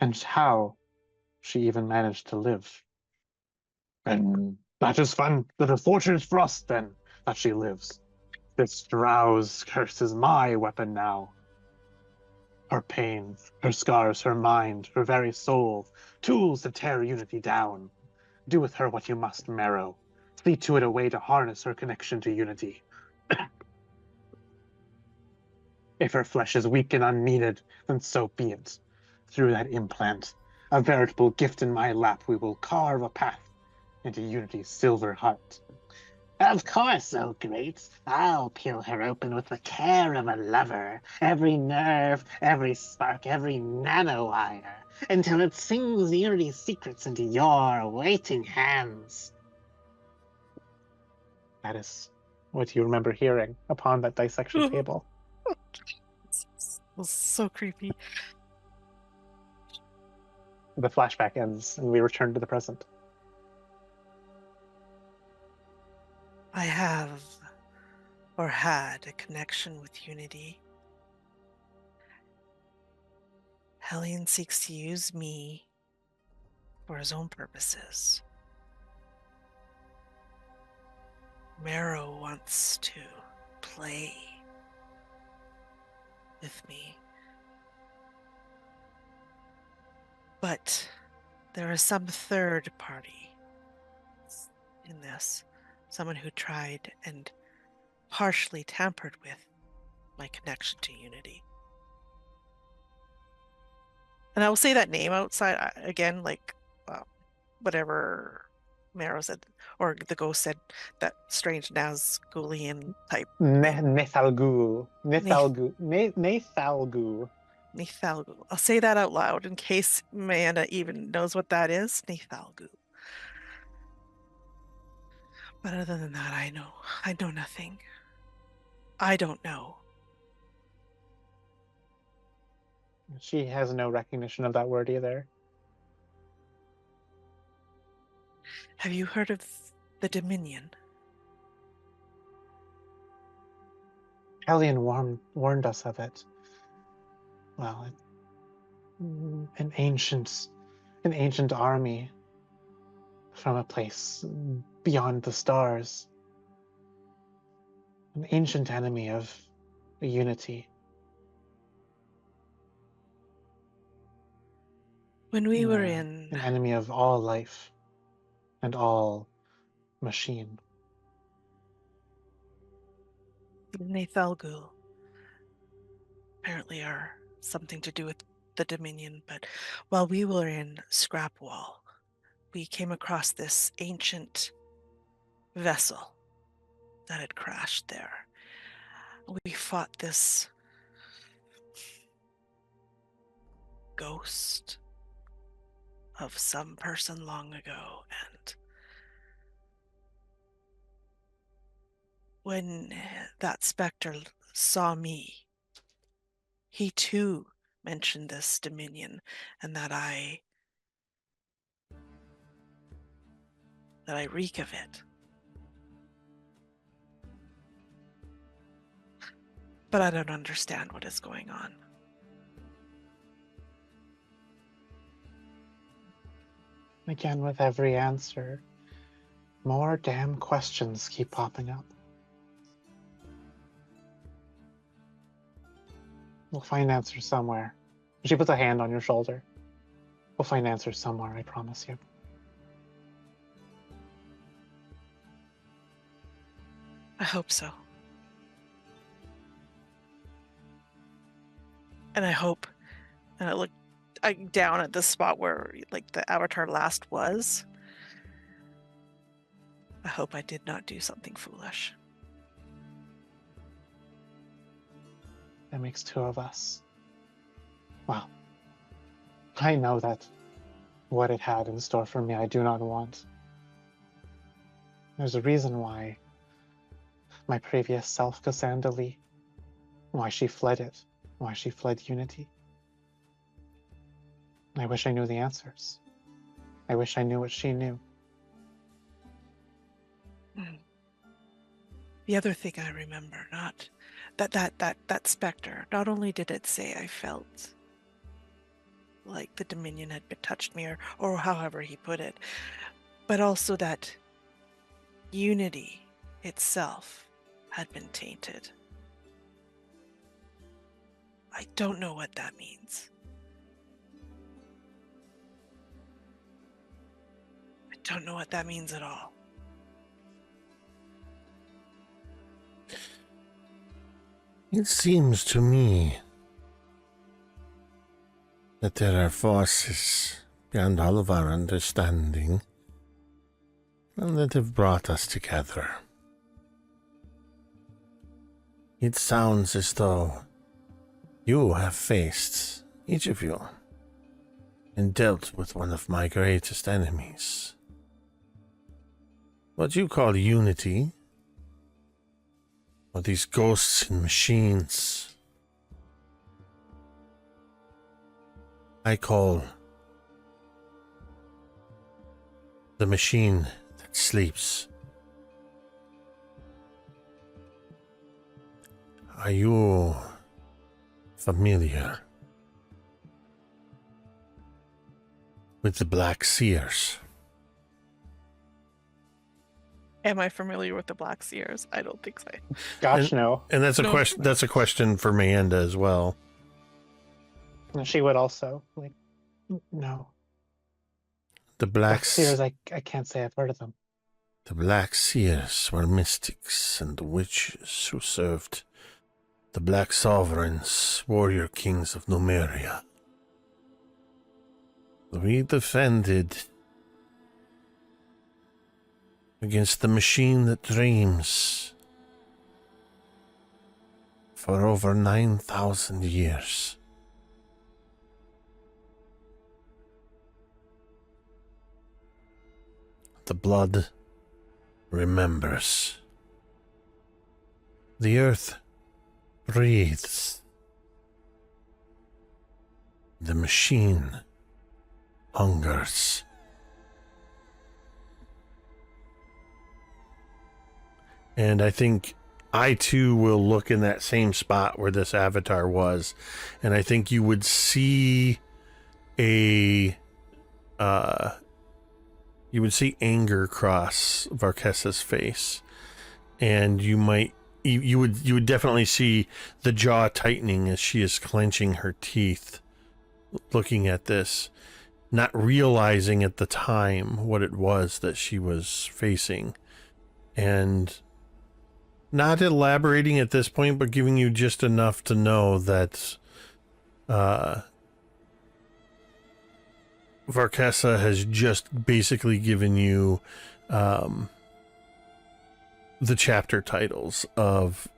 and how she even managed to live. And that is fun. That is fortunate for us, then, that she lives. This drowse curse is my weapon now. Her pain, her scars, her mind, her very soul, tools to tear Unity down. Do with her what you must, Marrow. See to it a way to harness her connection to Unity. If her flesh is weak and unneeded, then so be it. Through that implant, a veritable gift in my lap, we will carve a path into Unity's silver heart. Of course, oh great. I'll peel her open with the care of a lover. Every nerve, every spark, every nanowire, until it sings Unity's secrets into your waiting hands. That is what you remember hearing upon that dissection table. It was so creepy. The flashback ends and we return to the present. I have, or had, a connection with Unity. Hellion seeks to use me for his own purposes. Marrow wants to play with me. But there is some third party in this. Someone who tried and partially tampered with my connection to Unity. And I will say that name outside again, like whatever Marrow said, or the ghost said, that strange Nazgulian type. Nithalgu. I'll say that out loud in case Amanda even knows what that is. Nithalgu. But other than that, I know nothing. I don't know. She has no recognition of that word either. Have you heard of the Dominion? Hellion warned us of it. Well, an ancient army from a place beyond the stars. An ancient enemy of Unity. When we were in... An enemy of all life and all machine. Nithalgu apparently are something to do with the Dominion, but while we were in Scrapwall, we came across this ancient vessel that had crashed there. We fought this ghost of some person long ago, and when that specter saw me, he too mentioned this Dominion, and that I reek of it. But I don't understand what is going on. Again, with every answer, more damn questions keep popping up. We'll find answers somewhere. She puts a hand on your shoulder. We'll find answers somewhere, I promise you. I hope so. And I hope, and I look down at the spot where like the avatar last was. I hope I did not do something foolish. That makes two of us. Well, I know that what it had in store for me I do not want. There's a reason why my previous self, Cassandra, why she fled it, why she fled Unity. I wish I knew the answers. I wish I knew what she knew. The other thing I remember, not that specter, not only did it say I felt like the Dominion had touched me, or however he put it, but also that Unity itself had been tainted. I don't know what that means. I don't know what that means at all. It seems to me that there are forces beyond all of our understanding and that have brought us together. It sounds as though you have faced, each of you, and dealt with one of my greatest enemies. What you call Unity, or these ghosts and machines, I call the machine that sleeps. Are you familiar with the Black Seers? Am I familiar with the Black Seers? I don't think so. Gosh, no. And that's a No. question. That's a question for Manda as well. And she would also, like, no. The Black Black Seers, I can't say I've heard of them. The Black Seers were mystics and witches who served the Black Sovereigns, warrior kings of Numeria. We defended against the machine that dreams for over 9,000 years. The blood remembers. The earth breathes. The machine hungers. And I think I too will look in that same spot where this avatar was, and I think you would see a you would see anger cross Varkhessa's face, and you would definitely see the jaw tightening as she is clenching her teeth, looking at this, not realizing at the time what it was that she was facing, and not elaborating at this point, but giving you just enough to know that Varkhessa has just basically given you the chapter titles of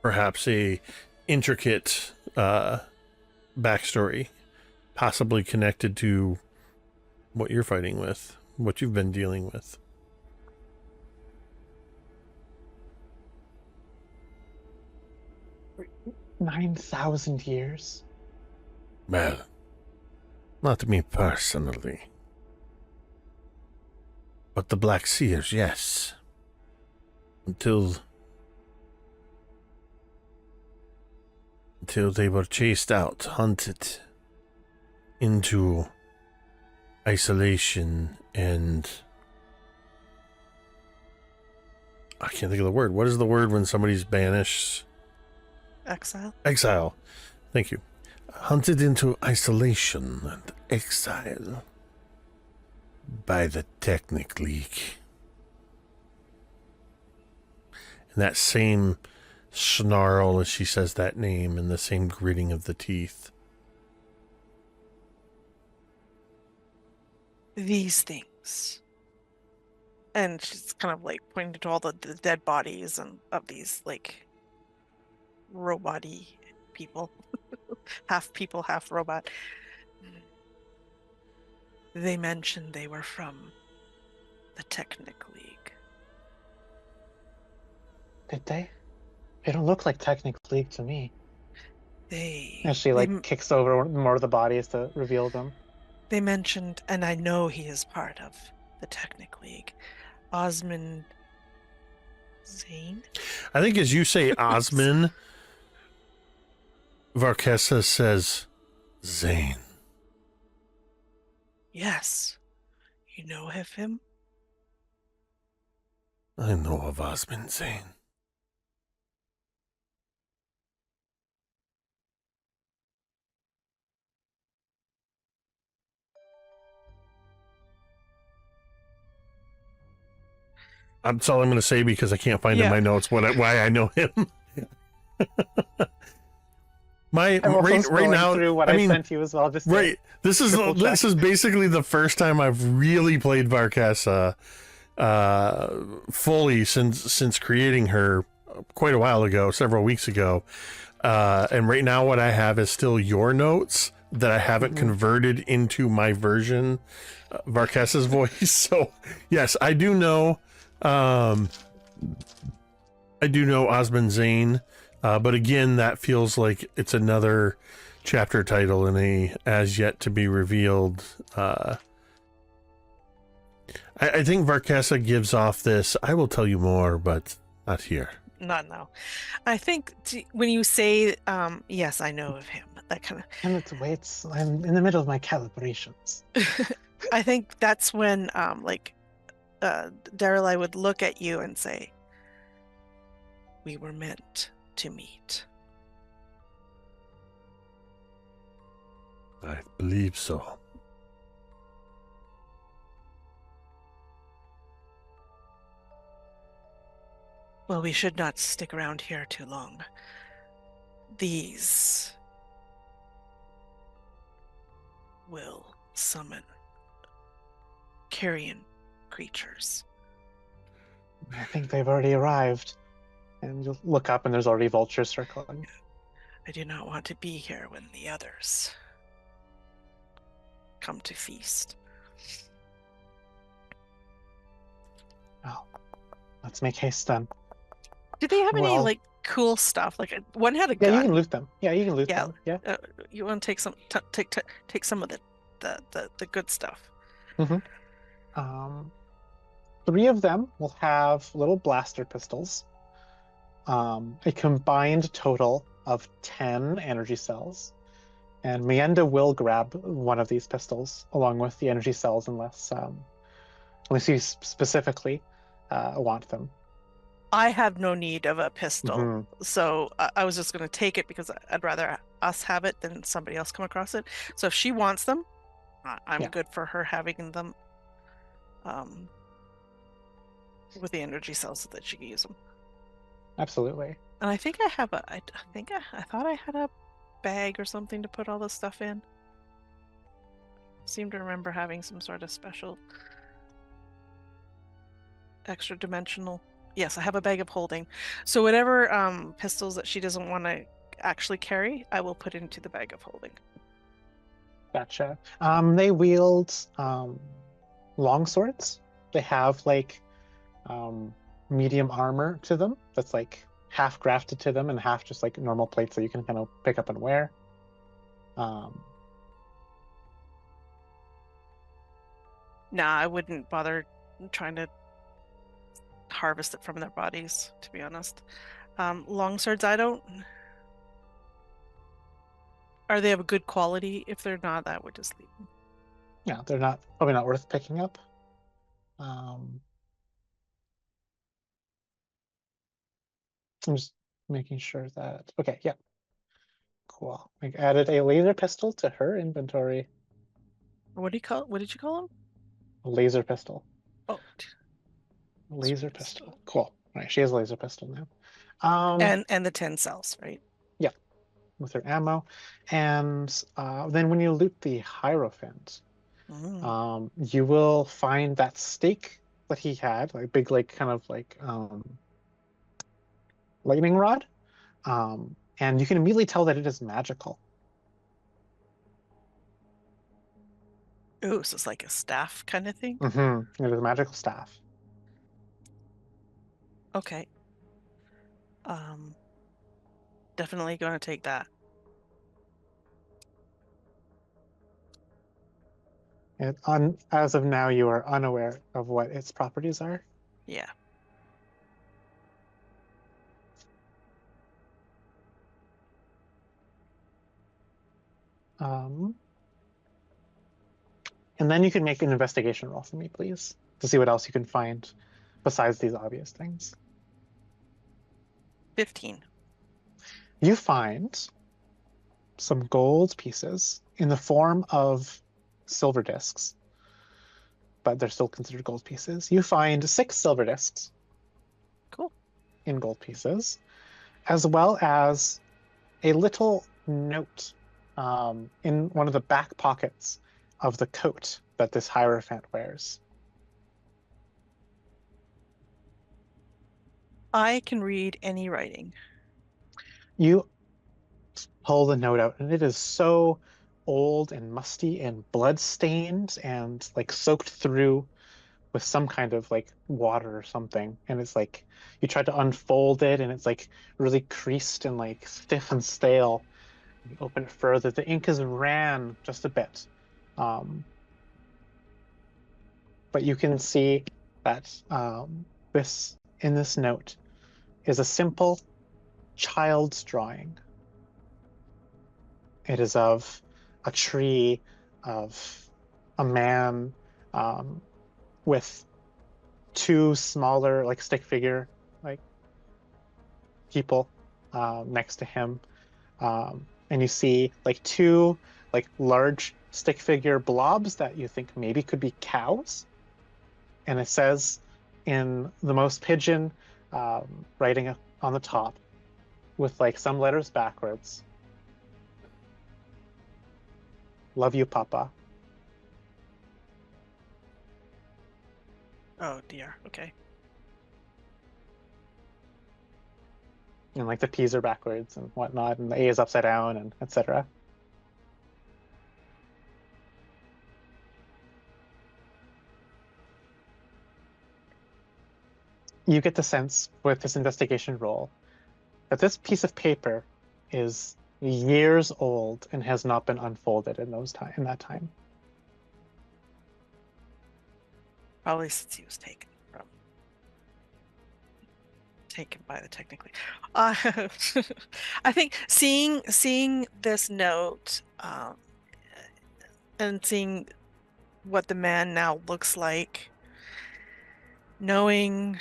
perhaps a intricate backstory, possibly connected to what you're fighting with, what you've been dealing with. 9,000 years? Well, not me personally. But the Black Seers, yes. Until they were chased out, hunted into isolation, and I can't think of the word. What is the word when somebody's banished? Exile? Exile. Thank you. Hunted into isolation and exile by the TeknoAXE. And that same snarl as she says that name, and the same gritting of the teeth. These things. And she's kind of like pointing to all the dead bodies and of these like robot-y people. Half people, half robot. They mentioned they were from the TeknoAXE. Did they? They don't look like TeknoAXE to me. And she kicks over more of the bodies to reveal them. They mentioned, and I know he is part of the TeknoAXE, Osman Zane. I think as you say Osman, Varkhessa says Zane. Yes. You know of him? I know of Osman Zane. That's all I'm going to say because I can't find in my notes why I know him. I'm also right now through what I sent you as well. Just right. This is basically the first time I've really played Varkhessa fully since creating her quite a while ago, several weeks ago. And right now, what I have is still your notes that I haven't converted into my version, Varkhessa's voice. So yes, I do know. I do know Osman Zane, but again, that feels like it's another chapter title in a as yet to be revealed. I think Varkhessa gives off this. I will tell you more, but not here. Not now. I think when you say, yes, I know of him, that kind of. And I'm in the middle of my calibrations. I think that's when, Daeralei would look at you and say, "We were meant to meet." I believe so. Well, we should not stick around here too long. These will summon carrion creatures. I think they've already arrived. And you'll look up and there's already vultures circling. I do not want to be here when the others come to feast. Oh, let's make haste then. Did they have any cool stuff? Like one had a gun. Yeah, you can loot them. Yeah, you can loot them. Yeah. You want to take some take some of the good stuff. Mm-hmm. 3 of them will have little blaster pistols. A combined total of 10 energy cells. And Mienda will grab one of these pistols along with the energy cells unless you specifically want them. I have no need of a pistol, so I was just going to take it because I'd rather us have it than somebody else come across it. So if she wants them, I'm good for her having them with the energy cells so that she can use them. Absolutely. And I think I have I thought I had a bag or something to put all this stuff in. I seem to remember having some sort of special extra dimensional. Yes, I have a bag of holding. So whatever pistols that she doesn't want to actually carry, I will put into the bag of holding. Gotcha. They wield long swords. They have medium armor to them that's half grafted to them and half just normal plates that you can kind of pick up and wear. Nah, I wouldn't bother trying to harvest it from their bodies, to be honest. Long swords, I don't. Are they of a good quality? If they're not, I would just leave them. Yeah, they're probably not worth picking up. I'm just making sure that. Okay, yeah. Cool. I added a laser pistol to her inventory. What did you call them? A laser pistol. Oh. Laser pistol. Cool. All right, she has a laser pistol now. And the 10 cells, right? Yeah, with her ammo. And then when you loot the Hierophant, you will find that stake that he had, big lightning rod. And you can immediately tell that it is magical. Ooh, so it's like a staff kind of thing? It is a magical staff. Okay. Definitely going to take that. As of now, you are unaware of what its properties are. Yeah. And then you can make an investigation roll for me, please, to see what else you can find besides these obvious things. 15. You find some gold pieces in the form of silver discs, but they're still considered gold pieces. You find 6 silver discs Cool. in gold pieces, as well as a little note in one of the back pockets of the coat that this Hierophant wears. I can read any writing. You pull the note out, and it is so old and musty and blood-stained and like soaked through with some kind of like water or something. And it's like you try to unfold it, and it's like really creased and like stiff and stale. You open it further, the ink has ran just a bit. But you can see that this in this note is a simple child's drawing. It is of a tree, of a man with 2 smaller, like stick figure, like people next to him, and you see like 2 like large stick figure blobs that you think maybe could be cows. And it says in the most pigeon writing on the top with like some letters backwards, "Love you, Papa." Oh dear. Okay. And like the P's are backwards and whatnot, and the A is upside down, and etc. You get the sense with this investigation roll that this piece of paper is years old and has not been unfolded in that time. Probably since he was taken by the technically. I think seeing this note and seeing what the man now looks like, knowing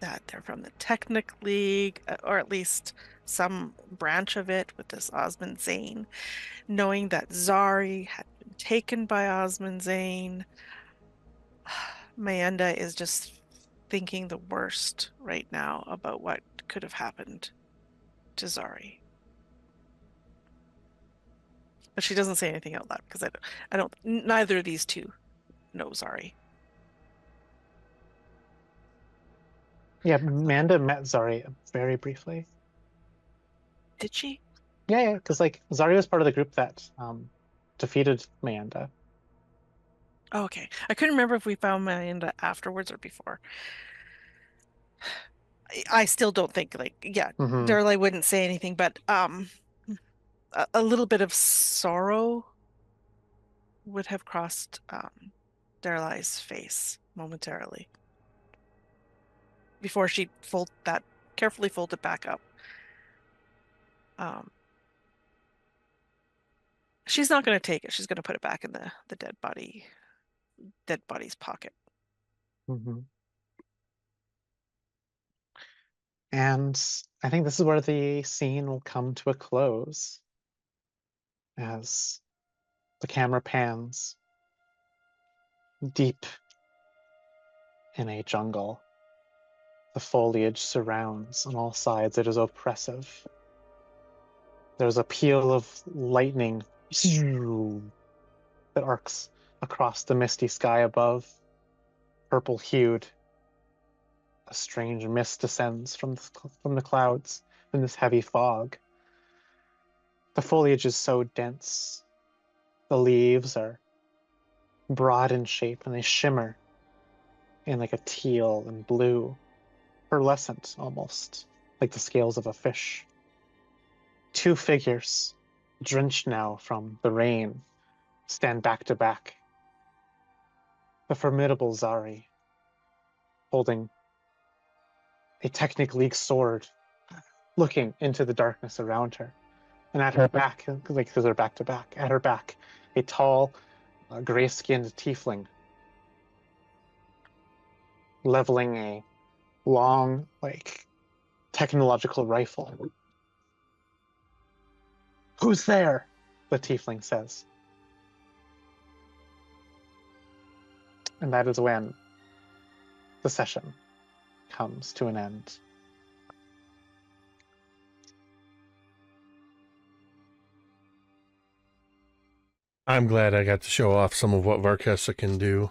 that they're from the Technic League, or at least some branch of it with this Osmond Zane, knowing that Zaari had been taken by Osmond Zane, Mayenda is just thinking the worst right now about what could have happened to Zaari. But she doesn't say anything out loud because neither of these two know Zaari. Yeah, Amanda met Zaari very briefly. Did she? Yeah, because like Zaari was part of the group that defeated Amanda. Oh, okay. I couldn't remember if we found Mayenda afterwards or before. I still don't think Daeralei wouldn't say anything, but a little bit of sorrow would have crossed Daeralei's face momentarily before she carefully folded back up. She's not going to take it. She's going to put it back in the dead body's pocket. And I think this is where the scene will come to a close as the camera pans deep in a jungle. The foliage surrounds on all sides. It is oppressive. There's a peal of lightning that arcs across the misty sky above, purple-hued. A strange mist descends from the clouds in this heavy fog. The foliage is so dense. The leaves are broad in shape, and they shimmer in like a teal and blue, pearlescent almost. like the scales of a fish. Two figures, drenched now from the rain, stand back to back. The formidable Zaari, holding a Technic League sword, looking into the darkness around her. And at her back, like because they're back to back, at her back, a tall, gray-skinned tiefling, leveling a long, like, technological rifle. "Who's there?" the tiefling says. And that is when the session comes to an end. I'm glad I got to show off some of what Varkhessa can do.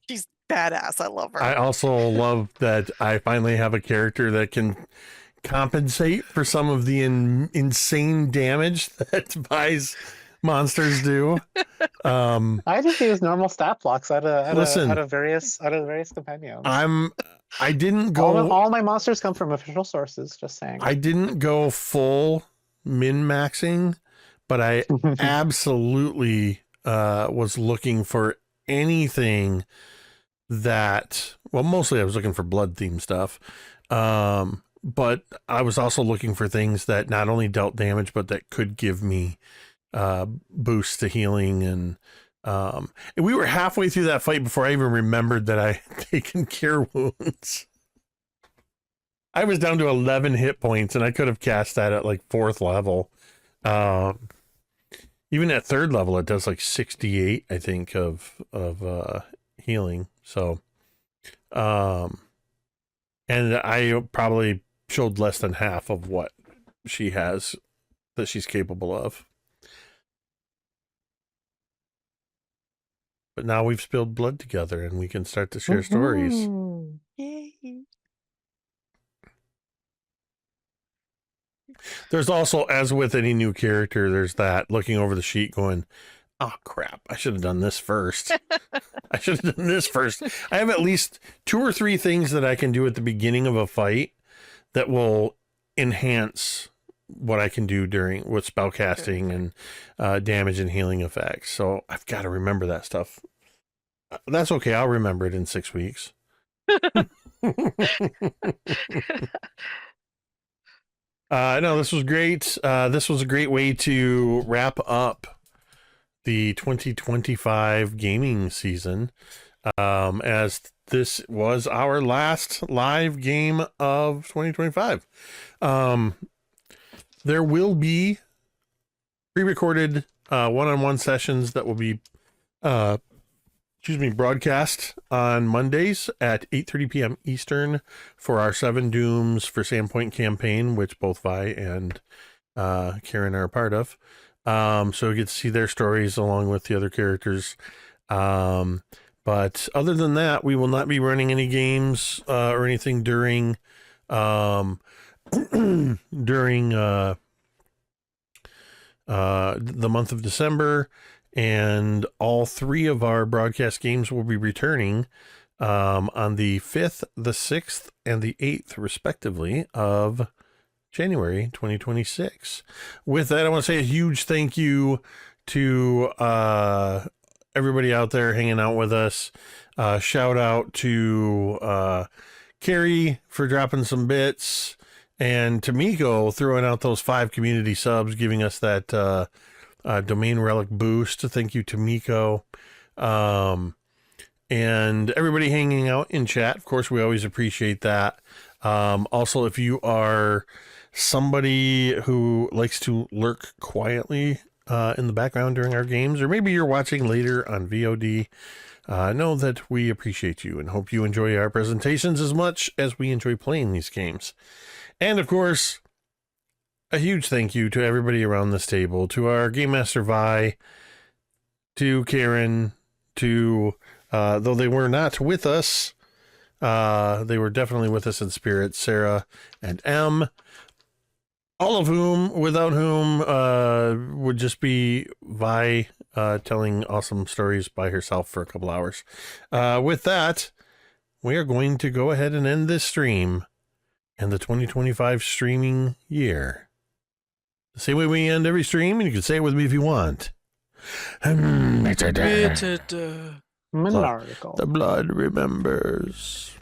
She's badass. I love her. I also love that I finally have a character that can compensate for some of the insane damage that Vi's monsters do. I just use normal stat blocks out Listen, of various compendiums. I didn't go. All my monsters come from official sources. Just saying. I didn't go full min maxing, but I absolutely was looking for anything that. Well, mostly I was looking for blood theme stuff. But I was also looking for things that not only dealt damage, but that could give me boosts to healing. And we were halfway through that fight before I even remembered that I had taken cure wounds. I was down to 11 hit points, and I could have cast that at like 4th level. Even at 3rd level, it does like 68, I think, of healing. So, and I probably showed less than half of what she has that she's capable of. But now we've spilled blood together and we can start to share stories. Yay. There's also, as with any new character, there's that looking over the sheet going, "Oh crap, I should have done this first. I should have done this first." I have at least 2 or 3 things that I can do at the beginning of a fight that will enhance what I can do with spellcasting and damage and healing effects. So I've got to remember that stuff. That's okay. I'll remember it in 6 weeks. No, this was great. This was a great way to wrap up the 2025 gaming season, as this was our last live game of 2025. There will be pre-recorded one-on-one sessions that will be broadcast on Mondays at 8:30 p.m. Eastern for our 7 Dooms for Sandpoint campaign, which both Vi and Kaeryn are a part of. So we get to see their stories along with the other characters. But other than that, we will not be running any games or anything during the month of December. And all 3 of our broadcast games will be returning on the 5th, the 6th, and the 8th, respectively, of January 2026. With that, I want to say a huge thank you to everybody out there hanging out with us. Shout out to Carrie for dropping some bits, and to Miko throwing out those 5 community subs, giving us that domain relic boost. Thank you to Miko. And everybody hanging out in chat. Of course, we always appreciate that. Also, if you are somebody who likes to lurk quietly in the background during our games, or maybe you're watching later on VOD, know that we appreciate you and hope you enjoy our presentations as much as we enjoy playing these games. And of course, a huge thank you to everybody around this table, to our Game Master Vi, to Kaeryn, to, though they were not with us, they were definitely with us in spirit, Sara and M, all of whom, without whom, would just be Vi telling awesome stories by herself for a couple hours. With that, we are going to go ahead and end this stream. and the 2025 streaming year. The same way we end every stream, and you can say it with me if you want. Monarchical. The blood remembers.